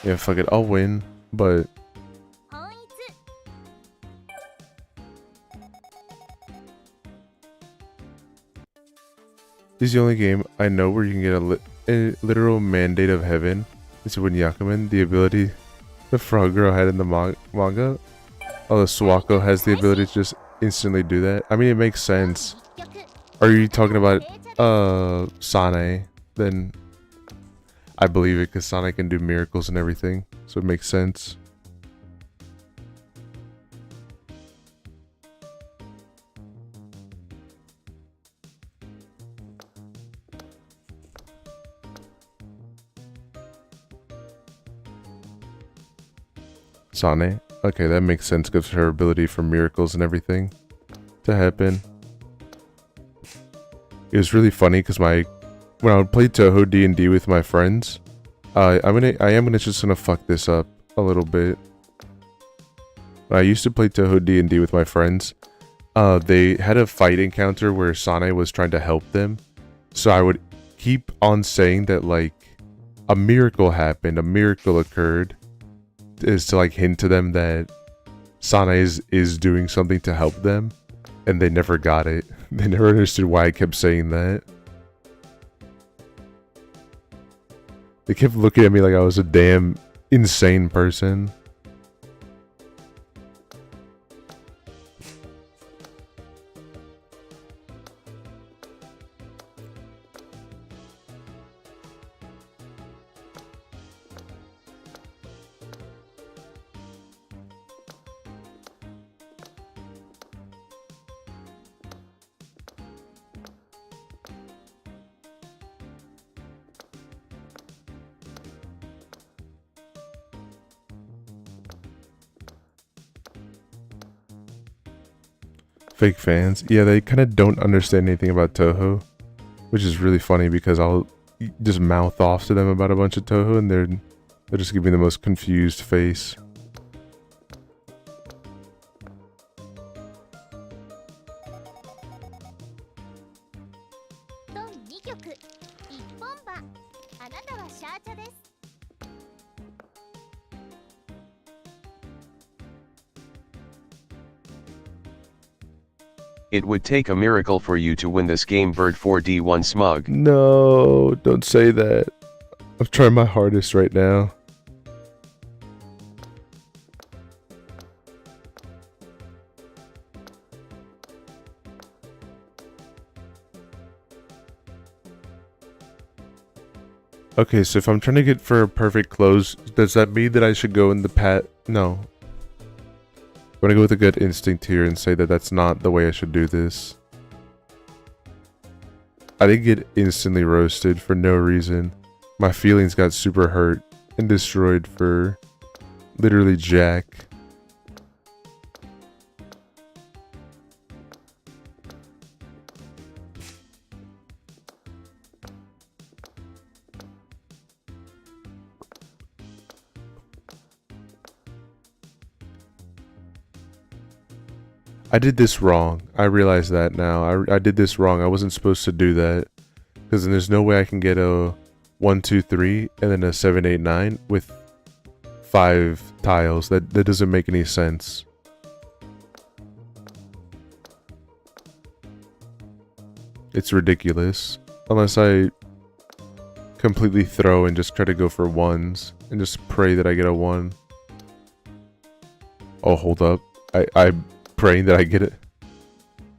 Yeah, fuck it, I'll win, but... This is the only game I know where you can get a literal mandate of heaven. It's when Yakuman, the ability the frog girl had in the manga. Oh, the Suwako has the ability to just instantly do that. I mean, it makes sense. Are you talking about Sane? Then I believe it, because Sane can do miracles and everything, so it makes sense. Sane? Okay, that makes sense because her ability for miracles and everything to happen. It was really funny because when I would play Touhou D&D with my friends, I am just gonna fuck this up a little bit. When I used to play Touhou D&D with my friends, they had a fight encounter where Sane was trying to help them, so I would keep on saying that like a miracle happened, a miracle occurred, is to like hint to them that Sana is doing something to help them, and they never got it. They never understood why I kept saying that. They kept looking at me like I was a damn insane person. Fake fans. Yeah, they kind of don't understand anything about Touhou, which is really funny because I'll just mouth off to them about a bunch of Touhou and they're just giving the most confused face. It would take a miracle for you to win this game, Bird 4D1 Smug. No, don't say that. I'm trying my hardest right now. Okay, so if I'm trying to get for a perfect close, does that mean that I should go in the pat? No. I'm gonna go with a gut instinct here and say that that's not the way I should do this. I didn't get instantly roasted for no reason. My feelings got super hurt and destroyed for literally jack. I did this wrong. I realize that now. I did this wrong. I wasn't supposed to do that. Because then there's no way I can get a 1, 2, 3 and then a 7, 8, 9 with 5 tiles. That doesn't make any sense. It's ridiculous. Unless I completely throw and just try to go for 1s and just pray that I get a 1. Oh, hold up. I'm praying that I get it.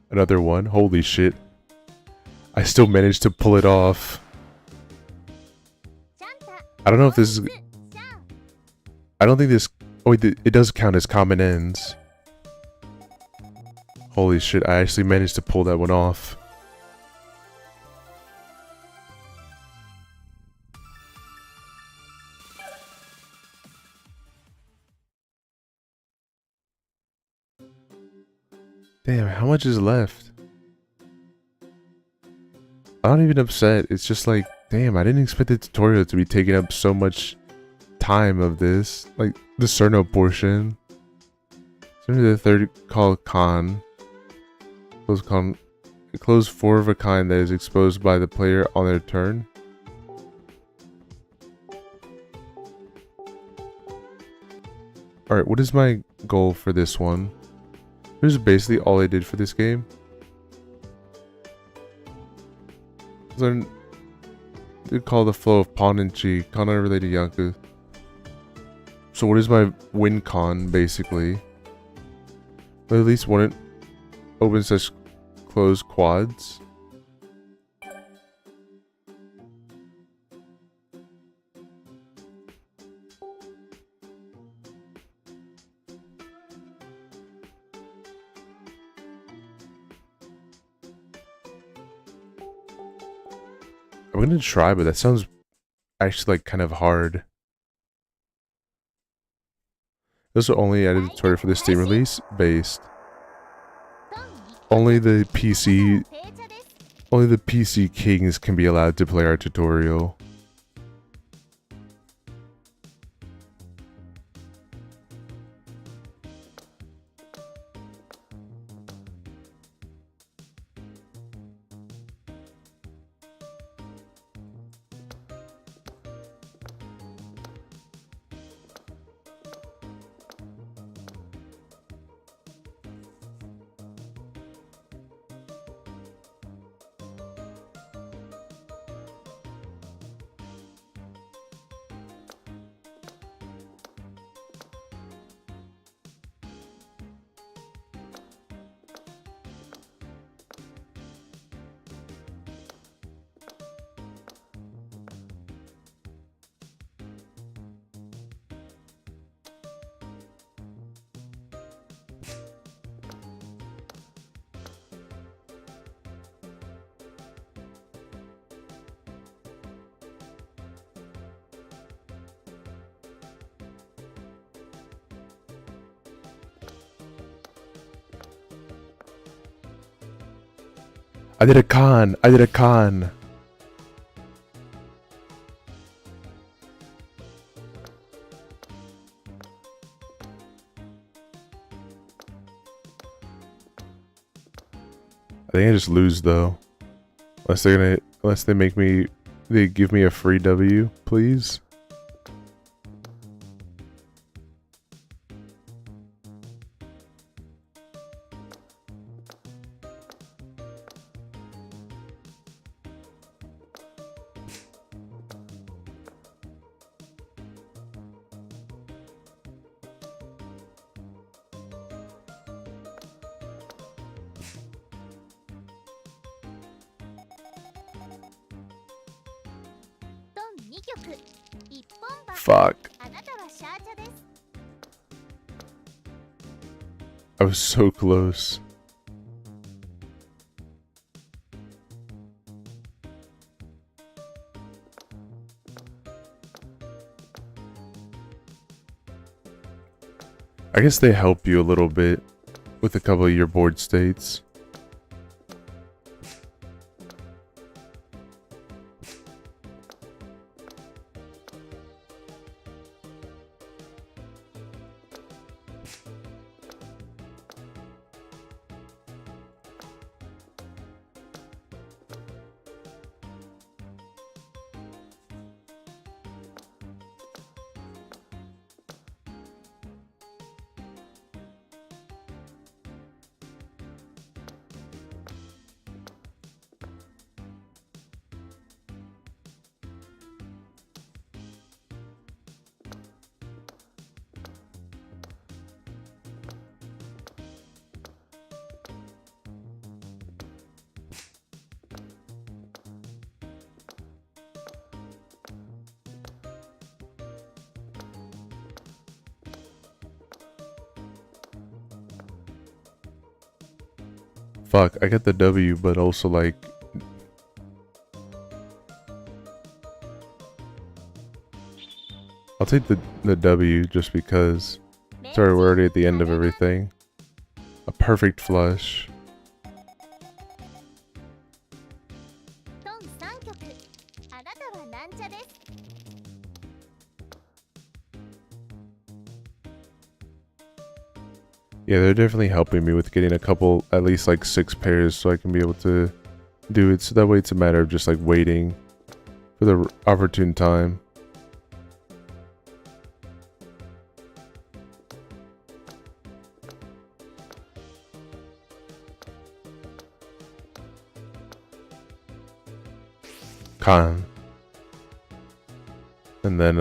Another 1. Holy shit. I still managed to pull it off. I don't know if this is... I don't think this... Oh, it does count as common ends. Holy shit, I actually managed to pull that one off. Damn, how much is left? I'm not even upset. It's just like, damn, I didn't expect the tutorial to be taking up so much time of this. Like, the Cerno portion. Surrender the third call con. Close con. Close 4 of a kind that is exposed by the player on their turn. Alright, what is my goal for this one? This is basically all I did for this game. Learn to call the flow of pawn and chi, con unrelated Yanku. So what is my win con basically? But at least one open slash close quads. I'm gonna try, but that sounds actually like kind of hard. Those are only added to tutorial for the Steam release based. Only the PC kings can be allowed to play our tutorial. I did a con. I did a con. I think I just lose though. Unless they give me a free W, please. Fuck. I was so close. I guess they help you a little bit with a couple of your board states. Fuck, I get the W, but also like... I'll take the W just because... Sorry, we're already at the end of everything. A perfect flush. Yeah, they're definitely helping me with getting a couple, at least like 6 pairs, so I can be able to do it. So that way it's a matter of just like waiting for the opportune time. Con. And then,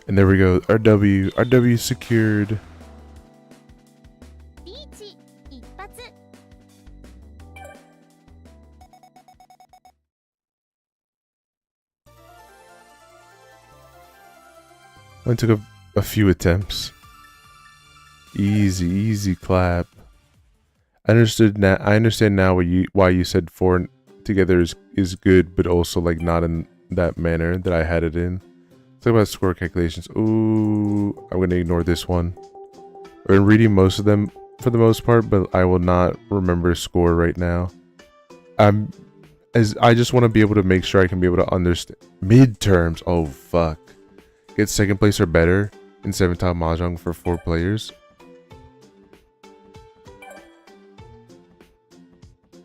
and there we go. Our W secured. Only took a few attempts. Easy clap. I understand now why you said 4 together is good, but also like not in that manner that I had it in. Talk about score calculations. Ooh, I'm gonna ignore this one. I'm reading most of them for the most part, but I will not remember score right now. I just want to be able to make sure I can be able to understand midterms. Oh fuck! Get second place or better in 7-tile Mahjong for 4 players.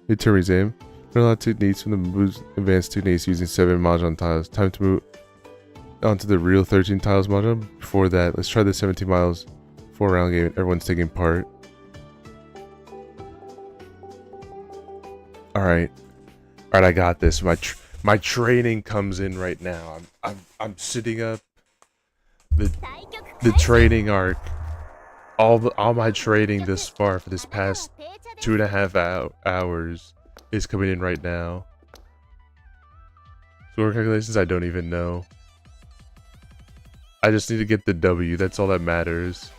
Midterm exam. Learn a lot of techniques from the moves advanced techniques using 7 Mahjong tiles. Time to move onto the real 13 tiles Mahjong. Before that, let's try the 17 miles 4-round game. Everyone's taking part. All right, I got this. My training comes in right now. I'm sitting up. The training arc. All my training this far for this past 2.5 hours is coming in right now. Score calculations, I don't even know. I just need to get the W. That's all that matters.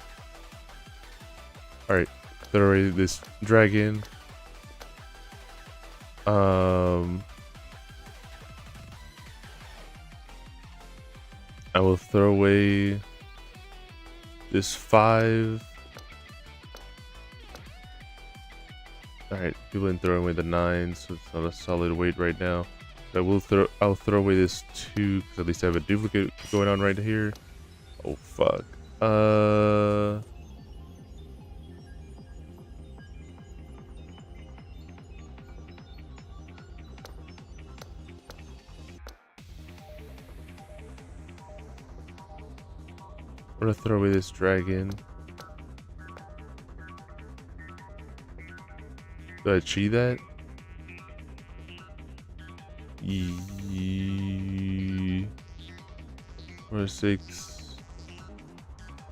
All right, throw away this dragon. I will throw away this 5. Alright, people didn't throw away the 9, so it's not a solid weight right now. I'll throw away this 2, because at least I have a duplicate going on right here. Oh fuck. I'm gonna throw away this dragon. Do I cheat that? 4, 6,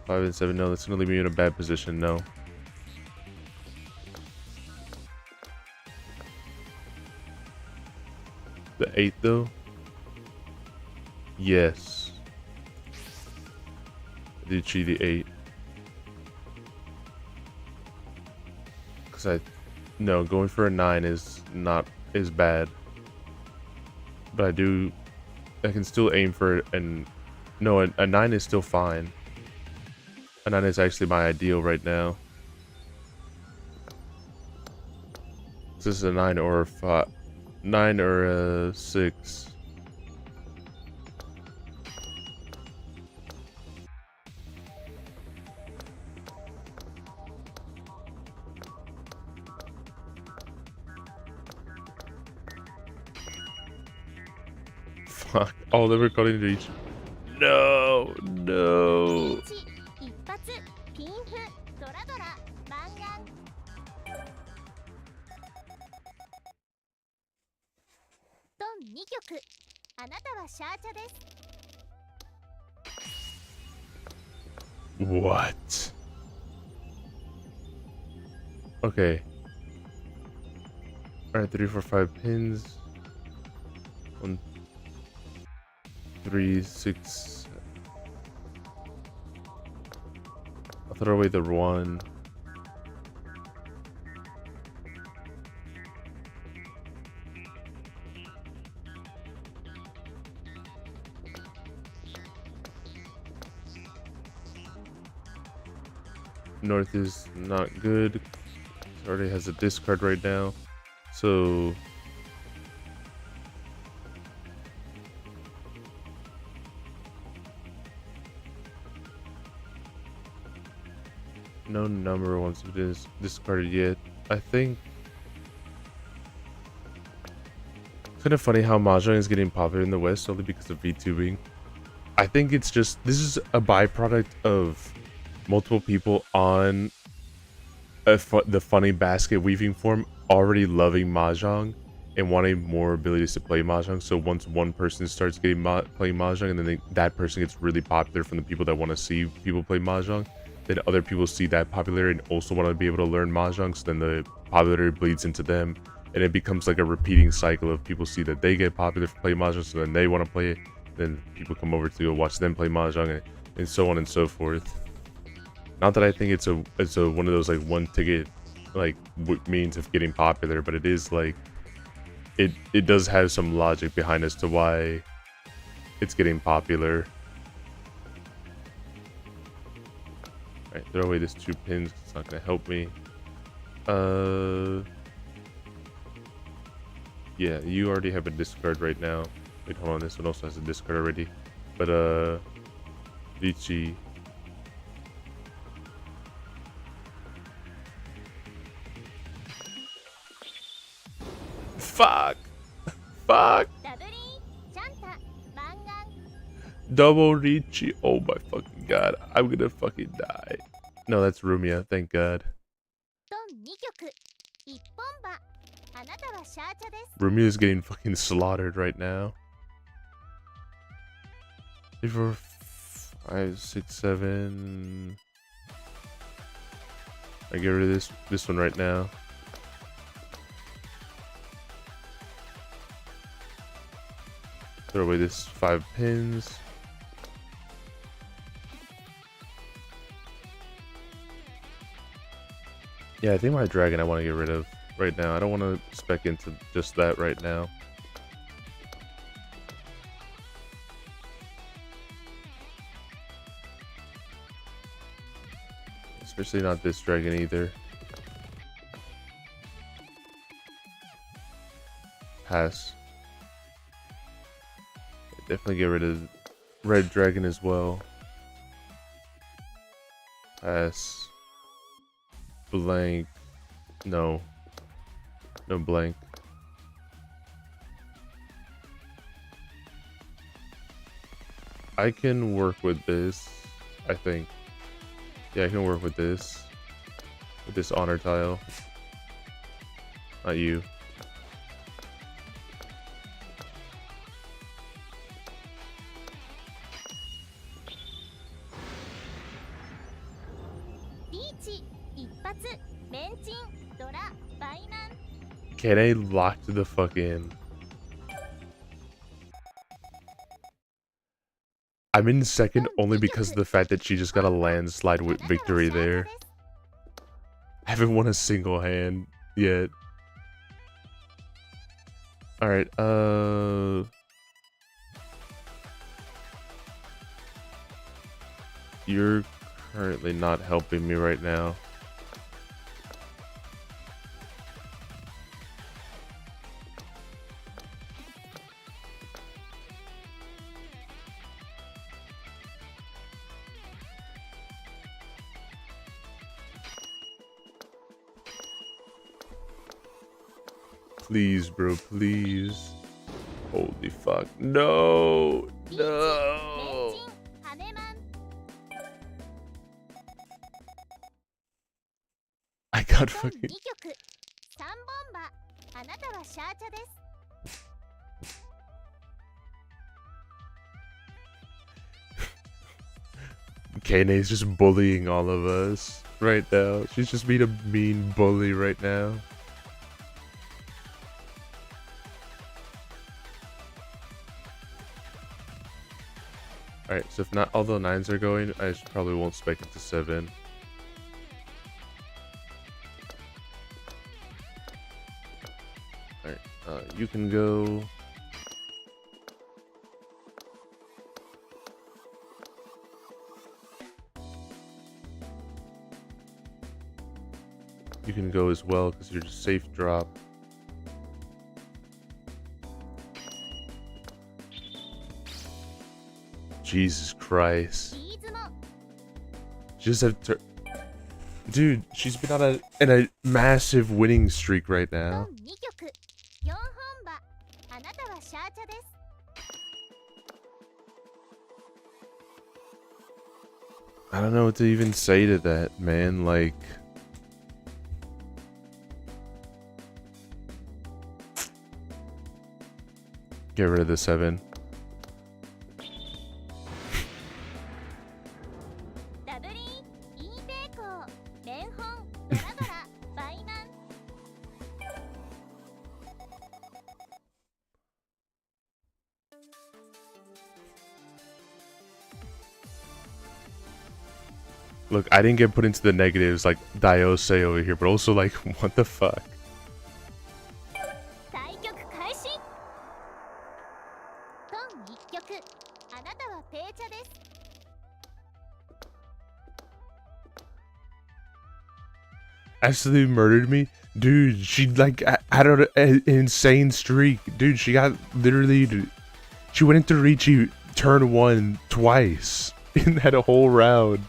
5, and 7. No, that's gonna leave me in a bad position. No. The 8 though? Yes. I did cheat the 8. Cause no, going for a 9 is not as bad. But I can still aim for it, and no, a 9 is still fine. A 9 is actually my ideal right now. This is a 9 or a 5, 9 or a 6. Fuck, all of them are cutting to each. No, no. 一発ピンフドラドラマンガンドン2曲あなたはシャーチャです What? Okay. Alright, 3, 4, 5 pins. 1, 3, 6. I'll throw away the 1. North is not good. It already has a discard right now. So no number wants to be discarded yet. I think it's kind of funny how Mahjong is getting popular in the West only because of VTubing. I think it's just, this is a byproduct of multiple people on the funny basket weaving form already loving Mahjong and wanting more abilities to play Mahjong. So once one person starts getting playing Mahjong, and then that person gets really popular from the people that want to see people play Mahjong, then other people see that popularity and also want to be able to learn Mahjong, so then the popularity bleeds into them, and it becomes like a repeating cycle of people see that they get popular for playing Mahjong, so then they want to play it, then people come over to go watch them play Mahjong, and so on and so forth. Not that I think it's a one of those like one ticket like means of getting popular, but it is like it does have some logic behind as to why it's getting popular. Alright, throw away this 2 pins. It's not gonna help me. Yeah, you already have a discard right now. Wait, hold on, this one also has a discard already. But Edgey. Fuck! Fuck! ダブリンチャンタマンガン Double Edgey. Oh my fucking god. I'm gonna fucking die. No, that's Rumia. Thank god. ドン2曲一本馬あなた Rumi is getting fucking slaughtered right now. 3, 4, 5, 6, 7. I get rid of this one right now. Throw away this 5 pins. Yeah, I think my dragon I want to get rid of right now. I don't want to spec into just that right now. Especially not this dragon either. Pass. Definitely get rid of red dragon as well. Pass. Blank. No. No blank. I can work with this, I think. Yeah, I can work with this. With this honor tile. Not you. Okay, they locked the fuck in. I'm in second only because of the fact that she just got a landslide with victory there. I haven't won a single hand yet. Alright, you're currently not helping me right now. Please, bro, please. Holy fuck. No! No! I got fucking... Kane's just bullying all of us right now. She's just being a mean bully right now. Alright, so if not all the 9s are going, I probably won't spec it to 7. Alright, you can go. You can go as well because you're just safe drop. Jesus Christ. Just have to... Dude, she's been on a massive winning streak right now. I don't know what to even say to that, man. Like... Get rid of the 7. Look, I didn't get put into the negatives like Diose over here, but also like, what the fuck? Absolutely murdered me? Dude, she like had an insane streak. Dude, she got literally... She went into Ricci turn 1 twice in that whole round.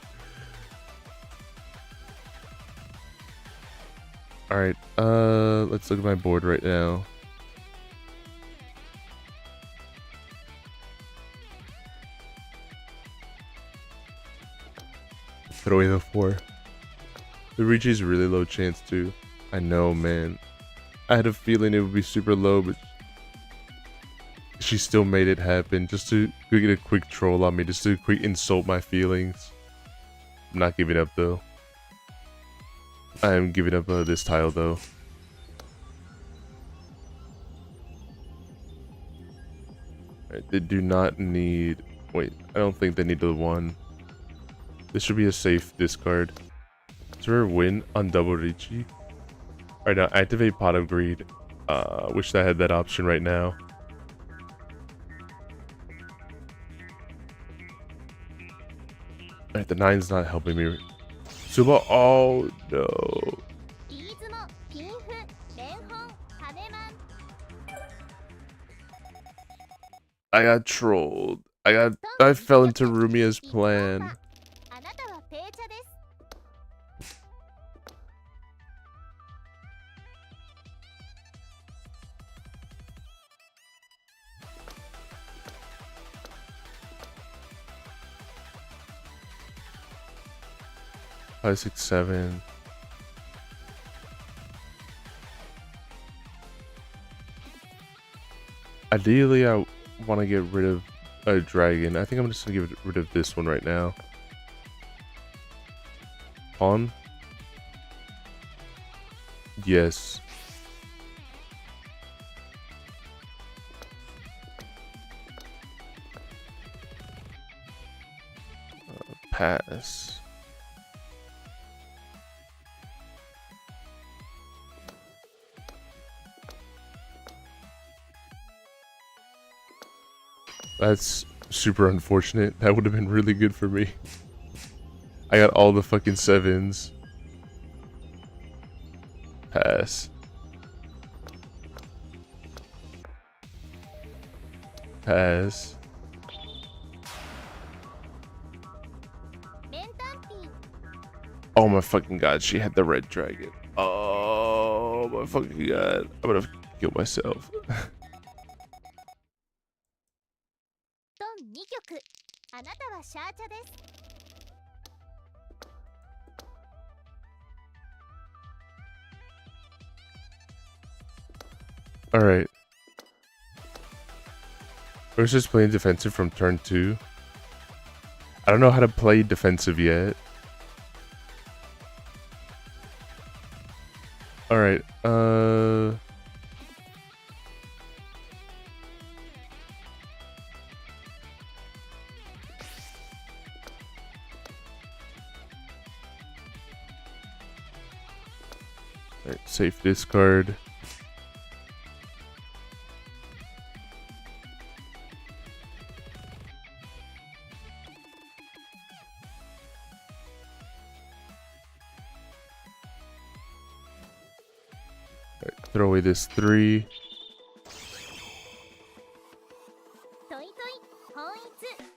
Alright, let's look at my board right now. Throw away the 4. The Ricci's really low chance too. I know, man. I had a feeling it would be super low, but she still made it happen just to get a quick troll on me, just to quick insult my feelings. I'm not giving up though. I am giving up this tile though. Right, they do not need... Wait, I don't think they need the one. This should be a safe discard. Is there a win on double Richie? Alright, now activate Pot of Greed. Wish I had that option right now. Alright, the 9's not helping me. Suba, oh no. 飯津もピンフ連本羽マン I got trolled. I fell into Rumia's plan. あなたはペーチャです 5, 6, 7. Ideally, I want to get rid of a dragon. I think I'm just gonna get rid of this one right now. Pawn? Yes. Pass. That's super unfortunate. That would have been really good for me. I got all the fucking 7s. Pass. Pass. メンタンピー Oh my fucking god, she had the red dragon. Oh my fucking god. I'm gonna kill myself. ドン2曲あなたはシャーチャです Alright. We're just playing defensive from turn 2. I don't know how to play defensive yet. Alright, Alright, safe discard. Alright, throw away this 3. トイトイ本一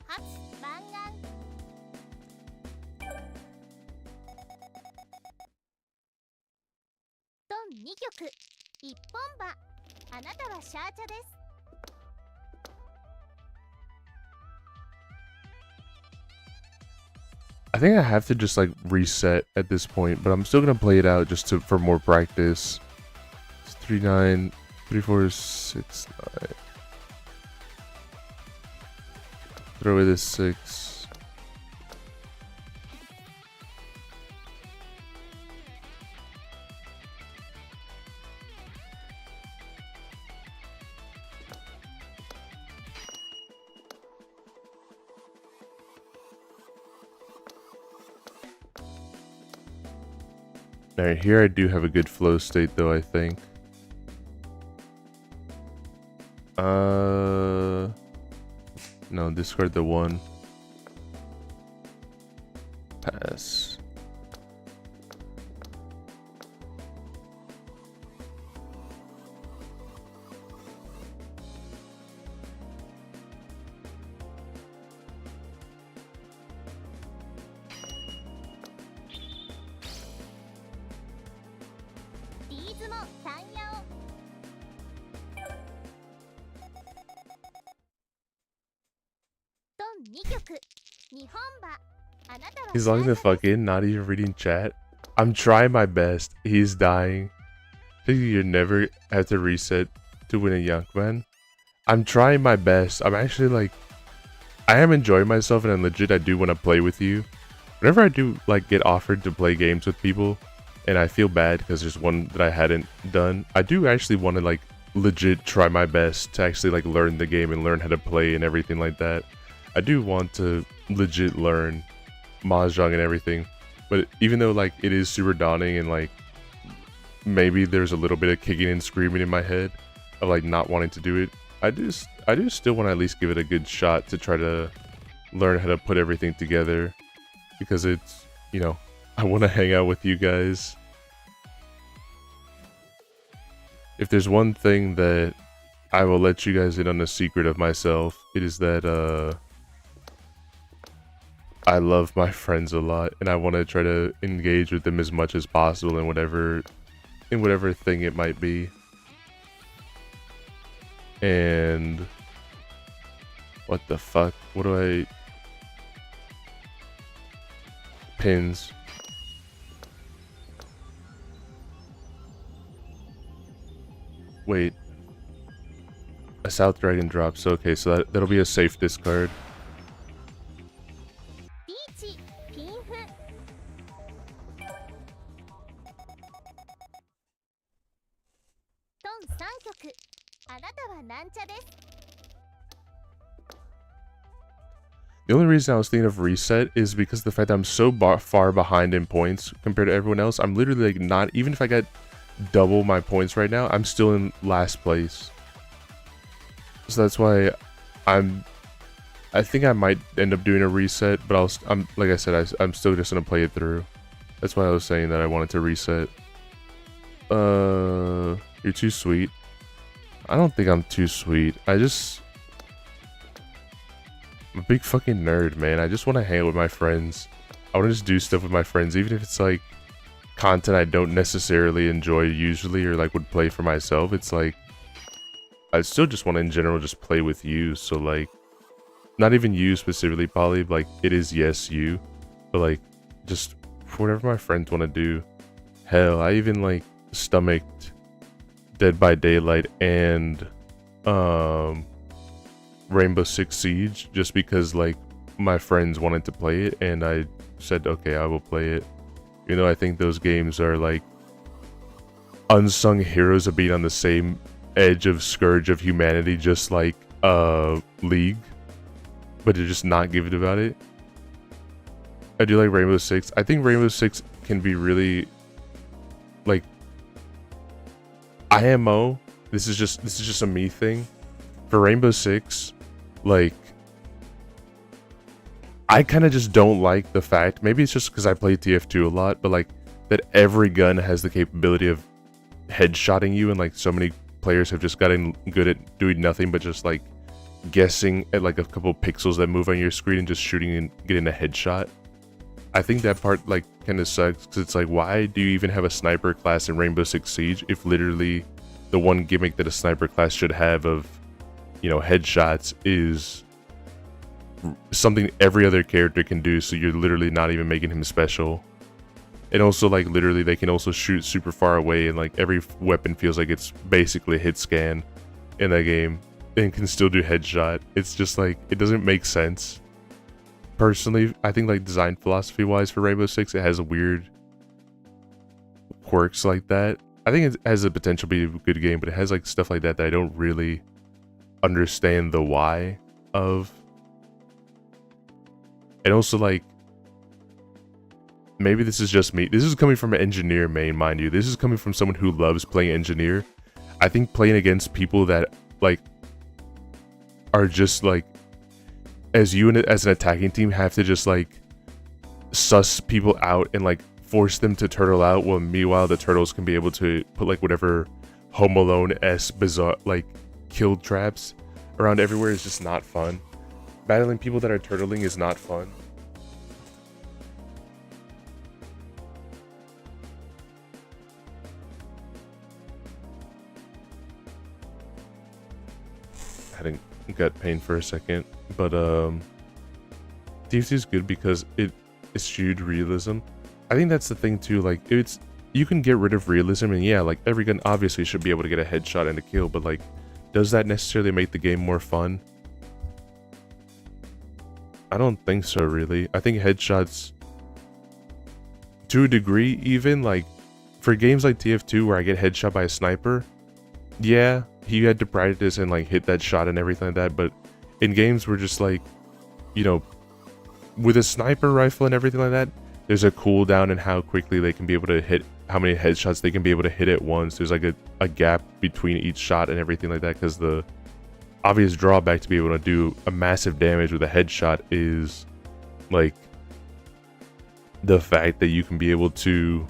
発満願ドン2曲一本馬あなたはシャーチャです I think I have to just like reset at this point, but I'm still gonna play it out just to for more practice. It's 3, 9, 3, 4, 6, 9. Throw away this 6. Alright, here I do have a good flow state though, I think. No, discard the 1. Pass.ビーズもタンヤオドン2曲日本馬あなたは He's シャー logging チャ the fuck in, not even reading chat. I'm trying my best. He's dying. You never have to reset to win a Yankman. I'm trying my best. I'm actually like, I am enjoying myself, and legit I do want to play with you. Whenever I do like get offered to play games with people, and I feel bad because there's one that I hadn't done, I do actually want to like legit try my best to actually like learn the game and learn how to play and everything like that. I do want to legit learn Mahjong and everything, but even though like it is super daunting and like maybe there's a little bit of kicking and screaming in my head of like not wanting to do it, I do still want to at least give it a good shot to try to learn how to put everything together, because it's, you know, I want to hang out with you guys. If there's one thing that I will let you guys in on a secret of myself, it is that I love my friends a lot, and I want to try to engage with them as much as possible in whatever thing it might be. And what the fuck? What do I... Pins. Wait. A South Dragon drops. Okay, so that'll be a safe discard. リーチピンフトン3曲あなたはなんちゃです The only reason I was thinking of reset is because of the fact that I'm so far behind in points compared to everyone else. I'm literally like not, even if I got double my points right now, I'm still in last place. So that's why I think I might end up doing a reset, but I'm like I said, I'm still just gonna play it through. That's why I was saying that I wanted to reset. You're too sweet. I don't think I'm too sweet. I'm a big fucking nerd, man. I just want to hang out with my friends. I want to just do stuff with my friends, even if it's like content I don't necessarily enjoy usually, or like would play for myself. It's like I still just want to in general just play with you. So like, not even you specifically, Polly, like it is yes you, but like just whatever my friends want to do. Hell, I even like stomached Dead by Daylight and Rainbow Six Siege just because like my friends wanted to play it, and I said okay, I will play it. You know, I think those games are like unsung heroes of being on the same edge of scourge of humanity, just like League, but they're just not giving about it. I do like Rainbow Six. I think Rainbow Six can be really like IMO. This is just a me thing. For Rainbow Six, like I kind of just don't like the fact, maybe it's just because I play TF2 a lot, but like that every gun has the capability of headshotting you, and like so many players have just gotten good at doing nothing but just like guessing at like a couple pixels that move on your screen and just shooting and getting a headshot. I think that part like kind of sucks, because it's like, why do you even have a sniper class in Rainbow Six Siege if literally the one gimmick that a sniper class should have of, you know, headshots is something every other character can do, so you're literally not even making him special. And also like literally they can also shoot super far away, and like every weapon feels like it's basically a hit scan in that game and can still do headshot. It's just like, it doesn't make sense. Personally, I think like design philosophy wise for Rainbow Six, it has a weird quirks like that. I think it has the potential to be a good game, but it has like stuff like that I don't really understand the why of. And also like, maybe this is just me. This is coming from an engineer main, mind you. This is coming from someone who loves playing engineer. I think playing against people that like are just like, as you and as an attacking team have to just like suss people out and like force them to turtle out, while meanwhile the turtles can be able to put like whatever Home Alone-esque bizarre like kill traps around everywhere is just not fun. Battling people that are turtling is not fun. I had a gut pain for a second, but TFT is good because it eschewed realism. I think that's the thing too. Like it's you can get rid of realism, and yeah, like every gun obviously should be able to get a headshot and a kill, but like, does that necessarily make the game more fun? I don't think so, really. I think headshots, to a degree, even like for games like TF2 where I get headshot by a sniper, yeah, he had to practice and like hit that shot and everything like that, but in games where just like, you know, with a sniper rifle and everything like that, there's a cooldown in how quickly they can be able to hit, how many headshots they can be able to hit at once. There's like a gap between each shot and everything like that, because the obvious drawback to be able to do a massive damage with a headshot is like the fact that you can be able to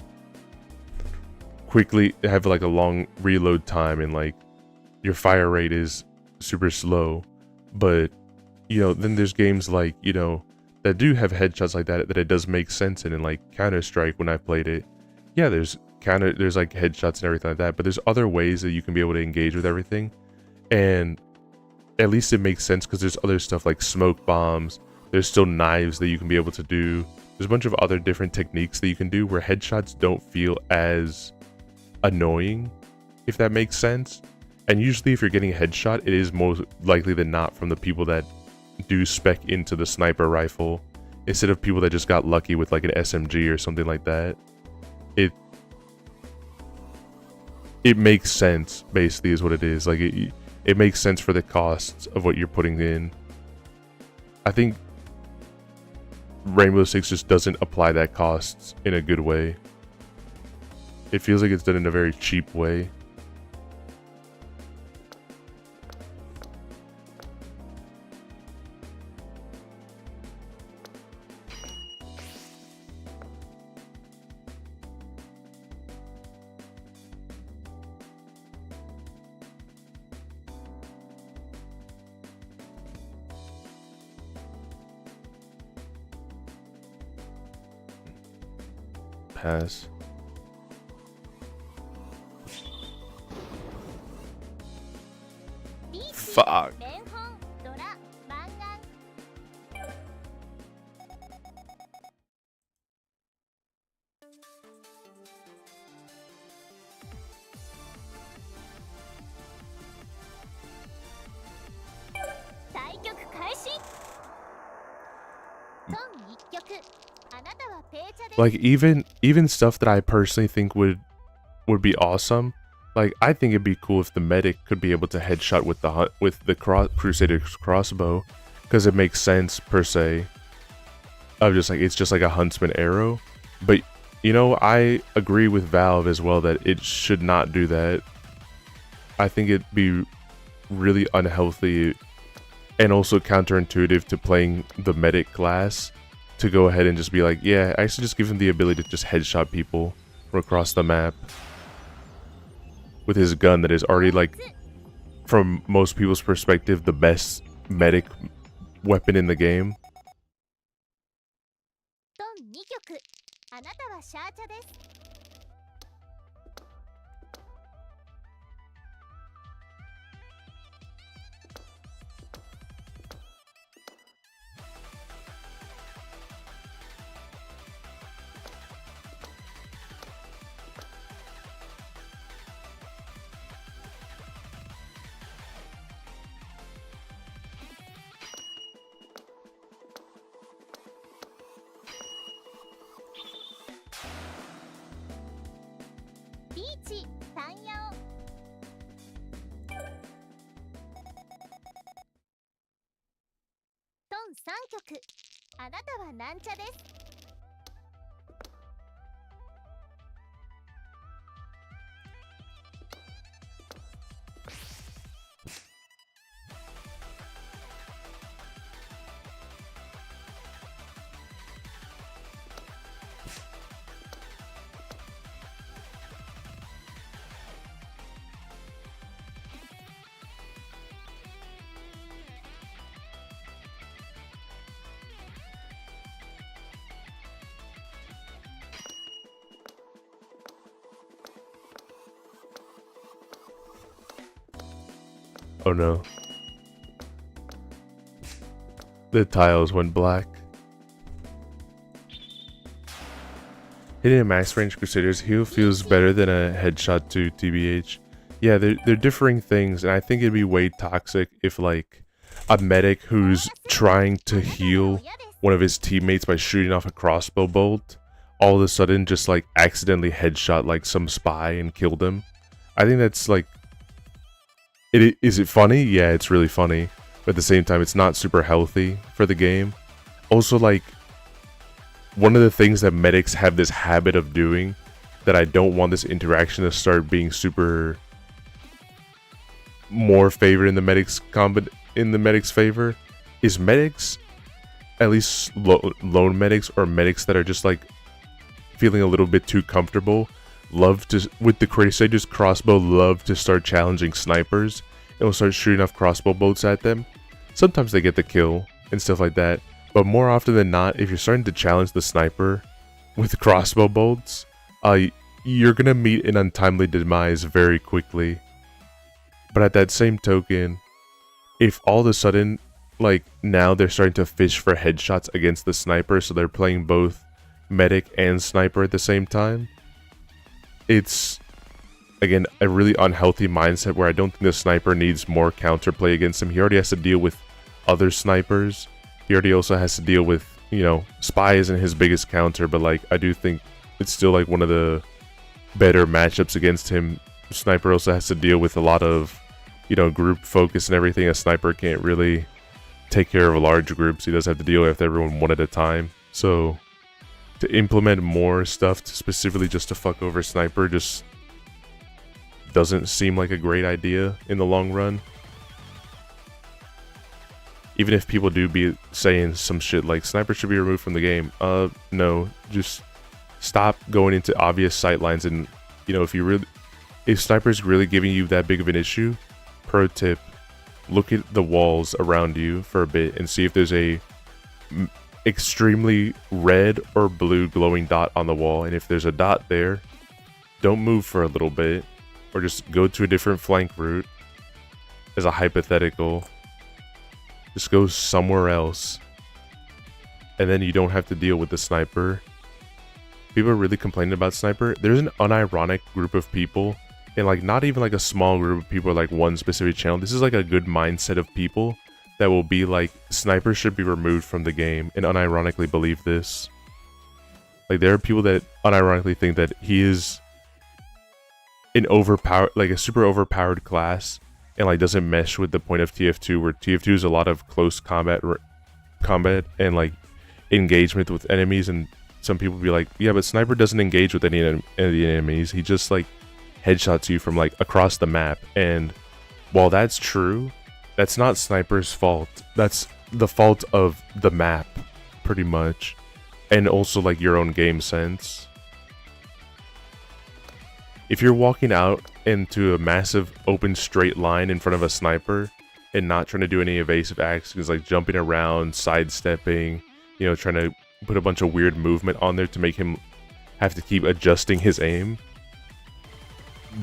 quickly have like a long reload time, and like your fire rate is super slow. But you know, then there's games like, you know, that do have headshots like that it does make sense in, and like Counter-Strike, when I played it, yeah, there's like headshots and everything like that, but there's other ways that you can be able to engage with everything, and at least it makes sense because there's other stuff like smoke bombs, there's still knives that you can be able to do, there's a bunch of other different techniques that you can do where headshots don't feel as annoying, if that makes sense. And usually if you're getting a headshot, it is most likely than not from the people that do spec into the sniper rifle, instead of people that just got lucky with like an SMG or something like that. It makes sense, basically, is what it is. Like it makes sense for the costs of what you're putting in. I think Rainbow Six just doesn't apply that costs in a good way. It feels like it's done in a very cheap way. Pass. Fuck. 連本ドラ漫画 対局開始トン一局あなたはペーチャです Like even stuff that I personally think would be awesome. Like, I think it'd be cool if the medic could be able to headshot with the Crusader's crossbow, because it makes sense per se. Of just like, it's just like a huntsman arrow. But you know, I agree with Valve as well that it should not do that. I think it'd be really unhealthy and also counterintuitive to playing the medic class to go ahead and just be like, yeah, actually just give him the ability to just headshot people from across the map with his gun that is already, like, from most people's perspective, the best medic weapon in the game. トン二局あなたはシャーチャです ビーチ山陽トン三局あなたはなんちゃです Oh no. The tiles went black. Hitting a max range Crusader's heal feels better than a headshot to TBH. Yeah, they're differing things, and I think it'd be way toxic if like a medic who's trying to heal one of his teammates by shooting off a crossbow bolt all of a sudden just like accidentally headshot like some spy and killed him. I think that's like, is it funny? Yeah, it's really funny, but at the same time it's not super healthy for the game. Also, like, one of the things that medics have this habit of doing that I don't want this interaction to start being super more favored in the medics favor is medics, at least lone medics or medics that are just like feeling a little bit too comfortable, love to, with the Crusader's crossbow, love to start challenging snipers and will start shooting off crossbow bolts at them. Sometimes they get the kill and stuff like that, but more often than not, if you're starting to challenge the sniper with crossbow bolts, you're gonna meet an untimely demise very quickly. But at that same token, if all of a sudden, like, now they're starting to fish for headshots against the sniper, so they're playing both medic and sniper at the same time, it's, again, a really unhealthy mindset where I don't think the sniper needs more counterplay against him. He already has to deal with other snipers. He already also has to deal with, you know, spy isn't his biggest counter, but like, I do think it's still like one of the better matchups against him. Sniper also has to deal with a lot of, you know, group focus and everything. A sniper can't really take care of large groups. He does have to deal with everyone one at a time. So to implement more stuff specifically just to fuck over sniper just doesn't seem like a great idea in the long run. Even if people do be saying some shit like sniper should be removed from the game, no, just stop going into obvious sightlines. And, you know, if sniper's really giving you that big of an issue, pro tip, look at the walls around you for a bit and see if there's a extremely red or blue glowing dot on the wall. And if there's a dot there, don't move for a little bit, or just go to a different flank route. As a hypothetical, just go somewhere else, and then you don't have to deal with the sniper. People are really complaining about sniper. There's an unironic group of people, and like not even like a small group of people or like one specific channel. This is like a good mindset of people that will be like, sniper should be removed from the game, and unironically believe this. Like, there are people that unironically think that he is an overpowered, like a super overpowered class, and like doesn't mesh with the point of TF2, where TF2 is a lot of close combat and like engagement with enemies. And some people be like, yeah, but sniper doesn't engage with any of the enemies. He just like headshots you from like across the map. And while that's true, that's not sniper's fault. That's the fault of the map, pretty much, and also like your own game sense. If you're walking out into a massive open straight line in front of a sniper and not trying to do any evasive actions like jumping around, sidestepping, you know, trying to put a bunch of weird movement on there to make him have to keep adjusting his aim,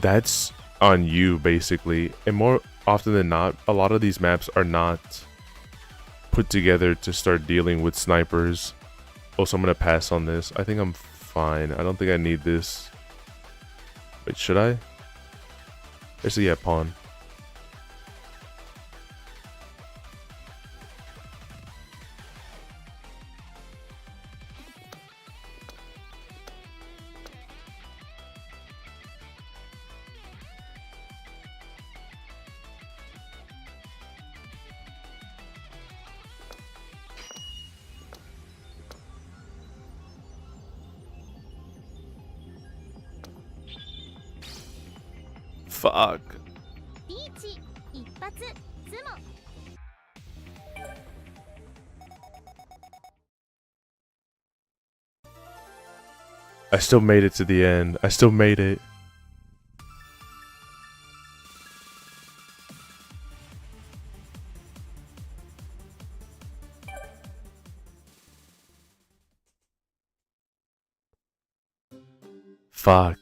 that's on you basically. And more often than not, a lot of these maps are not put together to start dealing with snipers. Also, I'm gonna pass on this. I think I'm fine. I don't think I need this. Wait, should I? Actually, yeah, pawn. Fuck. リーチ一発ズモ I still made it to the end. I still made it. Fuck.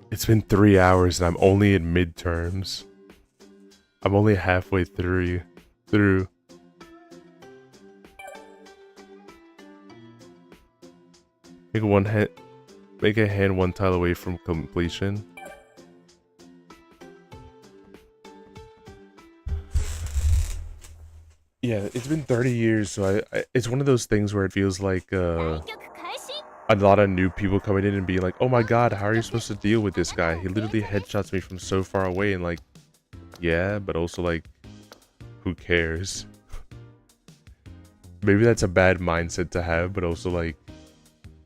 It's been 3 hours and I'm only in midterms. I'm only halfway through. I think Make a hand one tile away from completion. Yeah, it's been 30 years, so it's one of those things where it feels like 対局開始 a lot of new people coming in and being like, oh my god, how are you supposed to deal with this guy? He literally headshots me from so far away, and like, yeah, but also like, who cares? Maybe that's a bad mindset to have, but also like,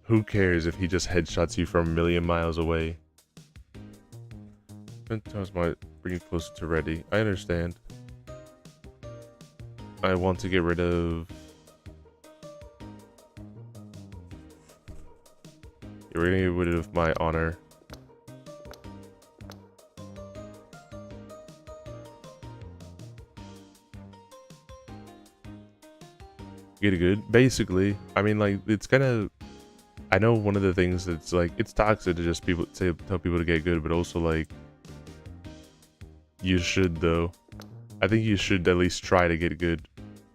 who cares if he just headshots you from a million miles away? Sometimes might bring you closer to ready. I understand. I want to get rid of... We're gonna get rid of my honor. Get it good? Basically. I mean, like, it's kind of... I know one of the things that's like, it's toxic to just tell people to get good, but also like, you should though. I think you should at least try to get good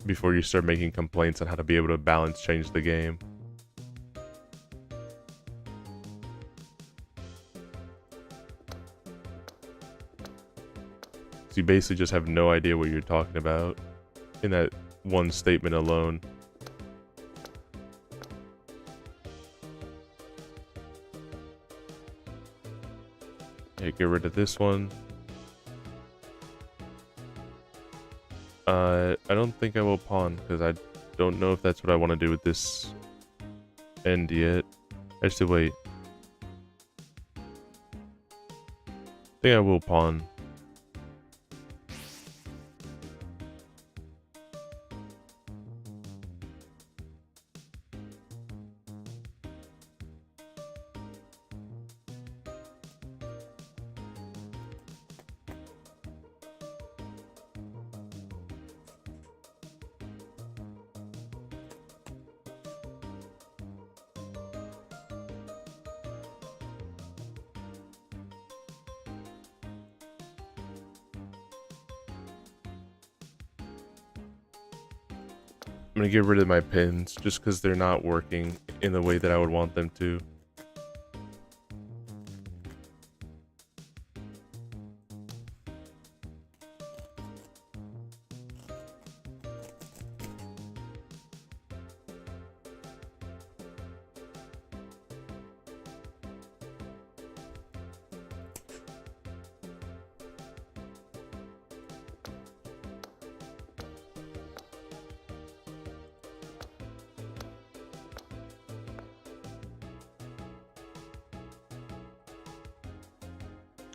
before you start making complaints on how to be able to balance change the game. So you basically just have no idea what you're talking about in that one statement alone. Yeah, get rid of this one. I don't think I will pawn, because I don't know if that's what I want to do with this end yet. Actually, wait. I think I will pawn. I'm gonna get rid of my pins just because they're not working in the way that I would want them to.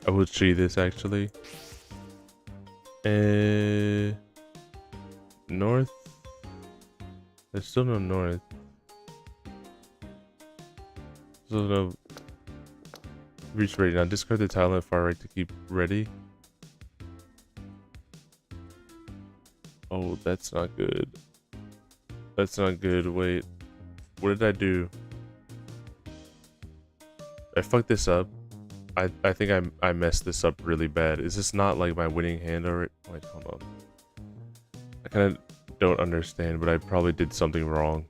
I will cheat this actually. North? There's still no north. Still no reach ready. Now discard the tile on the far right to keep ready. Oh, that's not good. That's not good. Wait. What did I do? I fucked this up. I think I messed this up really bad. Is this not like my winning hand or wait, hold on. I kind of don't understand, but I probably did something wrong.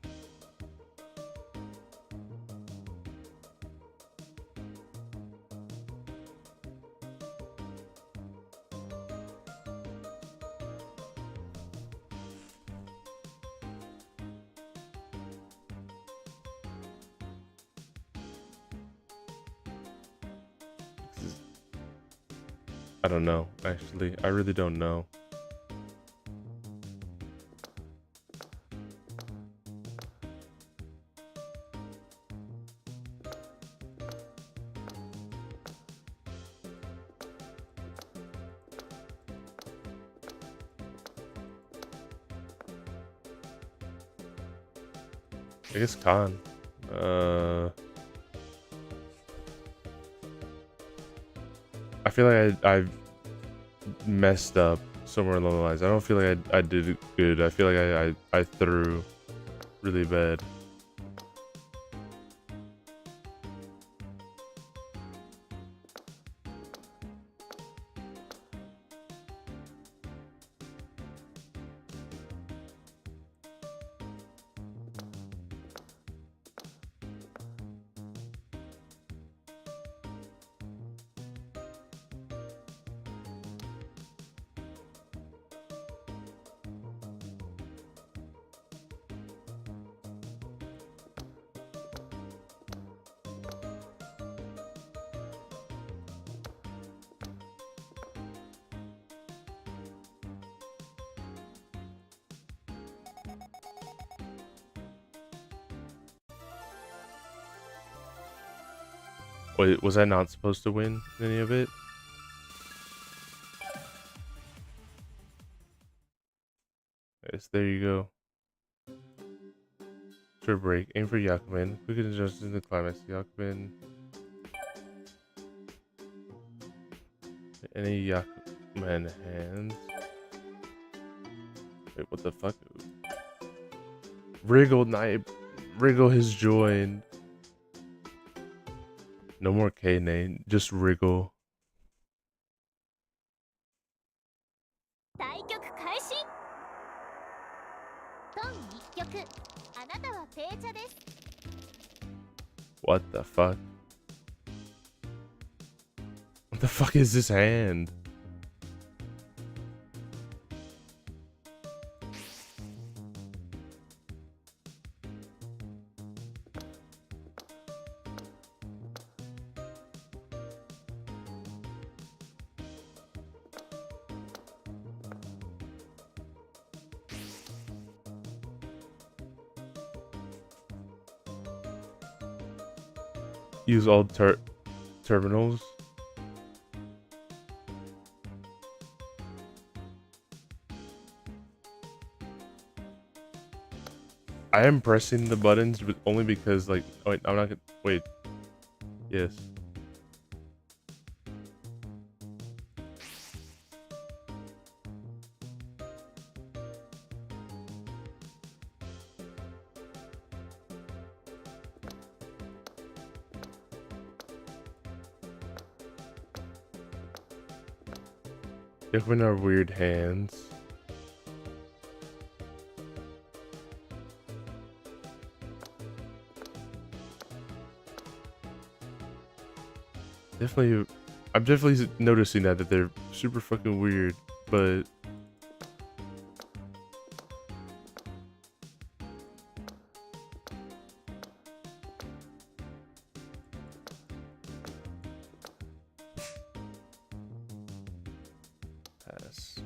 I don't know, actually. I really don't know. I guess Khan. I feel like I messed up somewhere along the lines. I don't feel like I did it good. I feel like I threw really bad. Wait, was I not supposed to win any of it? Yes, there you go. Short break. Aim for Yakuman. Quick adjust in the climax. Yakuman. Any Yakuman hands? Wait, what the fuck? Wriggle has joined. No more K-Name, just Wriggle. 対局開始。ドン一局。あなたはペーチャです。 What the fuck? What the fuck is this hand? Use all terminals. I am pressing the buttons, but only because, like, oh, wait, I'm not gonna wait. Yes. Different are weird hands. I'm definitely noticing that they're super fucking weird, but pass.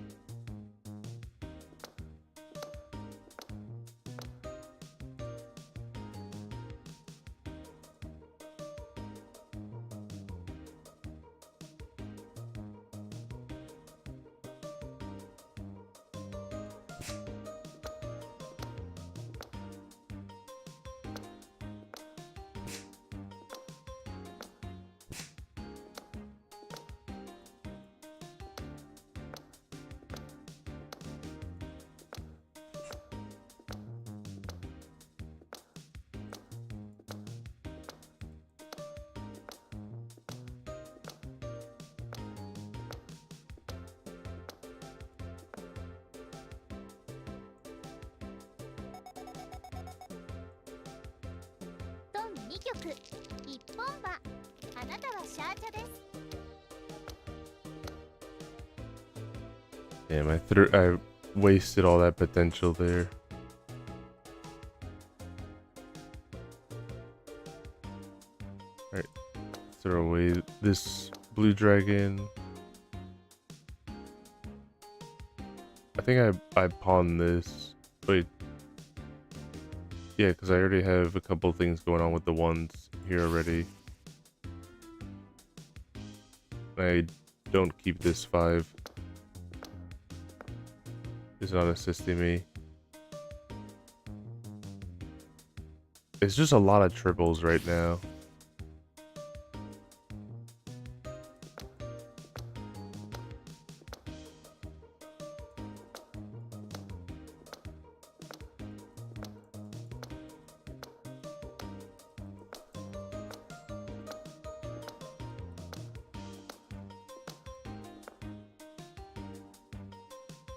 Damn, I wasted all that potential there. Alright, throw away this blue dragon. I think I pawned this. Wait. Yeah, because I already have a couple things going on with the ones here already. I don't keep this 5. It's not assisting me. It's just a lot of triples right now.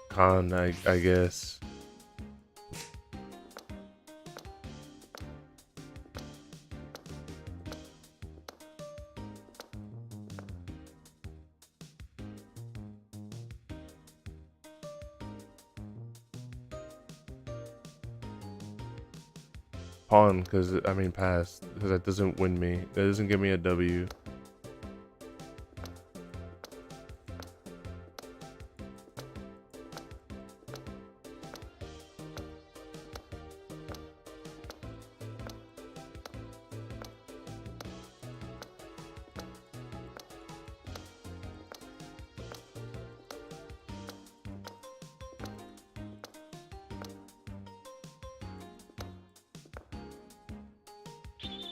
Con, I guess. Pawn, because, I mean pass, because that doesn't win me. That doesn't give me a W.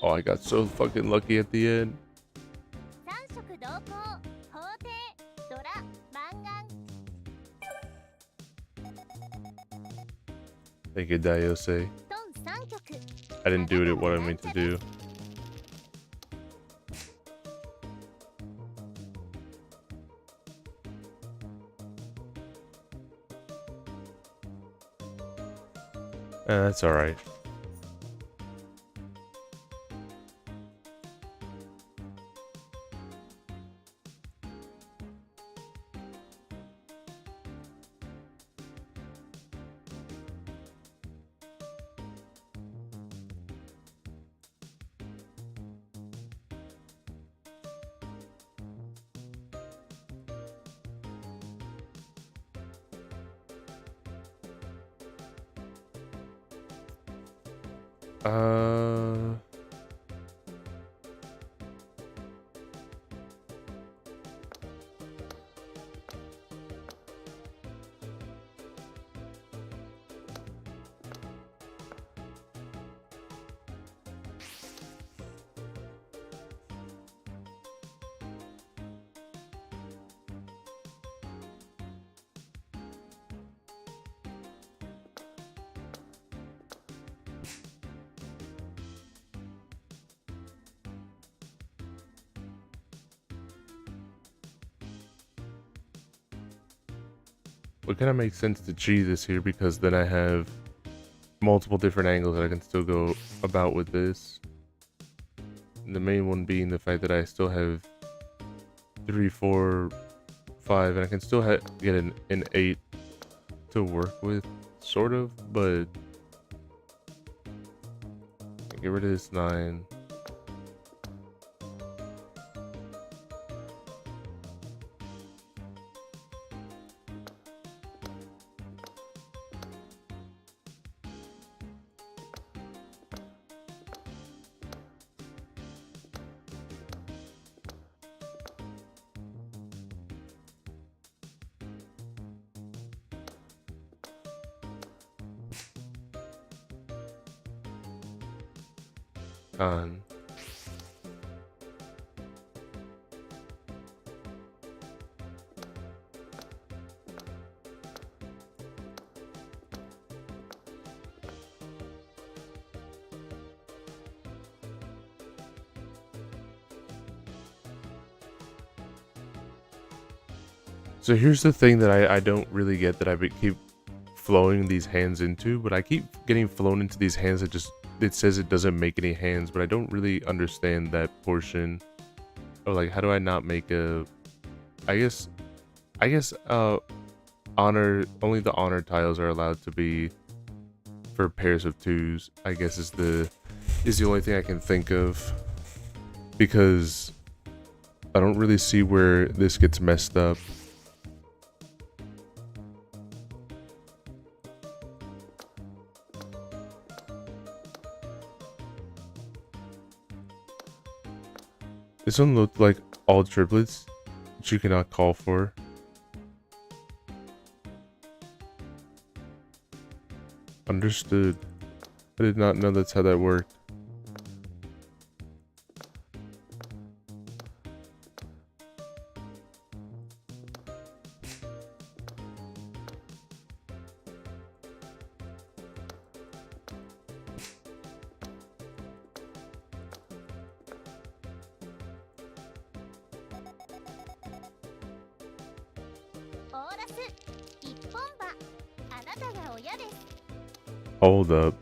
Oh, I got so fucking lucky at the end. 三色同行法廷ドラマンガン Thank you, Daiose. トン三曲 I didn't do it what I meant to do. That's alright. Uh... It kind of makes sense to cheese this here because then I have multiple different angles that I can still go about with this. And the main one being the fact that I still have 3, 4, 5, and I can still get an 8 to work with, sort of, but get rid of this 9. On. So here's the thing that I don't really get that keep flowing these hands into, but I keep getting flown into these hands that just, it says it doesn't make any hands, but I don't really understand that portion. Oh, like, how do I not make a, I guess, honor, only the honor tiles are allowed to be for pairs of 2s, I guess is the only thing I can think of, because I don't really see where this gets messed up. This one looked like all triplets, which you cannot call for. Understood. I did not know that's how that worked.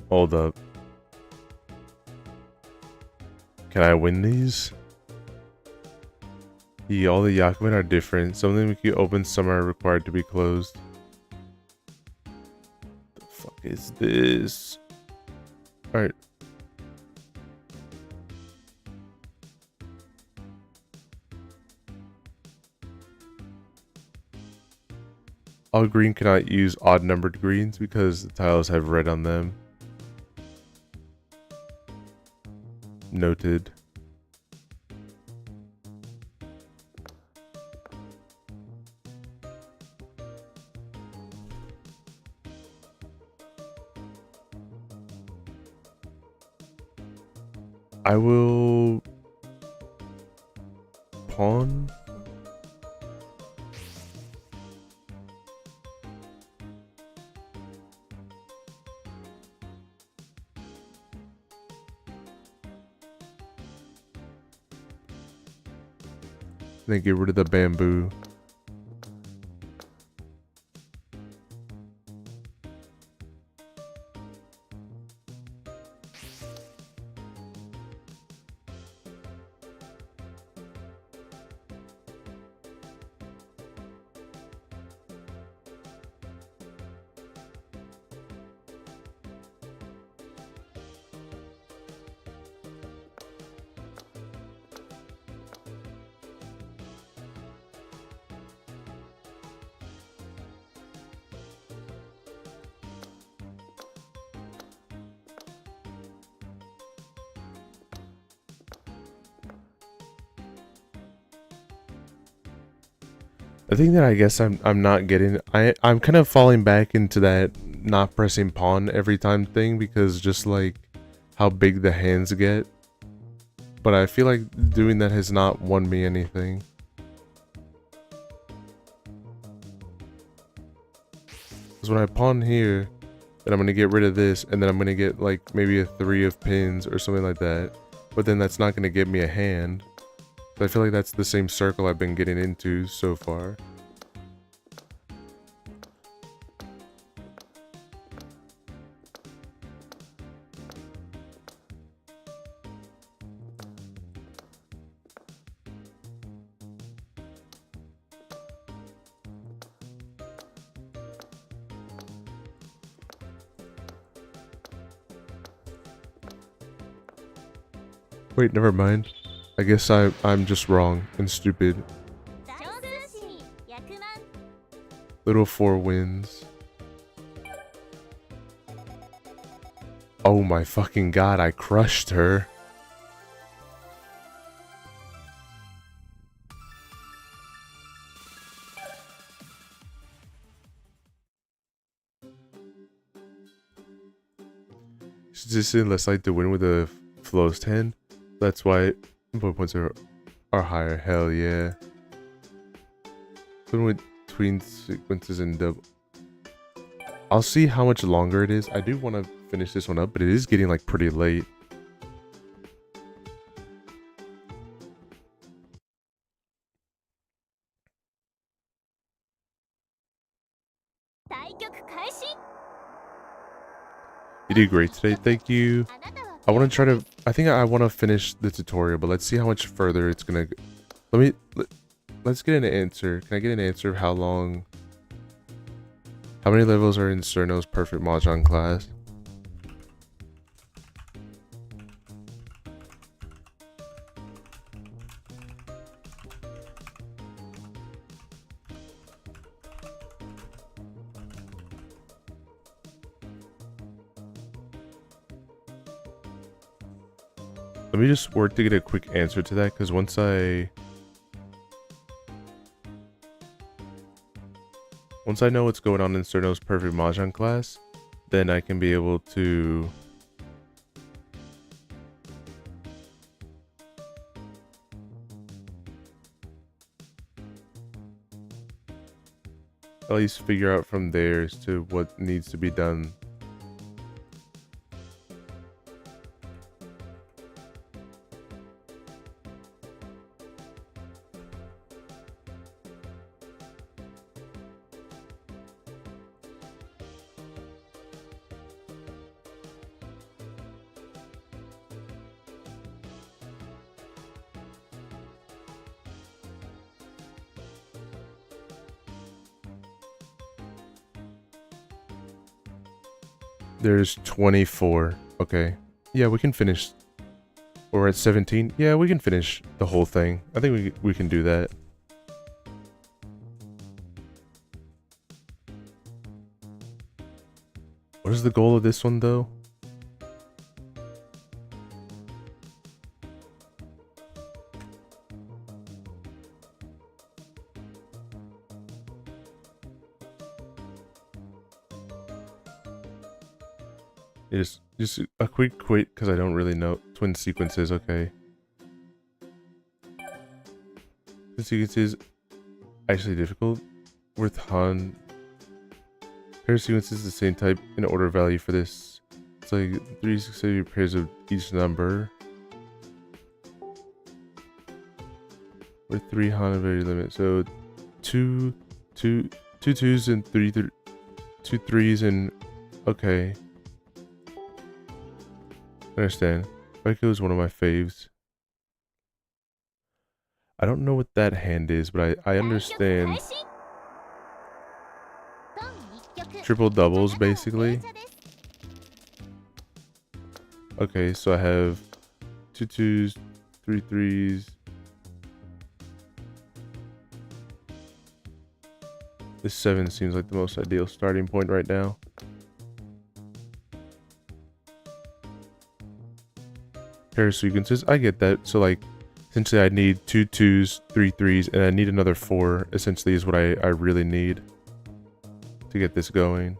Hold up. Can I win these? Yeah, all the Yakumen are different. Some of them can open, some are required to be closed. The fuck is this? Alright. All green cannot use odd numbered greens because the tiles have red on them. Noted. I will pawn. Then get rid of the bamboo. The thing that I guess I'm not getting, I'm kind of falling back into that not pressing pawn every time thing because just like how big the hands get. But I feel like doing that has not won me anything. Because when I pawn here, then I'm going to get rid of this, and then I'm going to get like maybe a 3 of pins or something like that. But then that's not going to get me a hand. So I feel like that's the same circle I've been getting into so far. Wait, never mind. I guess I'm just wrong and stupid. Little 4 wins. Oh my fucking god, I crushed her. She's just less like to win with a flows 10. That's why input points are higher. Hell yeah. Put between sequences and double. I'll see how much longer it is. I do want to finish this one up, but it is getting like pretty late. You did great today. Thank you. I want to try to, I think I want to finish the tutorial, but let's see how much further it's going to, let's get an answer. Can I get an answer of how many levels are in Cerno's perfect Mahjong class? Let me just work to get a quick answer to that, because once I know what's going on in Cerno's perfect Mahjong class, then I can be able to at least figure out from there as to what needs to be done. There's 24. Okay. Yeah, we can finish. We're at 17. Yeah, we can finish the whole thing. I think we can do that. What is the goal of this one, though? Just a quick quit because I don't really know twin sequences. Okay. The sequences actually difficult with Han. Pair sequences the same type in order value for this. It's like 3 successive pairs of each number. With 3 Han value limit. So two twos and two threes and okay. Understand. Psycho is one of my faves. I don't know what that hand is, but I understand. Triple doubles, basically. Okay, so I have 2 twos, 3 threes. This 7 seems like the most ideal starting point right now. Pair of sequences, I get that. So like, essentially I need 2 twos, 3 threes, and I need another 4, essentially is what I really need to get this going.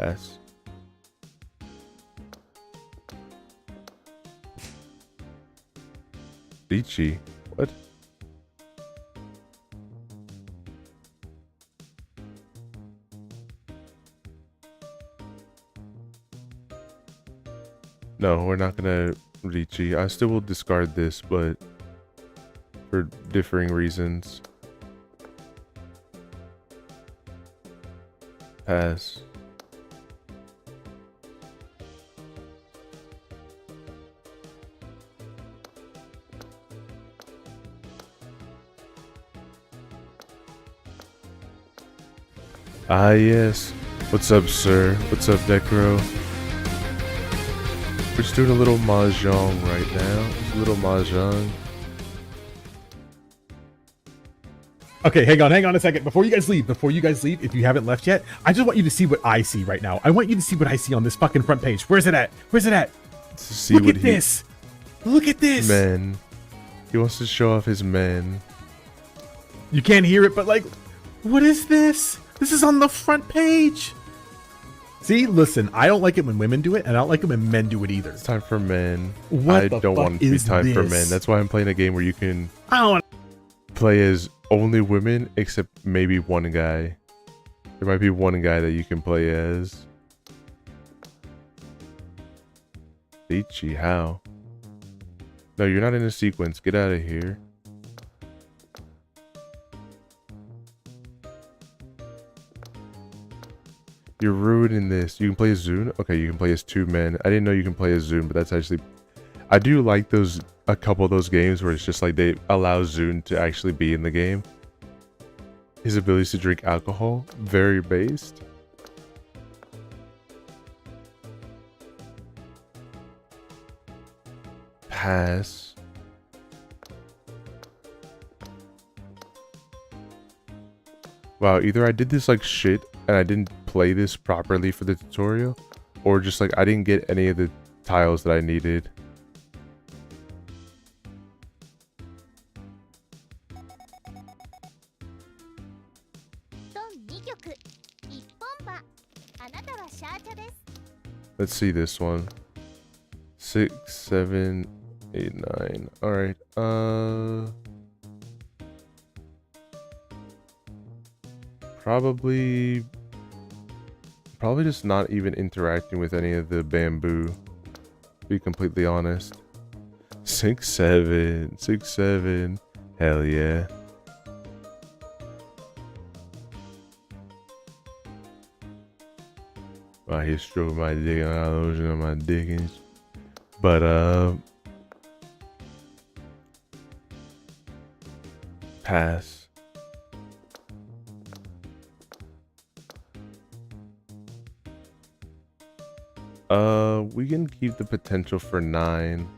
S. Edgey. What? No, we're not gonna Edgey. I still will discard this, but for differing reasons. Pass. Ah, yes. What's up, sir? What's up, Decro? We're just doing a little Mahjong right now. Just a little Mahjong. Okay, hang on a second. Before you guys leave, if you haven't left yet, I just want you to see what I see right now. I want you to see what I see on this fucking front page. Where's it at? Where's it at? To see Look what at this. Look at this. Men. He wants to show off his men. You can't hear it, but like, what is this? This is on the front page. See, listen, I don't like it when women do it, and I don't like it when men do it either. It's time for men. What I the don't fuck want it to be is time for this? men. That's why I'm playing a game where you can I don't want. play as only women, except maybe one guy. There might be one guy that you can play as. Edgey, how? No, you're not in a sequence. Get out of here. You're ruining this. You can play as Zune? Okay, you can play as 2 men. I didn't know you can play as Zune, but that's actually... I do like those, a couple of those games where it's just like they allow Zune to actually be in the game. His abilities to drink alcohol, very based. Pass. Wow, either I did this like shit and I didn't play this properly for the tutorial, or just like I didn't get any of the tiles that I needed. Let's see this one. 6, 7, 8, 9. All right. Probably just not even interacting with any of the bamboo, to be completely honest. 6, 7, 6, 7. Hell yeah. Wow, he's stroking my dick and all lotion on my dickens. But pass. We can keep the potential for 9.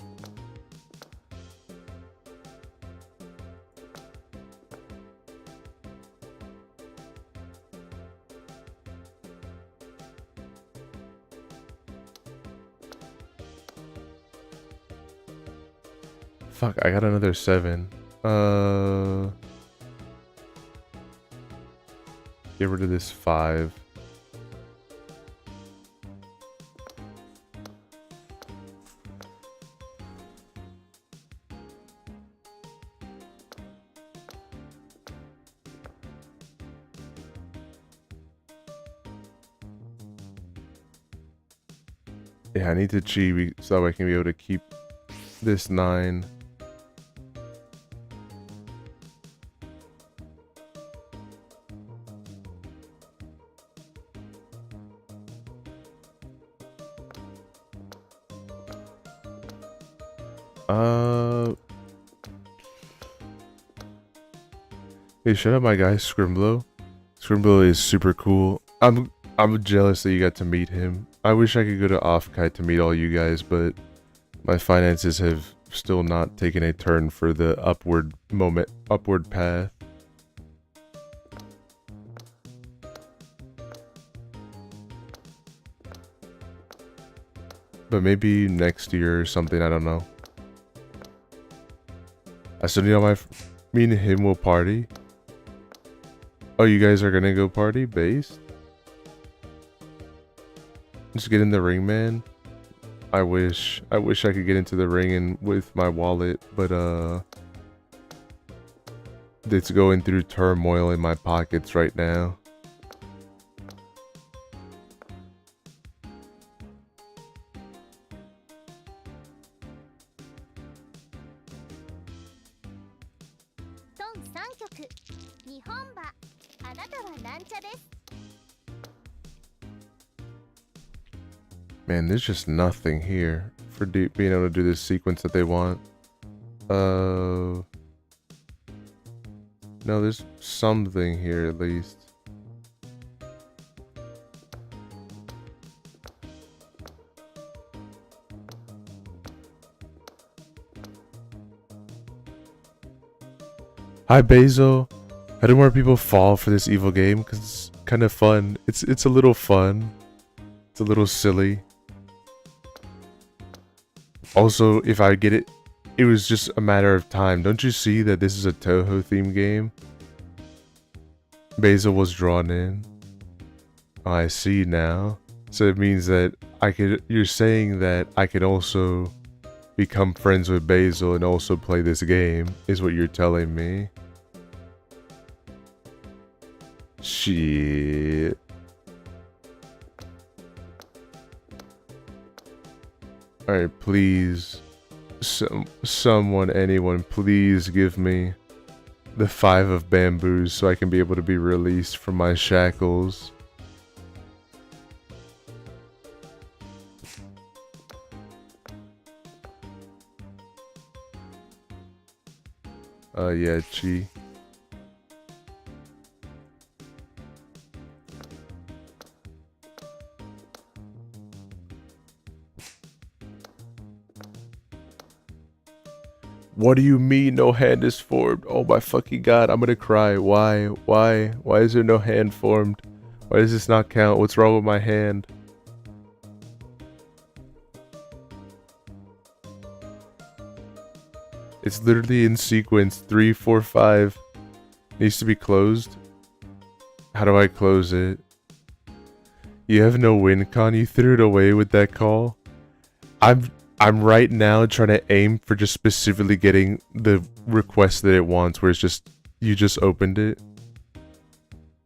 Fuck, I got another 7. Get rid of this 5. Yeah, I need to cheat so I can be able to keep this 9. Hey, shout out my guy Scrimblow. Scrimblow is super cool. I'm jealous that you got to meet him. I wish I could go to Offkite to meet all you guys, but my finances have still not taken a turn for the upward path. But maybe next year or something, I don't know. I still need all me and him will party. Oh, you guys are gonna go party? Based? Just get in the ring, man. I wish I could get into the ring and with my wallet, but it's going through turmoil in my pockets right now. Man, there's just nothing here for being able to do this sequence that they want. No, there's something here at least. Hi, Basil. How do more people fall for this evil game? Because it's kind of fun. It's a little fun. It's a little silly. Also, if I get it, it was just a matter of time. Don't you see that this is a Touhou theme game? Basil was drawn in. Oh, I see now. So it means that you're saying that I could also become friends with Basil and also play this game, is what you're telling me. Shit. Alright, please. Someone, anyone, please give me the 5 of bamboos so I can be able to be released from my shackles. Yeah, Chi. What do you mean no hand is formed? Oh my fucking god, I'm gonna cry. Why? Why is there no hand formed? Why does this not count? What's wrong with my hand? It's literally in sequence 3, 4, 5. Needs to be closed. How do I close it? You have no win con? You threw it away with that call? I'm right now trying to aim for just specifically getting the request that it wants, where it's just, you just opened it.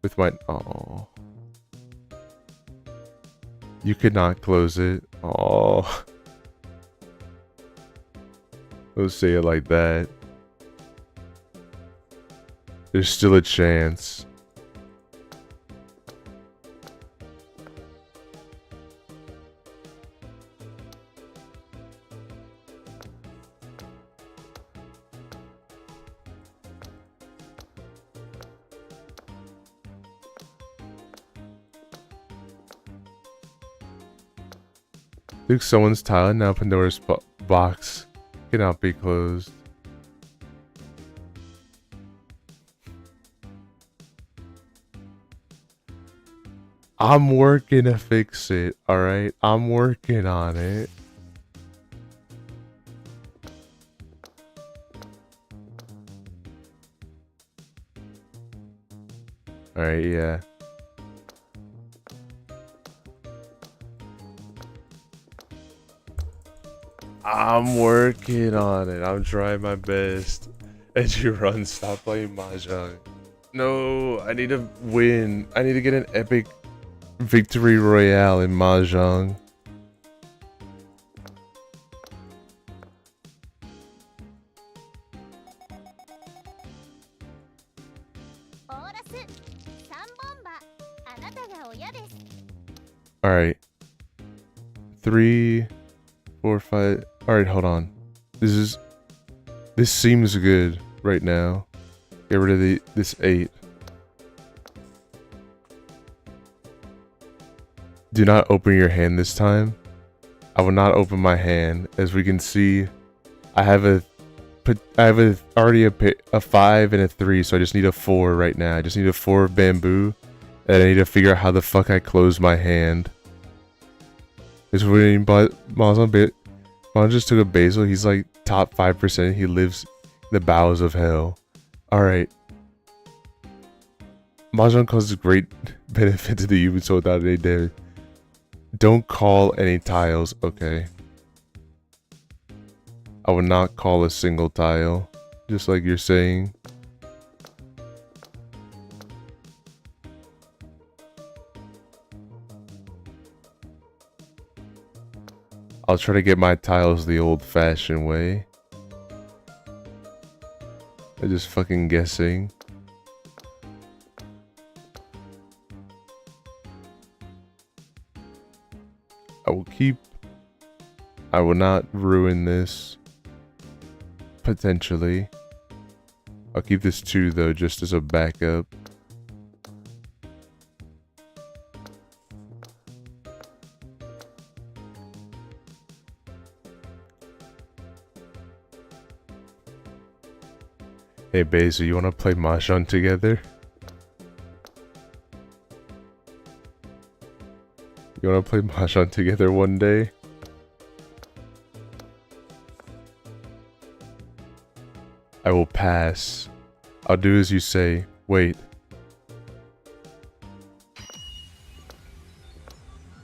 With my, oh. You could not close it. Oh. Don't say it like that. There's still a chance. Took someone's tile and now Pandora's box cannot be closed. I'm working to fix it, alright? I'm working on it. Alright, yeah. I'm working on it. I'm trying my best. Edgey, run. Stop playing Mahjong. No, I need to win. I need to get an epic victory royale in Mahjong. Alright. 3, 4, 5. Alright, hold on. This seems good right now. Get rid of this 8. Do not open your hand this time. I will not open my hand. As we can see, I have already a 5 and a 3, so I just need a 4 right now. I just need a 4 of bamboo, and I need to figure out how the fuck I close my hand. Is when Mahjong just took a basil. He's like top 5%. He lives in the bowels of hell. Alright. Mahjong causes great benefit to the human soul without any damage. Don't call any tiles. Okay. I will not call a single tile. Just like you're saying. I'll try to get my tiles the old-fashioned way. I'm just fucking guessing. I will not ruin this. Potentially. I'll keep this 2 though, just as a backup. Hey Basil, you wanna play Mahjong together? You wanna play Mahjong together one day? I will pass. I'll do as you say. Wait.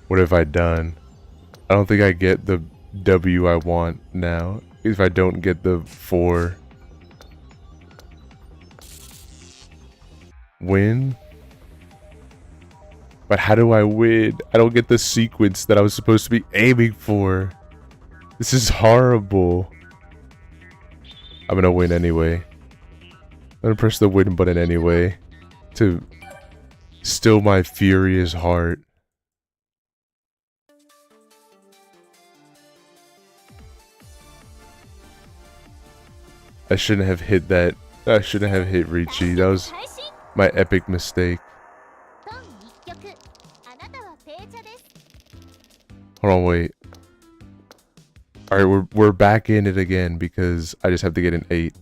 What have I done? I don't think I get the W I want now. If I don't get the 4. Win? But how do I win? I don't get the sequence that I was supposed to be aiming for. This is horrible. I'm gonna win anyway. I'm gonna press the win button anyway. To still my furious heart. I shouldn't have hit that. I shouldn't have hit Ricci. That was my epic mistake. Hold on, wait. Alright, we're back in it again because I just have to get an 8.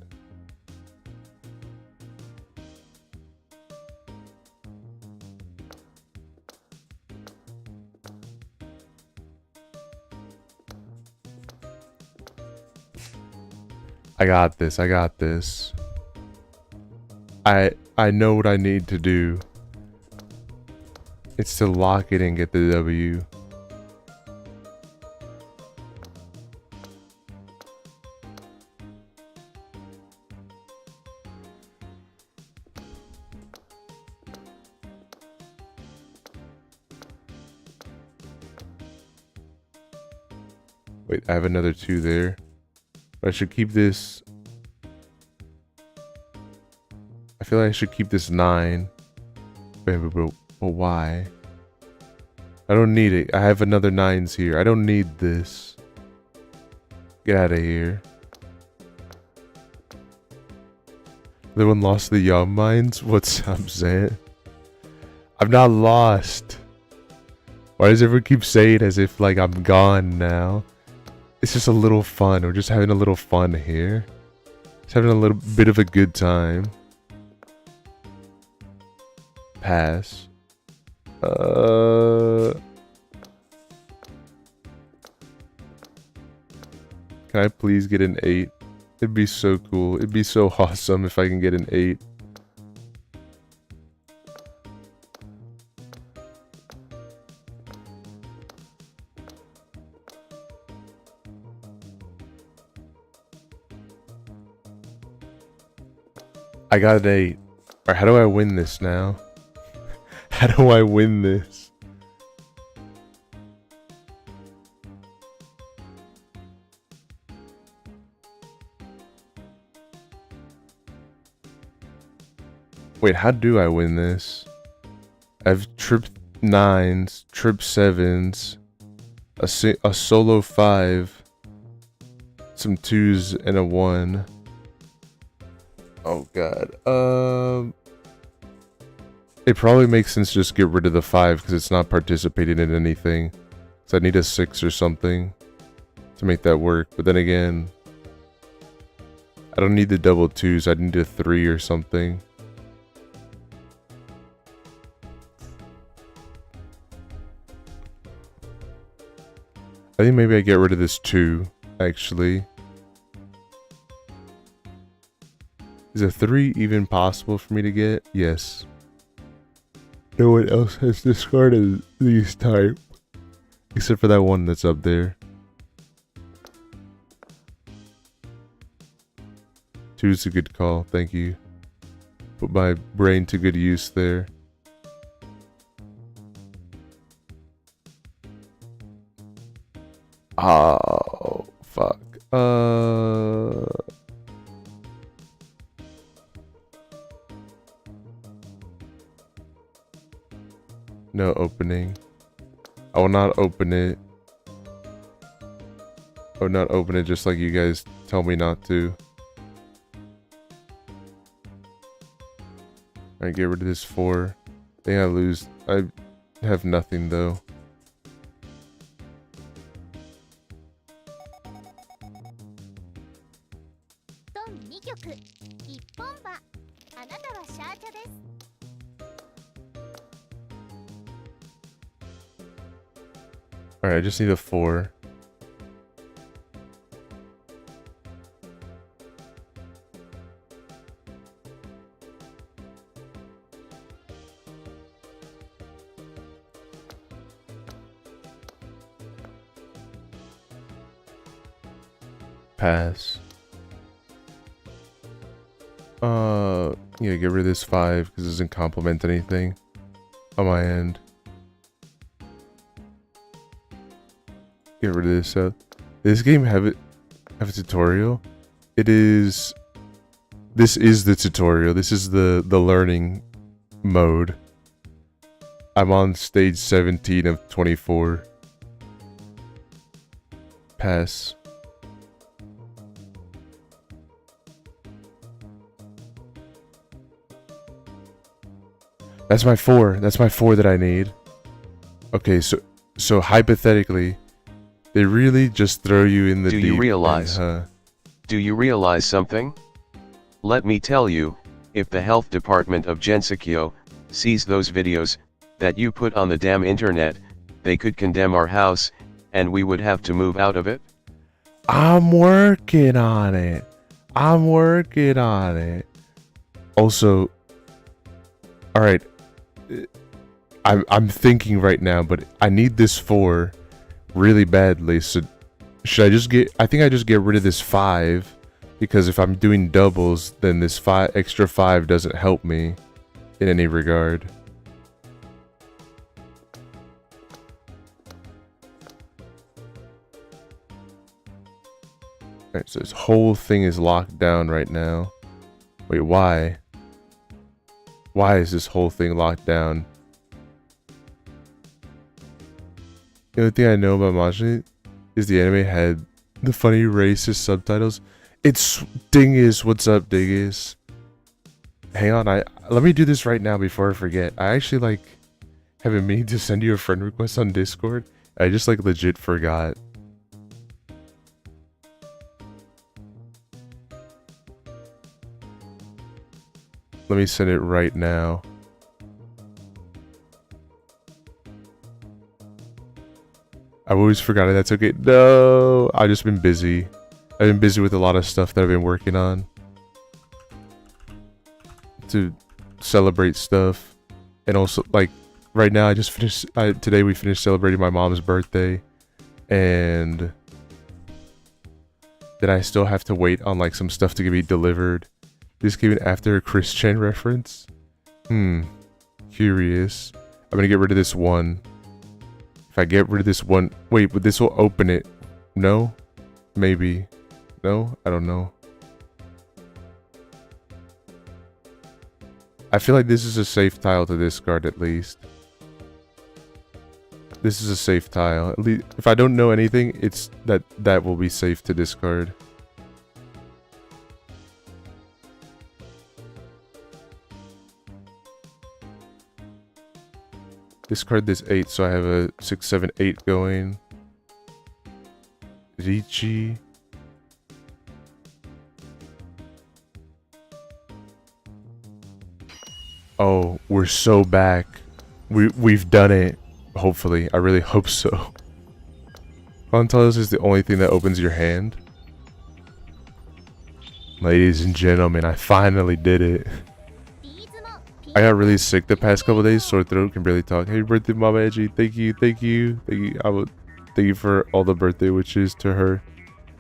I got this, I got this. I know what I need to do. It's to lock it and get the W. Wait, I have another 2 there. But I should keep this. I feel like I should keep this 9. But why? I don't need it. I have another 9s here. I don't need this. Get out of here. The one lost the Yum Mines? What's up, Zant? I'm not lost. Why does everyone keep saying as if like I'm gone now? It's just a little fun. We're just having a little fun here. Just having a little bit of a good time. Pass. Can I please get an 8? It'd be so cool. It'd be so awesome if I can get an 8. I got an 8. Alright, how do I win this now? How do I win this? Wait, how do I win this? I have trip 9s, trip 7s, a solo 5, some 2s, and a 1. Oh god. It probably makes sense to just get rid of the 5 because it's not participating in anything. So I need a 6 or something to make that work. But then again, I don't need the double 2s. I need a 3 or something. I think maybe I get rid of this 2, actually. Is a 3 even possible for me to get? Yes. No one else has discarded these type. Except for that one that's up there. 2 is a good call, thank you. Put my brain to good use there. Oh, fuck. No opening. I will not open it. I will not open it just like you guys tell me not to. Alright, get rid of this 4. I think I lose. I have nothing though. Alright, I just need a 4. Pass. Yeah, get rid of this 5 because it doesn't complement anything on my end. Get rid of this. Does this game have a tutorial? It is. This is the tutorial. This is the learning mode. I'm on stage 17 of 24. Pass. That's my 4. That's my 4 that I need. Okay, so hypothetically, they really just throw you in the deep. Do you realize? Do you realize something? Let me tell you, if the health department of Gensou sees those videos that you put on the damn internet, they could condemn our house, and we would have to move out of it. I'm working on it. I'm working on it. Also, all right. I'm thinking right now, but I need this 4 really badly. So should I just get? I think I just get rid of this 5 because if I'm doing doubles, then this extra 5 doesn't help me in any regard. Alright, so this whole thing is locked down right now. Wait, why? Why is this whole thing locked down? The only thing I know about Mahjong is the anime had the funny racist subtitles. It's Dingus. What's up, Dingus? Hang on, let me do this right now before I forget. I actually have been meaning to send you a friend request on Discord. I just legit forgot. Let me send it right now. I've always forgotten. That's okay. No, I've just been busy. I've been busy with a lot of stuff that I've been working on to celebrate stuff, and also right now I just finished. Today we finished celebrating my mom's birthday, and then I still have to wait on some stuff to be delivered This came in after a Chris Chan reference? Curious. I'm gonna get rid of this one. If I get rid of this one... Wait, but this will open it. No? Maybe. No? I don't know. I feel like this is a safe tile to discard at least. This is a safe tile. At least if I don't know anything, it's that will be safe to discard. Discard this 8, so I have a 6, 7, 8 going. Ricci. Oh, we're so back. We've done it. Hopefully. I really hope so. Fontalos is the only thing that opens your hand. Ladies and gentlemen, I finally did it. I got really sick the past couple days, sore throat, can barely talk. Happy birthday, Mama Edgey. Thank you, thank you, thank you. Thank you for all the birthday wishes to her.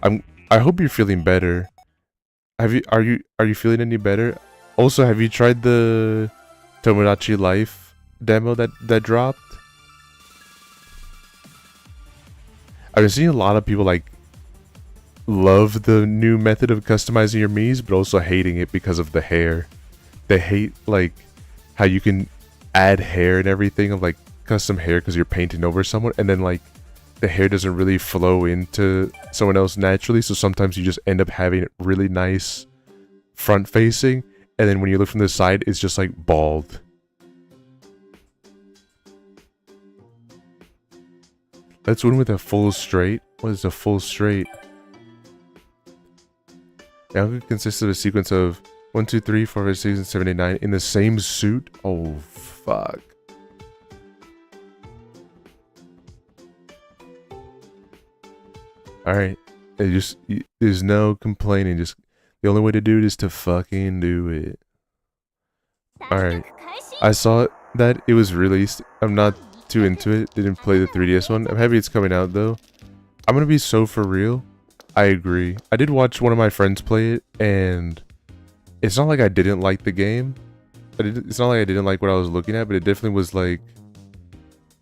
I hope you're feeling better. Are you feeling any better? Also, have you tried the Tomodachi Life demo that dropped? I've been seeing a lot of people like love the new method of customizing your Miis, but also hating it because of the hair. They hate like how you can add hair and everything of like custom hair because you're painting over someone, and then like the hair doesn't really flow into someone else naturally, so sometimes you just end up having it really nice front facing, and then when you look from the side it's just like bald. Let's win with a full straight. What is a full straight? The outfit consists of a sequence of 1, 2, 3, 4, 5, 6, 7, 8, 9 in the same suit. Oh fuck. Alright. There's no complaining. Just the only way to do it is to fucking do it. Alright. I saw that it was released. I'm not too into it. Didn't play the 3DS one. I'm happy it's coming out though. I'm gonna be so for real. I agree. I did watch one of my friends play it, and it's not like I didn't like the game. It's not like I didn't like what I was looking at, but it definitely was like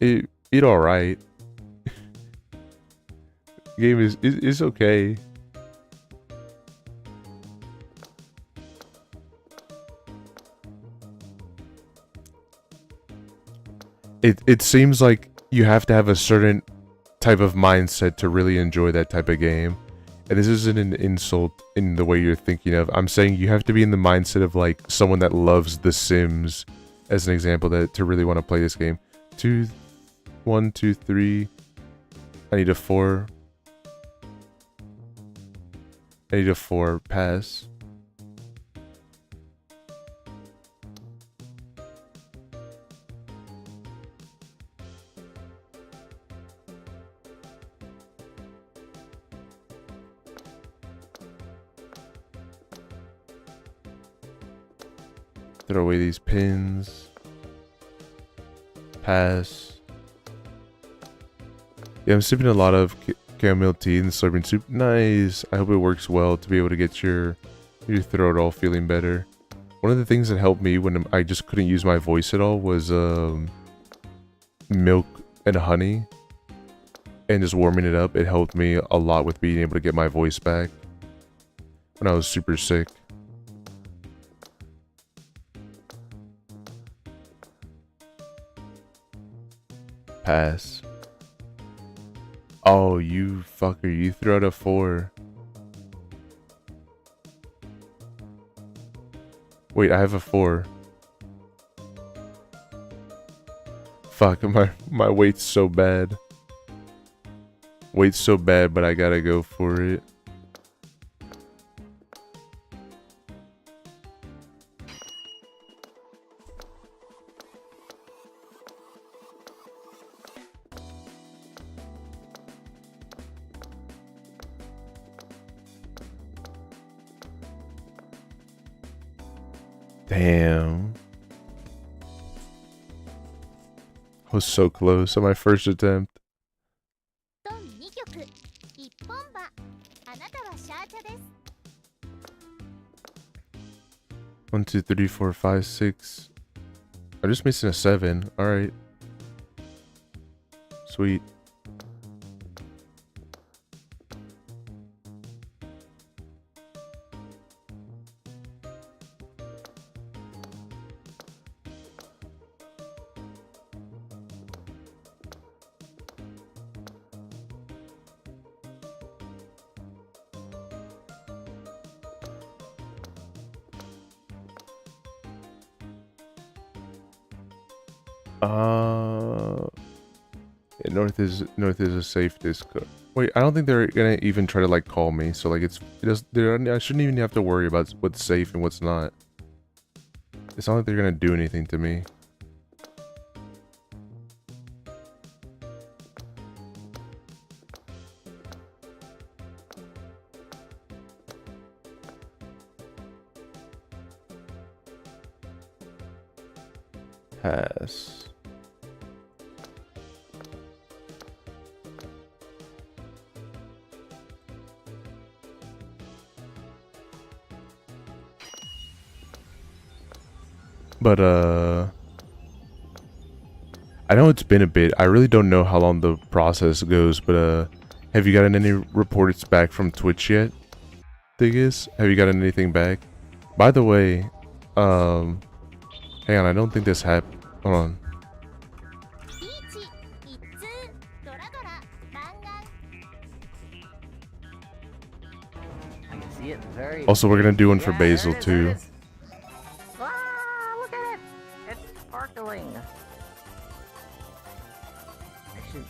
it alright. Game is okay. It seems like you have to have a certain type of mindset to really enjoy that type of game. And this isn't an insult in the way you're thinking of. I'm saying you have to be in the mindset of like someone that loves The Sims, as an example, that to really want to play this game. 1, 2, 3. I need a 4. I need a 4. Pass. Throw away these pins. Pass. Yeah, I'm sipping a lot of chamomile tea and soybean soup. Nice. I hope it works well to be able to get your throat all feeling better. One of the things that helped me when I just couldn't use my voice at all was milk and honey. And just warming it up. It helped me a lot with being able to get my voice back when I was super sick. Pass. Oh, you fucker. You threw out a 4. Wait, I have a 4. Fuck, my weight's so bad. Weight's so bad, but I gotta go for it. Damn. I was so close on my first attempt. 1, 2, 3, 4, 5, 6. I'm just missing a 7. Alright. Sweet. Yeah, north is a safe disco. Wait, I don't think they're gonna even try to like call me. So like I shouldn't even have to worry about what's safe and what's not. It's not like they're gonna do anything to me. Pass. But I know it's been a bit. I really don't know how long the process goes, but have you gotten any reports back from Twitch yet? Thing is, have you gotten anything back? By the way, hang on, I don't think this happened. Hold on. リーチ一通ドラドラマンガン I can see it very. Also, we're gonna do one for Yeah, Basil there it is, too. there it is. Wow, look at it! It's sparkling. I should.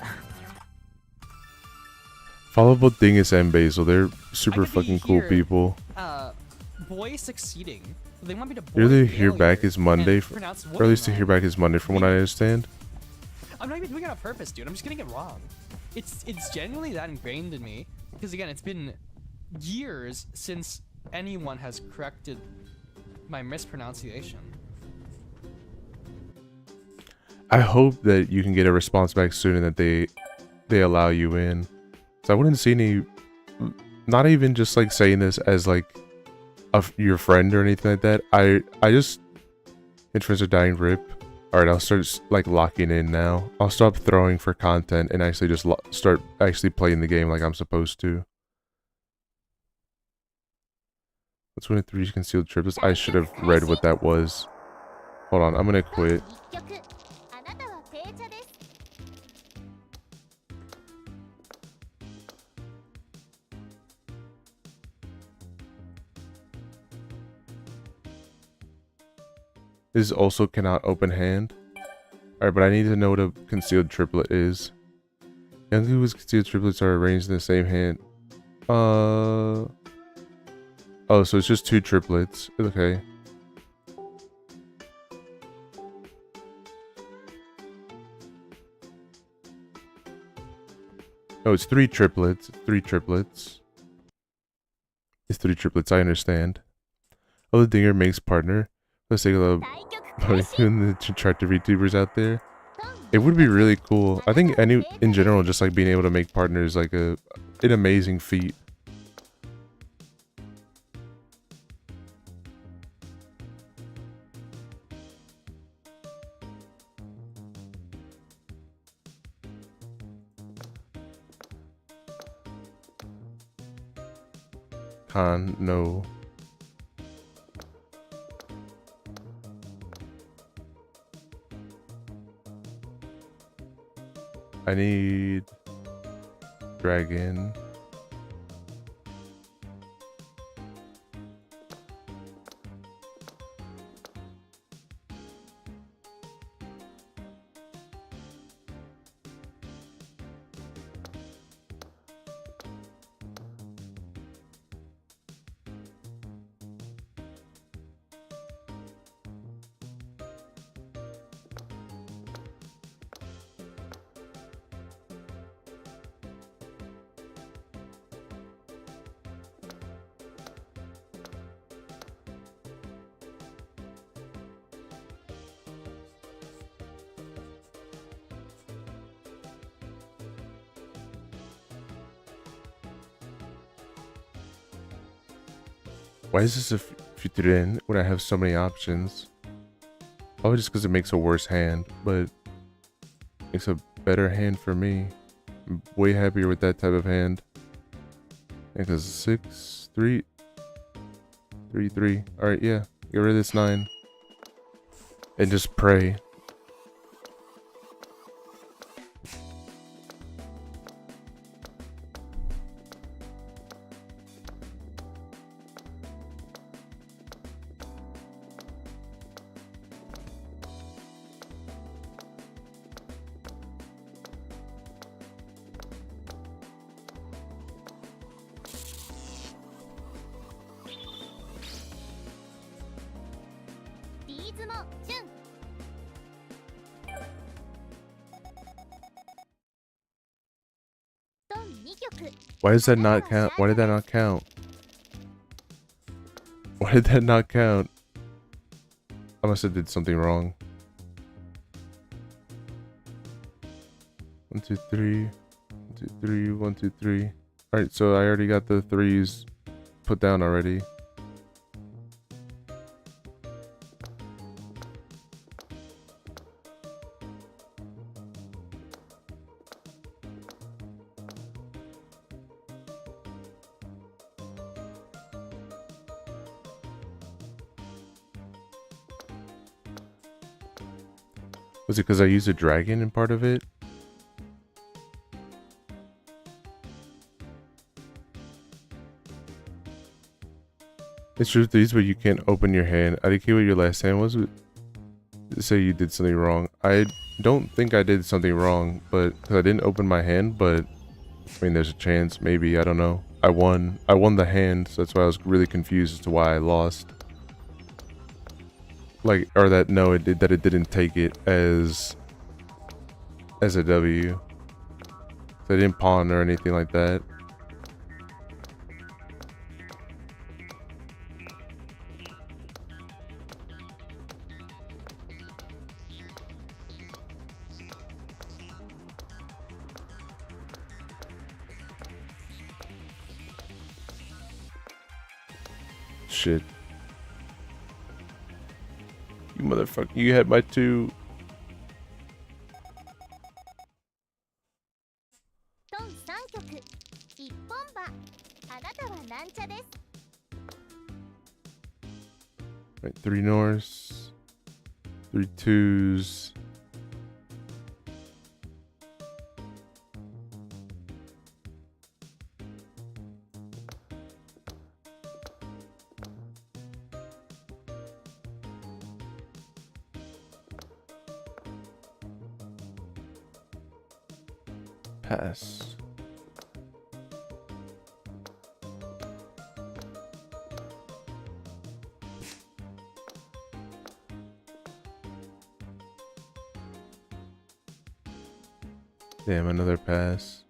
Follow both Dingus and Basil. They're super I could be fucking cool here. people. Boy succeeding. They want me to. You're boy the hear back failure is Monday, and or pronounce at least the woman hear wrong. back is Monday, from what I understand. I'm not even doing it on purpose, dude. I'm just getting it wrong. It's genuinely that ingrained in me because again, it's been years since anyone has corrected my mispronunciation. I hope that you can get a response back soon and that they allow you in. So I wouldn't see any, not even just like saying this as like your friend or anything like that. I just, interests are dying, rip. Alright, I'll start like locking in now. I'll stop throwing for content and actually just start actually playing the game like I'm supposed to. That's when 3 concealed triplets. I should have read what that was. Hold on, I'm gonna quit. 一曲あなたは紅茶です This also cannot open hand. Alright, but I need to know what a concealed triplet is. Young whose concealed triplets are arranged in the same hand. Oh, so it's just 2 triplets. Okay. Oh, it's 3 triplets. 3 triplets. It's 3 triplets, I understand. Oh, the dinger makes partner. Let's take a look. 対局開始 Doing the tractor VTubers out there. It would be really cool. I think in general, just like being able to make partners like an amazing feat. No. I need dragon. Why is this a Futren when I have so many options. Probably just because it makes a worse hand, but makes a better hand for me. I'm way happier with that type of hand. Because 6, 3, 3, 3. Alright, yeah. Get rid of this 9. And just pray. Why does that not count? Why did that not count? Why did that not count? I must have did something wrong. 1, 2, 3. 1, 2, 3. 1, 2, 3. Alright, so I already got the 3s put down already. Was it because I used a dragon in part of it? It's true, these, but you can't open your hand. I didn't care what your last hand was. Say you did something wrong. I don't think I did something wrong, but because I didn't open my hand. But I mean, there's a chance. Maybe, I don't know. I won the hand, so that's why I was really confused as to why I lost. Like, or that no, it did that. It didn't take it as a W. So I didn't pawn or anything like that. Shit. You motherfucker, you had my 2. Right, 3 Norse, 3 2s. Pass. Damn, another pass.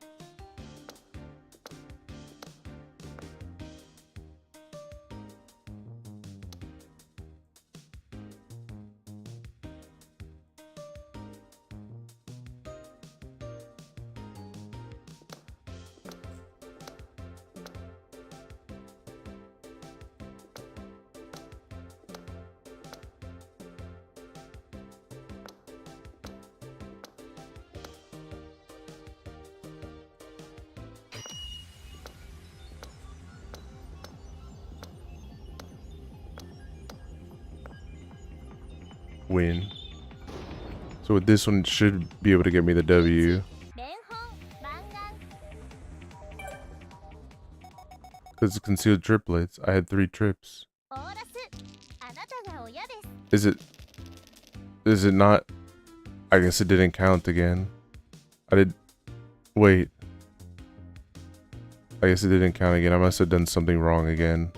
Win. So with this one, it should be able to get me the W. Because it's concealed triplets. I had 3 trips. Is it not? I guess it didn't count again. Wait. I guess it didn't count again. I must have done something wrong again.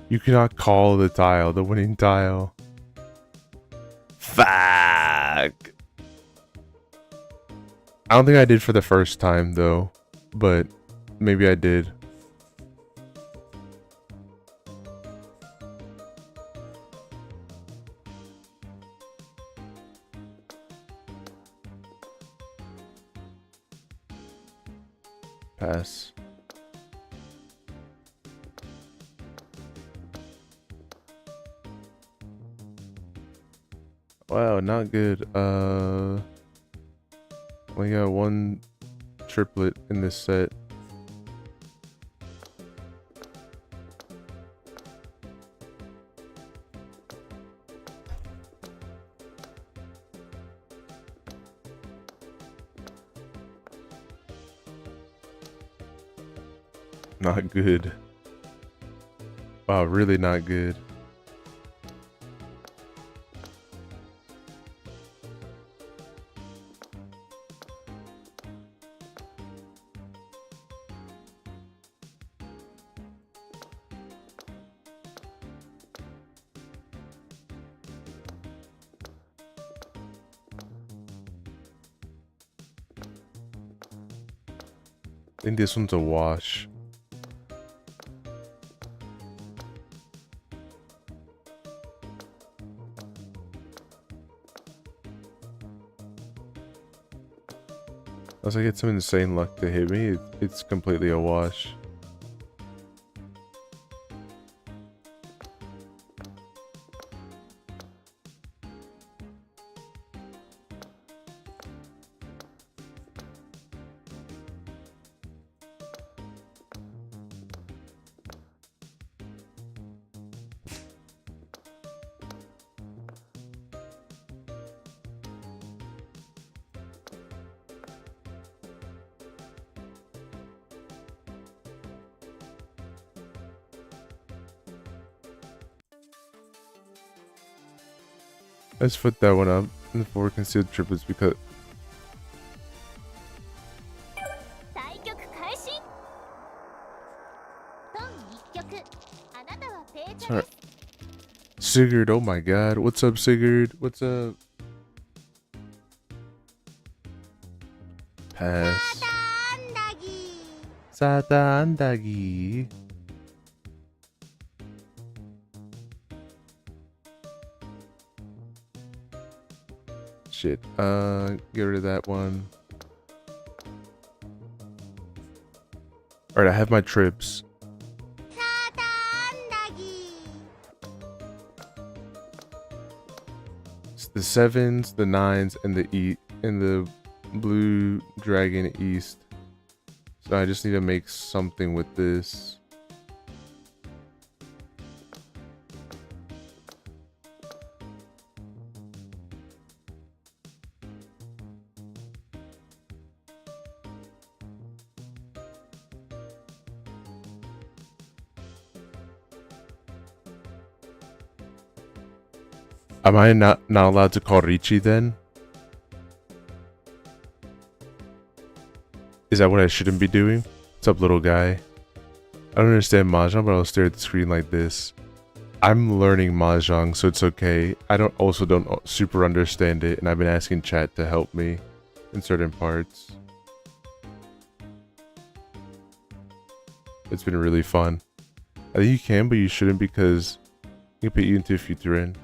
You cannot call the tile, the winning tile. Fuck. I don't think I did for the first time though, but maybe I did. Pass. Wow, not good. Only got one triplet in this set. Not good. Wow, really not good. I think this one's a wash. Unless I get some insane luck to hit me, it's completely a wash. Let's put that one up in the 4 concealed triplets because 対局開始。ドン一局。あなたはページャ Alright. Sigurd, oh my god. What's up, Sigurd? What's up? Pass. アンダギー。 Sata andagi. Shit. Get rid of that one. Alright, I have my trips. サーターアンダギー。 It's the 7s, the 9s, and the blue dragon east. So I just need to make something with this. Am I not allowed to call Richie then? Is that what I shouldn't be doing? What's up, little guy? I don't understand Mahjong, but I'll stare at the screen like this. I'm learning Mahjong, so it's okay. I don't super understand it, and I've been asking chat to help me in certain parts. It's been really fun. I think you can, but you shouldn't because it can put you into a future in.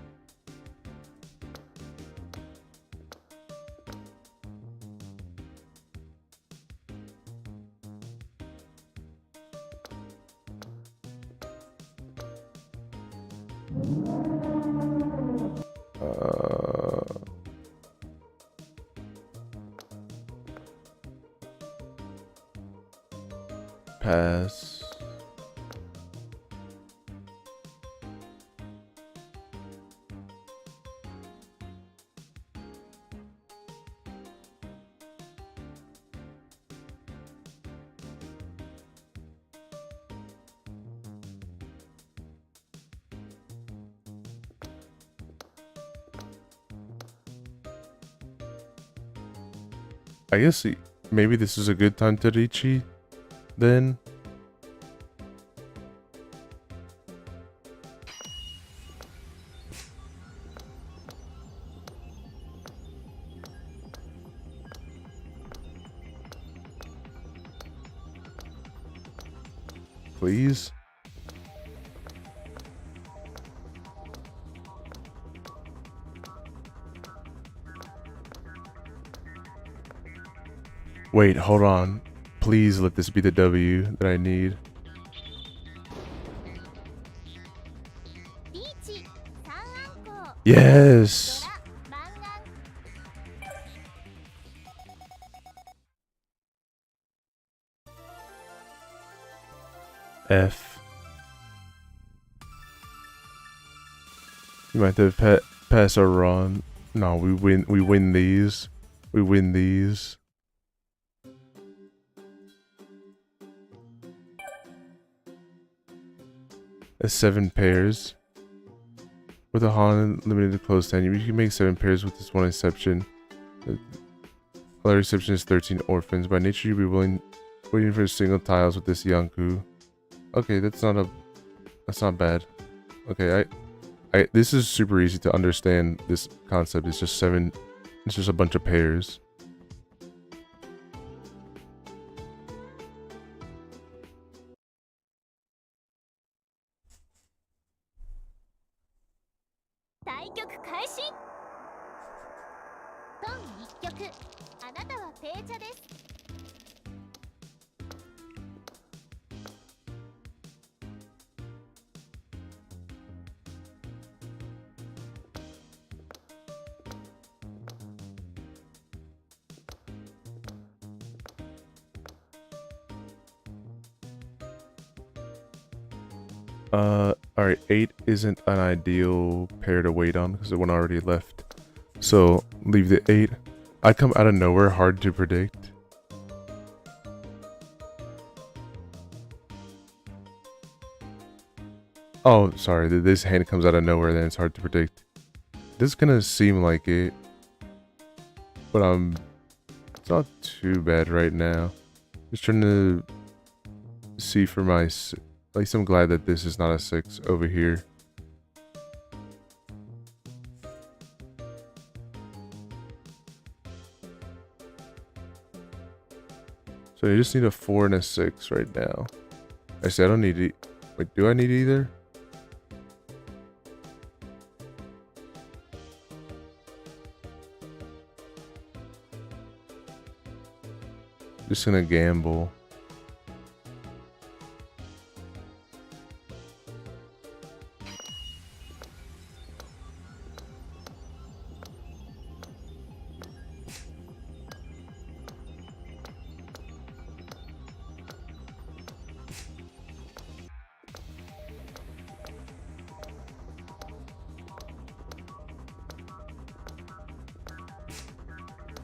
Pass. I guess maybe this is a good time to Richie then. Please. Wait, hold on. Please let this be the W that I need. リーチ。三アンコウ。 Yes! ドラ F. You might have pass our run. No, we win these. We win these. That's 7 pairs. With a Han limited to close 10, you can make 7 pairs with this one exception. The other exception is 13 orphans. By nature, you'll be waiting for single tiles with this Yanku. Okay, that's not bad. Okay, this is super easy to understand. This concept is just 7. It's just a bunch of pairs. Alright, 8 isn't an ideal pair to wait on because the one already left. So, leave the 8. I come out of nowhere, hard to predict. Oh, sorry, this hand comes out of nowhere, then it's hard to predict. This is gonna seem like it. But it's not too bad right now. Just trying to see for my... At least I'm glad that this is not a 6 over here. So you just need a 4 and a 6 right now. Actually, I don't need it. Wait, do I need either? Just gonna gamble.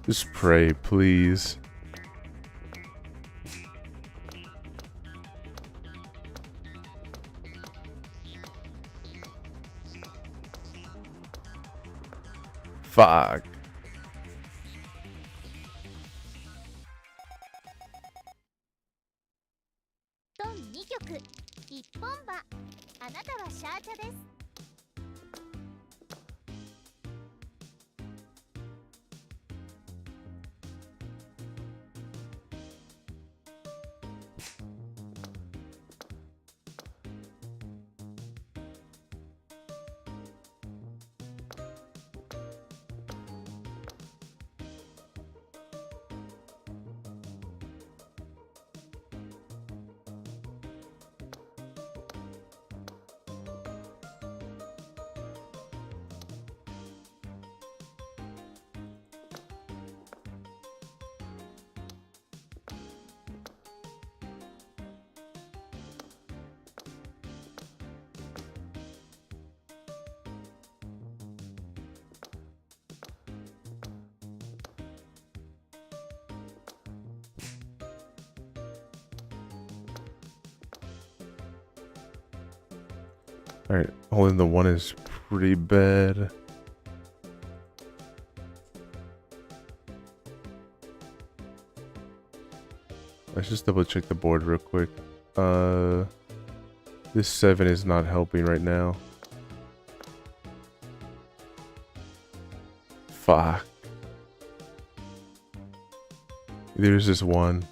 Just pray, please. Fuck. Alright, holding the 1 is pretty bad. Let's just double check the board real quick. This 7 is not helping right now. Fuck. There's this 1.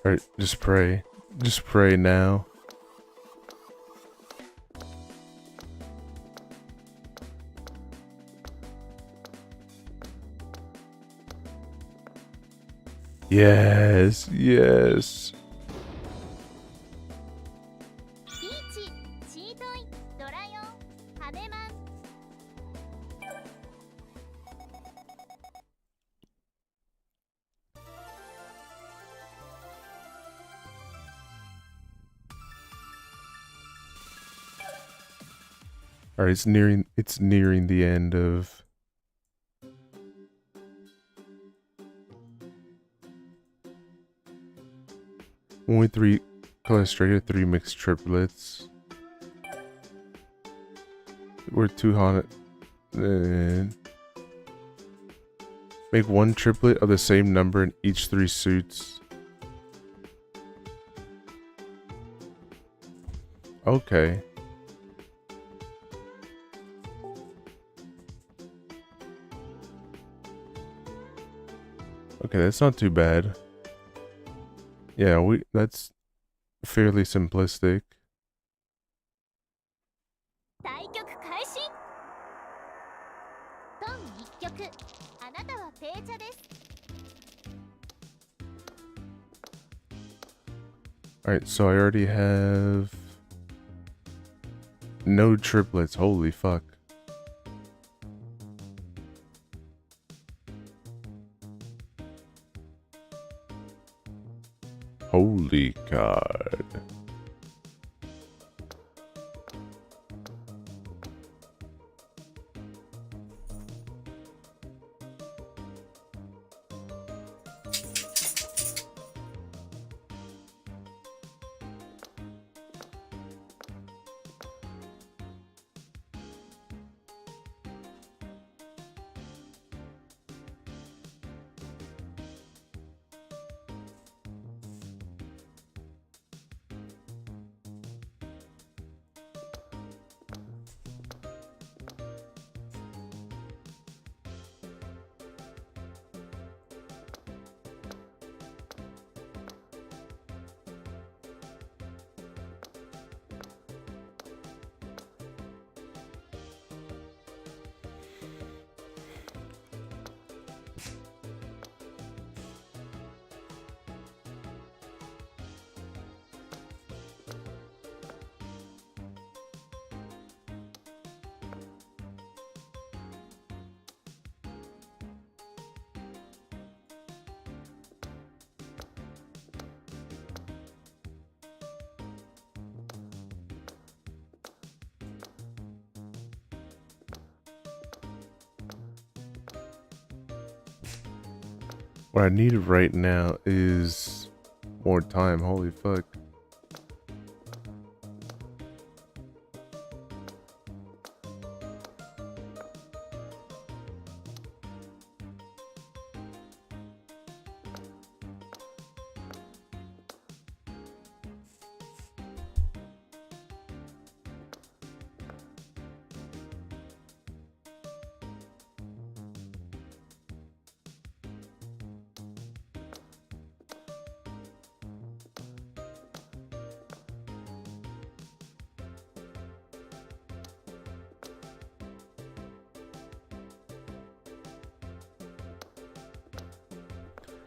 Alright, just pray. Just pray now. Yes, yes. リーチチートイドラヨンハネマン All right, it's nearing the end of only 3 Calestrator, 3 mixed triplets. We're 2 Hana. Then make 1 triplet of the same number in each 3 suits. Okay. Okay, that's not too bad. Yeah, that's fairly simplistic. 対局開始ドン一局あなたはペーチャです Alright, so I already have no triplets. Holy fuck. Holy God. What I need right now is more time. Holy fuck.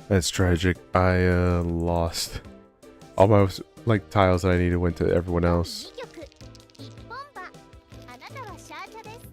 That's tragic. I lost all my like tiles that I needed went to everyone else. 2局一本馬あなたはシャーチャです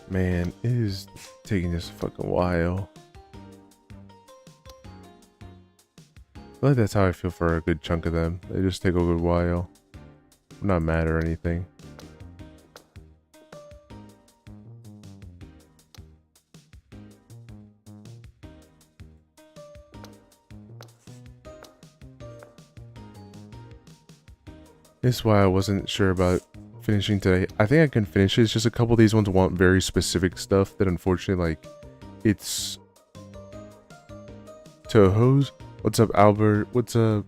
Man, it is taking just a fucking while. I feel like that's how I feel for a good chunk of them. They just take a good while. I'm not mad or anything. This is why I wasn't sure about finishing today. I think I can finish it. It's just a couple of these ones want very specific stuff that unfortunately, like, it's Touhou's. What's up, Albert? What's up?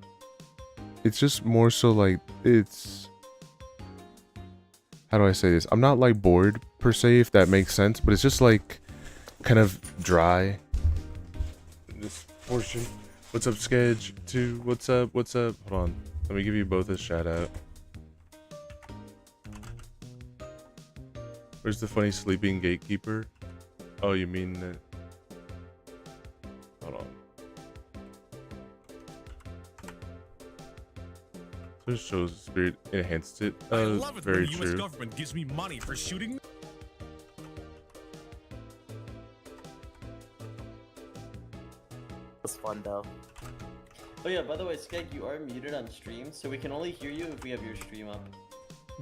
It's just more so like, it's, how do I say this? I'm not like bored per se, if that makes sense, but it's just like kind of dry. This portion. What's up, Sketch? 2? What's up? What's up? Hold on. Let me give you both a shout out. Where's the funny sleeping gatekeeper? Oh, you mean hold on. So it shows spirit enhanced it. I love it very when the true. US government gives me money for shooting. That's fun though. Oh yeah, by the way, Skeg, you are muted on stream, so we can only hear you if we have your stream up.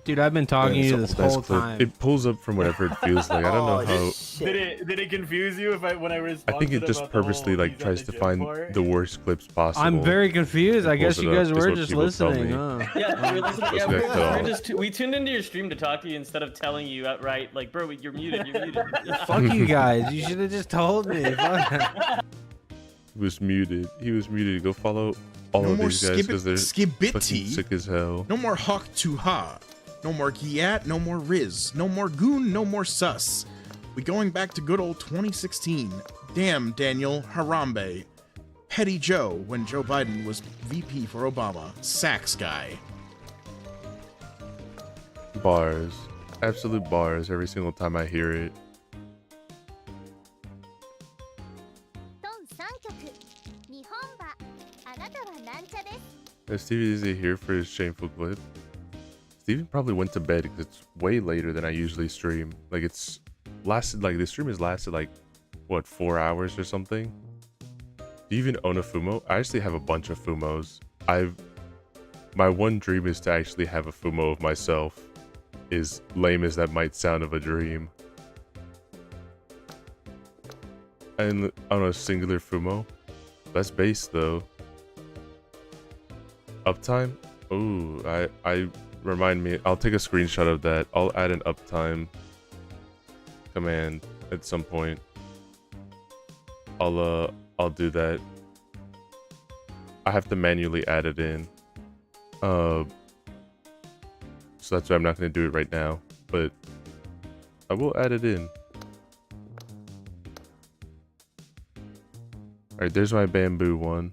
Dude, I've been talking to you this whole time. It pulls up from whatever it feels like. I don't know how. Did it confuse you when I responded? I think it just purposely like tries to find the worst clips possible. I'm very confused. I guess you guys were just listening, huh? Yeah, we were listening. Yeah, we tuned into your stream to talk to you instead of telling you outright, like, bro, you're muted. You're muted. Fuck you guys. You should have just told me. Fuck. He was muted. He was muted. Go follow all of these guys because they're fucking sick as hell. No more Hawk Touhou. No more Giat, no more Riz, no more Goon, no more Sus. We going back to good old 2016. Damn Daniel Harambe. Petty Joe when Joe Biden was VP for Obama. Sax guy. Bars. Absolute bars every single time I hear it. Is Stevie is he here for his shameful clip? Steven probably went to bed because it's way later than I usually stream. Like it's lasted, like the stream has lasted like, what, 4 hours or something? Do you even own a Fumo? I actually have a bunch of Fumos. My one dream is to actually have a Fumo of myself. As lame as that might sound of a dream. And on a singular Fumo? That's base though. Uptime? Ooh, I remind me, I'll take a screenshot of that. I'll add an uptime command at some point. I'll do that. I have to manually add it in. So that's why I'm not going to do it right now, but I will add it in. Alright, there's my bamboo one.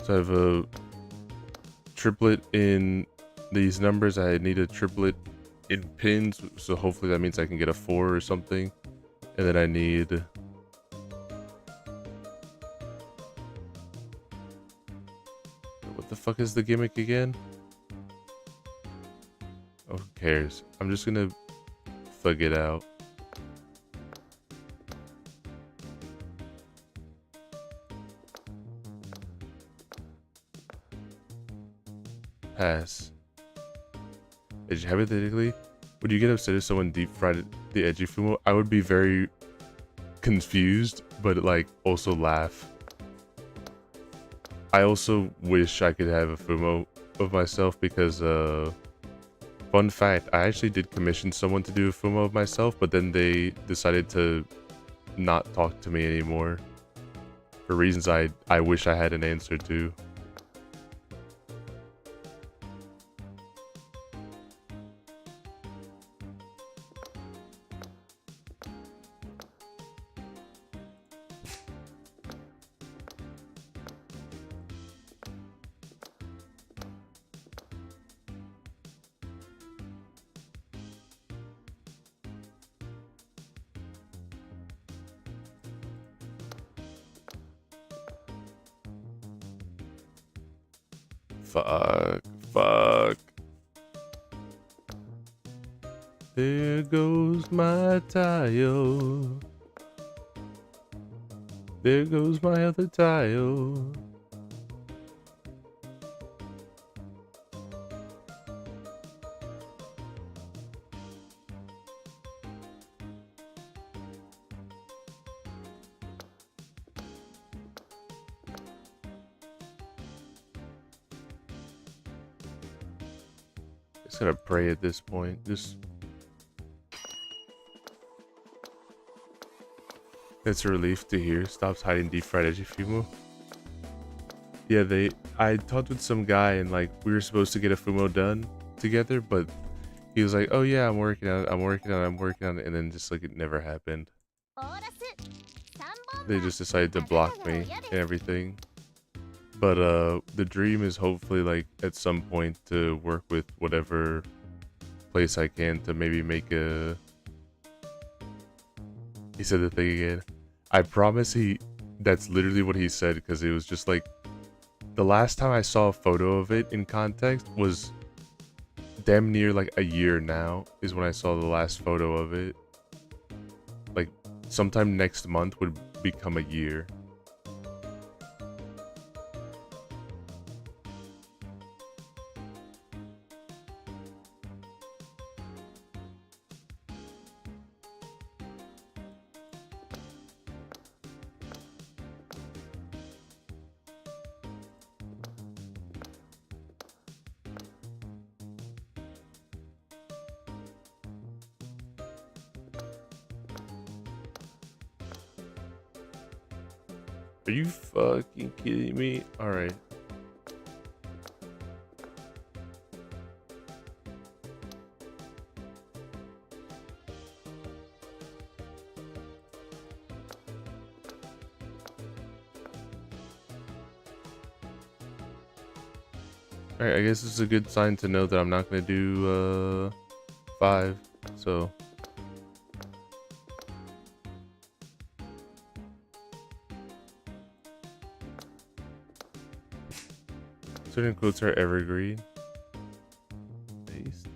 So I have a triplet in these numbers. I need a triplet in pins, so hopefully that means I can get a 4 or something. And then I need what the fuck is the gimmick again? Oh, who cares? I'm just gonna fug it out. Pass. Hypothetically, would you get upset if someone deep fried the Edgey Fumo? I would be very confused, but like also laugh. I also wish I could have a Fumo of myself because fun fact, I actually did commission someone to do a Fumo of myself, but then they decided to not talk to me anymore for reasons I wish I had an answer to. Fuck. There goes my tile. There goes my other tile. Just gotta pray at this point. Just it's a relief to hear. Stops hiding deep fried edgy fumo. Yeah, I talked with some guy and like we were supposed to get a fumo done together, but he was like, "Oh yeah, I'm working on it. I'm working on it. I'm working on it," and then just like it never happened. They just decided to block me and everything. But the dream is hopefully like at some point to work with whatever place I can to maybe make a. He said the thing again. I promise that's literally what he said, because it was just like the last time I saw a photo of it in context was damn near like a year now is when I saw the last photo of it. Like sometime next month would become a year. Are you fucking kidding me? Alright. Alright, I guess this is a good sign to know that I'm not gonna do 5, so certain quotes are evergreen. Based.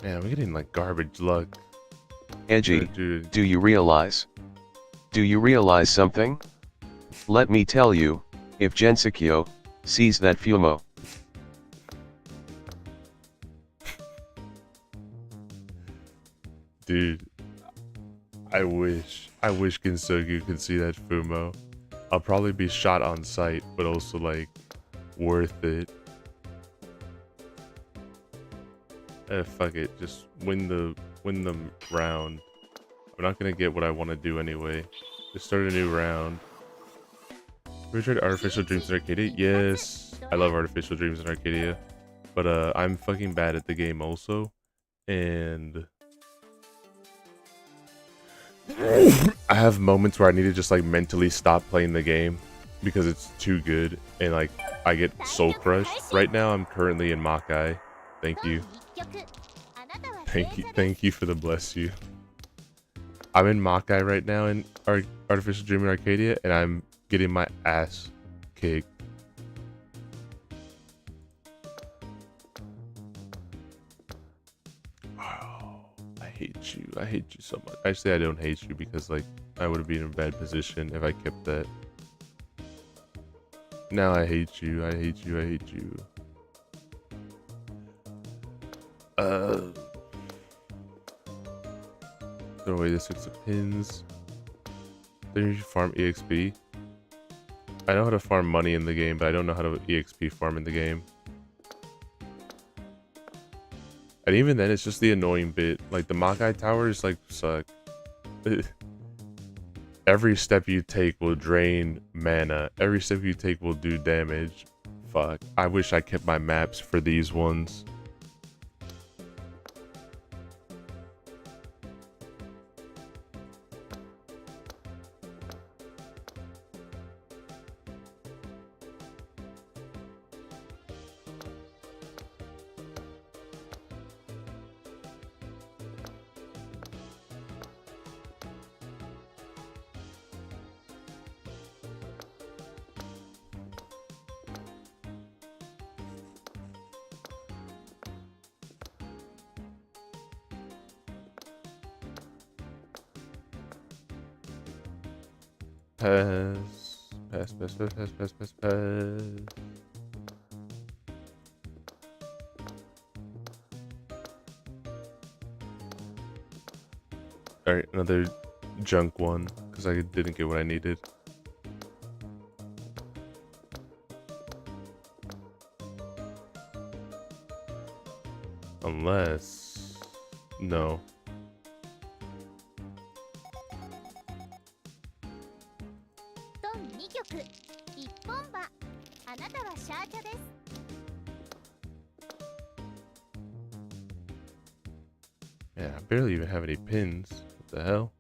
Man, we're getting like garbage luck. Edgey, Dude. do you realize? Do you realize something? Let me tell you, if Gensou sees that Fumo. Dude, I wish Gensou could see that Fumo. I'll probably be shot on sight, but also like worth it. Fuck it, just win the round. I'm not gonna get what I want to do anyway. Just start a new round. Have you tried Artificial Dreams in Arcadia? Yes, I love Artificial Dreams in Arcadia, but I'm fucking bad at the game also, and I have moments where I need to just like mentally stop playing the game because it's too good, and like I get soul crushed. Right now, I'm currently in Makai. Thank you. Thank you for the bless you. I'm in Makai right now in Artificial Dream in Arcadia, and I'm getting my ass kicked. Oh, I hate you. I hate you so much. Actually, I don't hate you because like I would have been in a bad position if I kept that. Now I hate you. I hate you. I hate you. Throw away the 6 of pins. Then you should farm EXP. I know how to farm money in the game, but I don't know how to EXP farm in the game. And even then, it's just the annoying bit. Like the Makai towers, like suck. Every step you take will drain mana. Every step you take will do damage. Fuck. I wish I kept my maps for these ones. Pass. Pass, pass, pass, pass, pass, pass, pass. Alright, another junk one, because I didn't get what I needed. Unless... no. ドン2曲一本馬あなたはシャーチャです Yeah, I barely even have any pins. What the hell?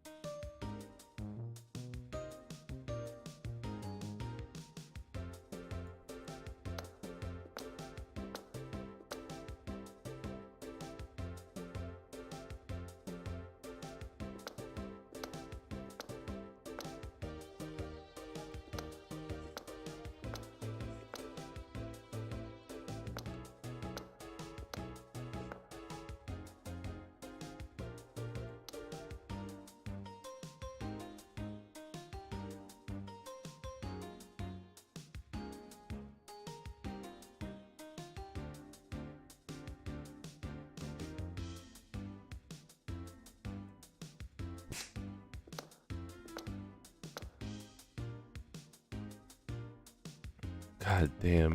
God damn.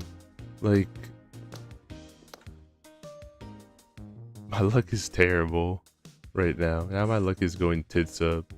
Like, my luck is terrible right now. Now my luck is going tits up.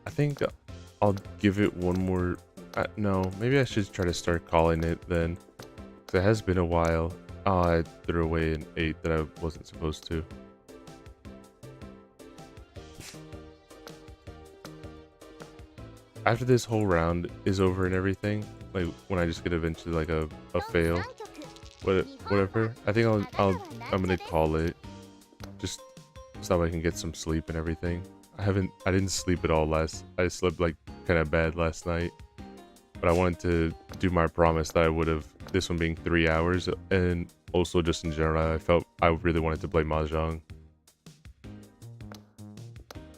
I think I'll give it one more. No, maybe I should try to start calling it then. 'Cause it has been a while. Oh, I threw away an 8 that I wasn't supposed to. After this whole round is over and everything, like when I just get eventually like a fail, whatever, I think I'm gonna call it. Just so I can get some sleep and everything. I didn't sleep at all I slept like kind of bad last night, but I wanted to do my promise that I would have, this one being 3 hours, and also just in general, I felt I really wanted to play Mahjong.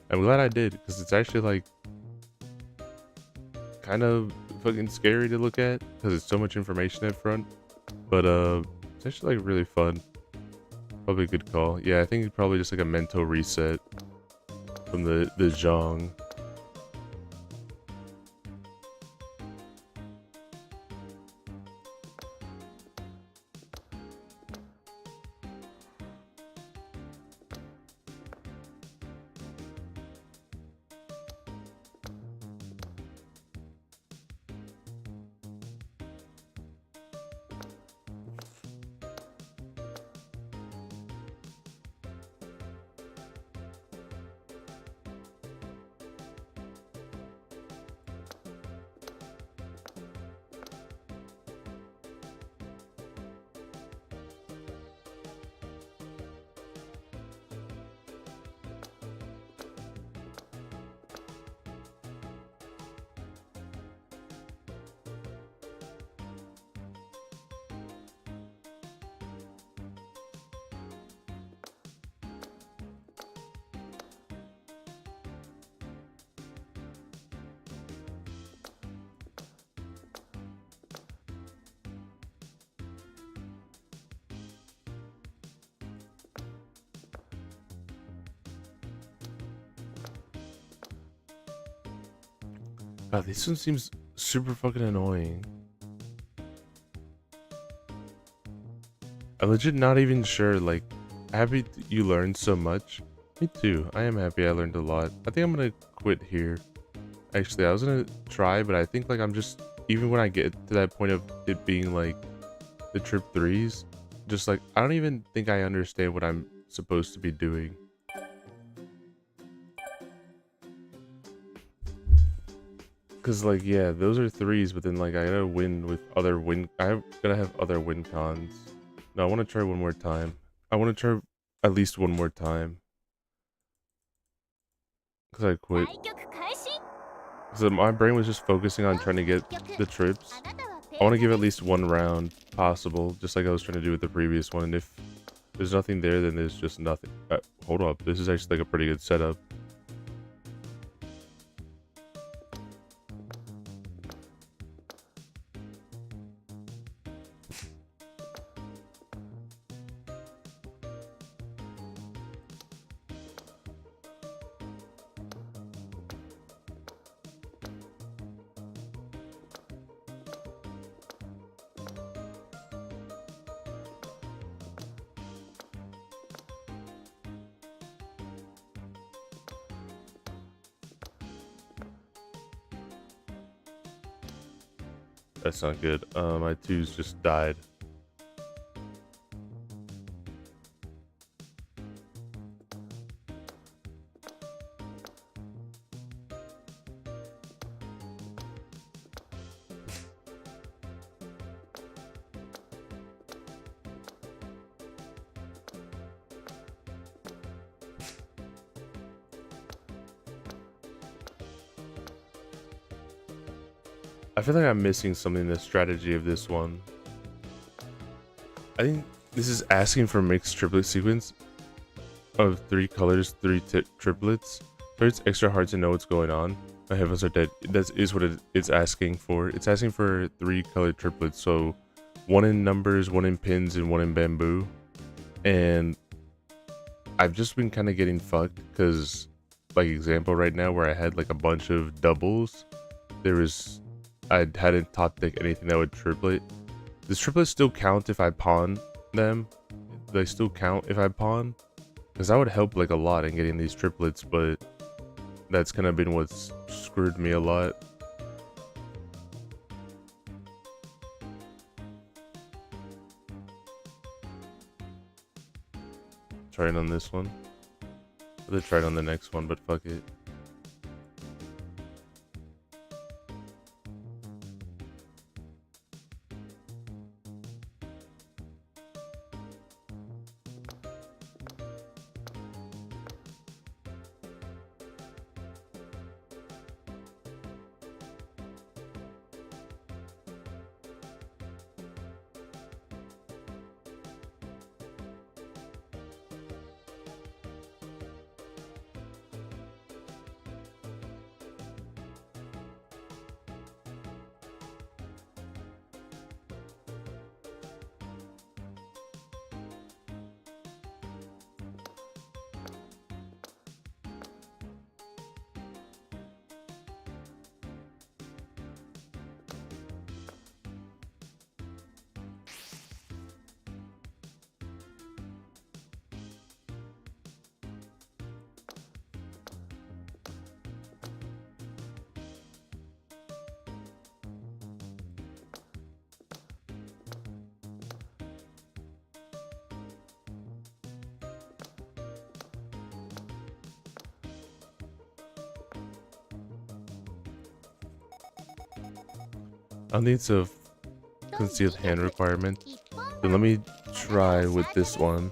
I'm glad I did, because it's actually like kind of fucking scary to look at, because it's so much information up front, but it's actually like really fun. Probably a good call. Yeah, I think it's probably just like a mental reset from the Zhang. God, this one seems super fucking annoying. I'm legit not even sure, like, happy you learned so much. Me too, I am happy I learned a lot. I think I'm gonna quit here. Actually, I was gonna try, but I think like I'm just, even when I get to that point of it being like the trip threes, just like I don't even think I understand what I'm supposed to be doing. Cause like yeah, those are threes, but then like I gotta win with other win. I gotta have other win cons. No, I want to try one more time. I want to try at least one more time. Cause I quit. So my brain was just focusing on trying to get the trips. I want to give at least one round possible, just like I was trying to do with the previous one. And if there's nothing there, then there's just nothing. Hold up, this is actually like a pretty good setup. That's not good. My twos just died. I feel like I'm missing something in the strategy of this one. I think this is asking for mixed triplet sequence of 3 colors, 3 triplets. So it's extra hard to know what's going on. My heavens are dead. That is what it's asking for. It's asking for 3 colored triplets. So 1 in numbers, 1 in pins, and 1 in bamboo. And I've just been kind of getting fucked because, like example right now where I had like a bunch of doubles, I hadn't top deck anything that would triplet. Does triplet still count if I pawn them? They still count if I pawn? Because that would help like a lot in getting these triplets, but that's kind of been what's screwed me a lot. Try it on this one. I'll try it on the next one, but fuck it. I think it's a concealed hand requirement. Then let me try with this one.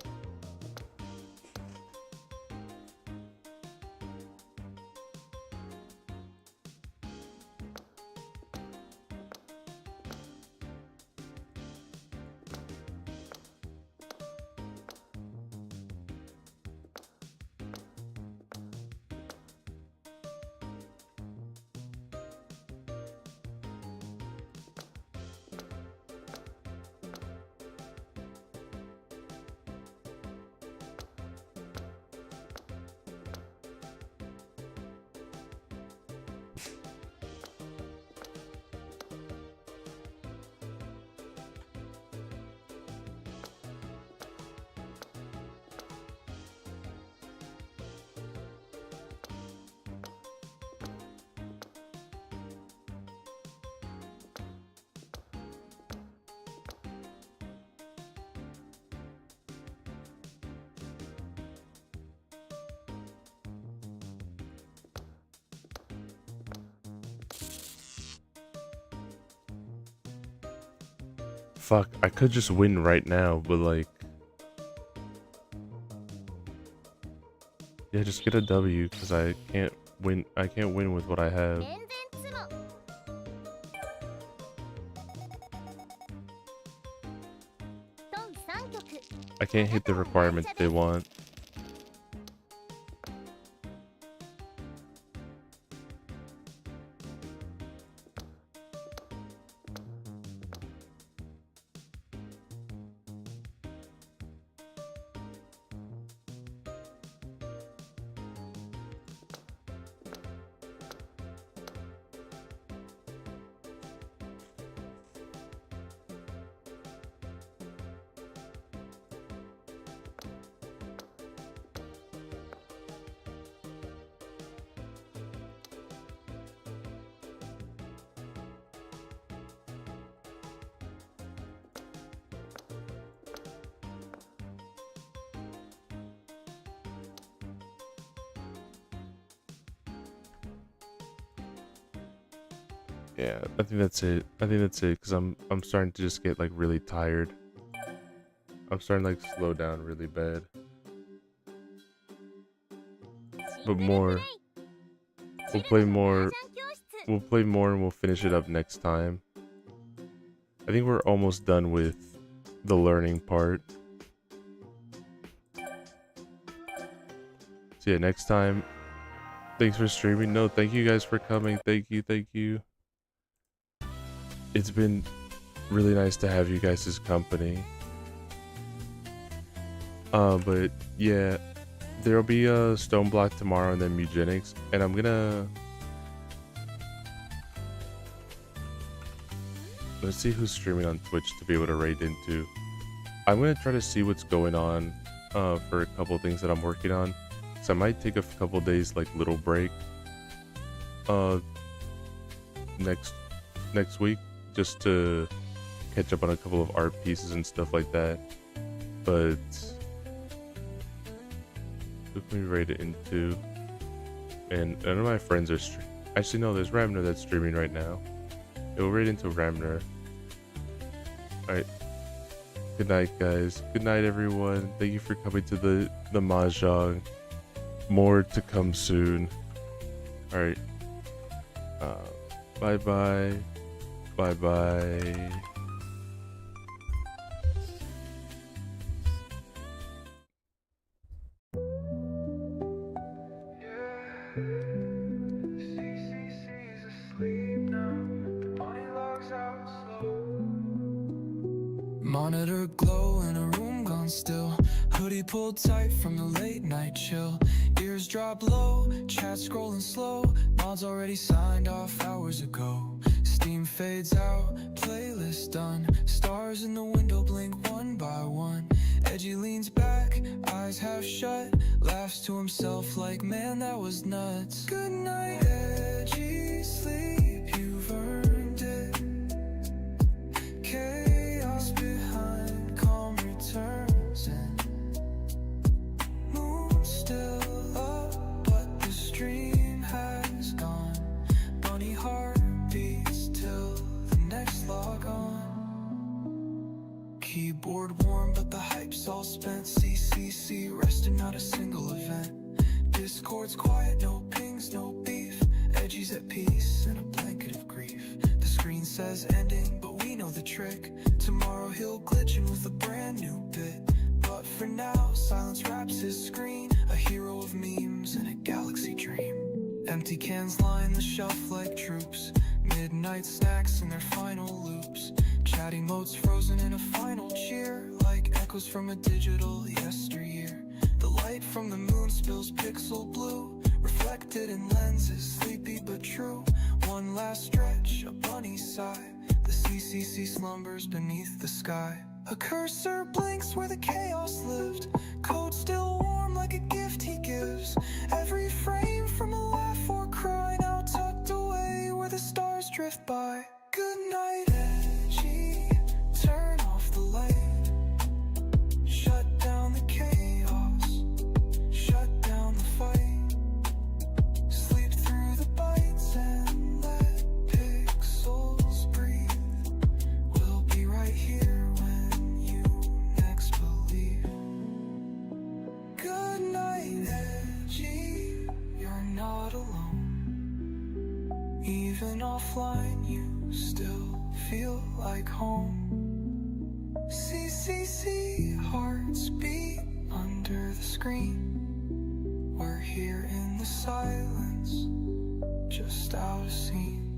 Fuck, I could just win right now, but like... Yeah, just get a W, because I can't win with what I have. I can't hit the requirements they want. Yeah, I think that's it. I think that's it, because I'm starting to just get like really tired. I'm starting to like slow down really bad. But more. We'll play more. We'll play more and we'll finish it up next time. I think we're almost done with the learning part. So yeah, next time. Thanks for streaming. No, thank you guys for coming. Thank you, thank you. It's been really nice to have you guys' company. But yeah, there'll be a Stone Block tomorrow and then Eugenics, and I'm gonna... Let's see who's streaming on Twitch to be able to raid into. I'm gonna try to see what's going on for a couple things that I'm working on. So I might take a couple days, like little break next week, just to catch up on a couple of art pieces and stuff like that. But who can we raid it into? And none of my friends are actually no, there's Ramner that's streaming right now. It will raid into Ramner. Alright. Good night, guys. Good night, everyone. Thank you for coming to the Mahjong. More to come soon. Alright. Bye bye. Bye bye. Monitor glow in a room gone still. Hoodie pulled tight from the late night chill. Ears drop low, chat scrolling slow. Mods already signed off hours ago. Steam fades out, playlist done. Stars in the window blink one by one. Edgey leans back, eyes half shut. Laughs to himself like, man, that was nuts. Good night, Edgey, sleep, you've earned it. Chaos behind, calm returns in. Moon still up, but the stream has gone. Bunny heart beats till the next log on. Keyboard warm, but the hype's all spent. CCC resting, not a single event. Discord's quiet, no pings, no beef. Edgey's at peace in a blanket of grief. The screen says ending, but we know the trick. Tomorrow he'll glitch in with a brand new bit. But for now, silence wraps his screen. A hero of memes in a galaxy dream. Empty cans line the shelf like troops. Midnight snacks in their final loops. Chatty modes frozen in a final cheer. Like echoes from a digital yesteryear. The light from the moon spills pixel blue. Reflected in lenses, sleepy but true. One last stretch, a bunny sigh. The CCC slumbers beneath the sky. A cursor blinks where the chaos lived. Code still warm like a gift he gives. Every frame from a laugh or cry now tucked away where the stars drift by. Good night, Edgey. Turn off the light. Shut down the chaos. Shut down the fight. Sleep through the bites and let pixels breathe. We'll be right here. Even offline, you still feel like home. See, hearts beat under the screen. We're here in the silence, just out of scene.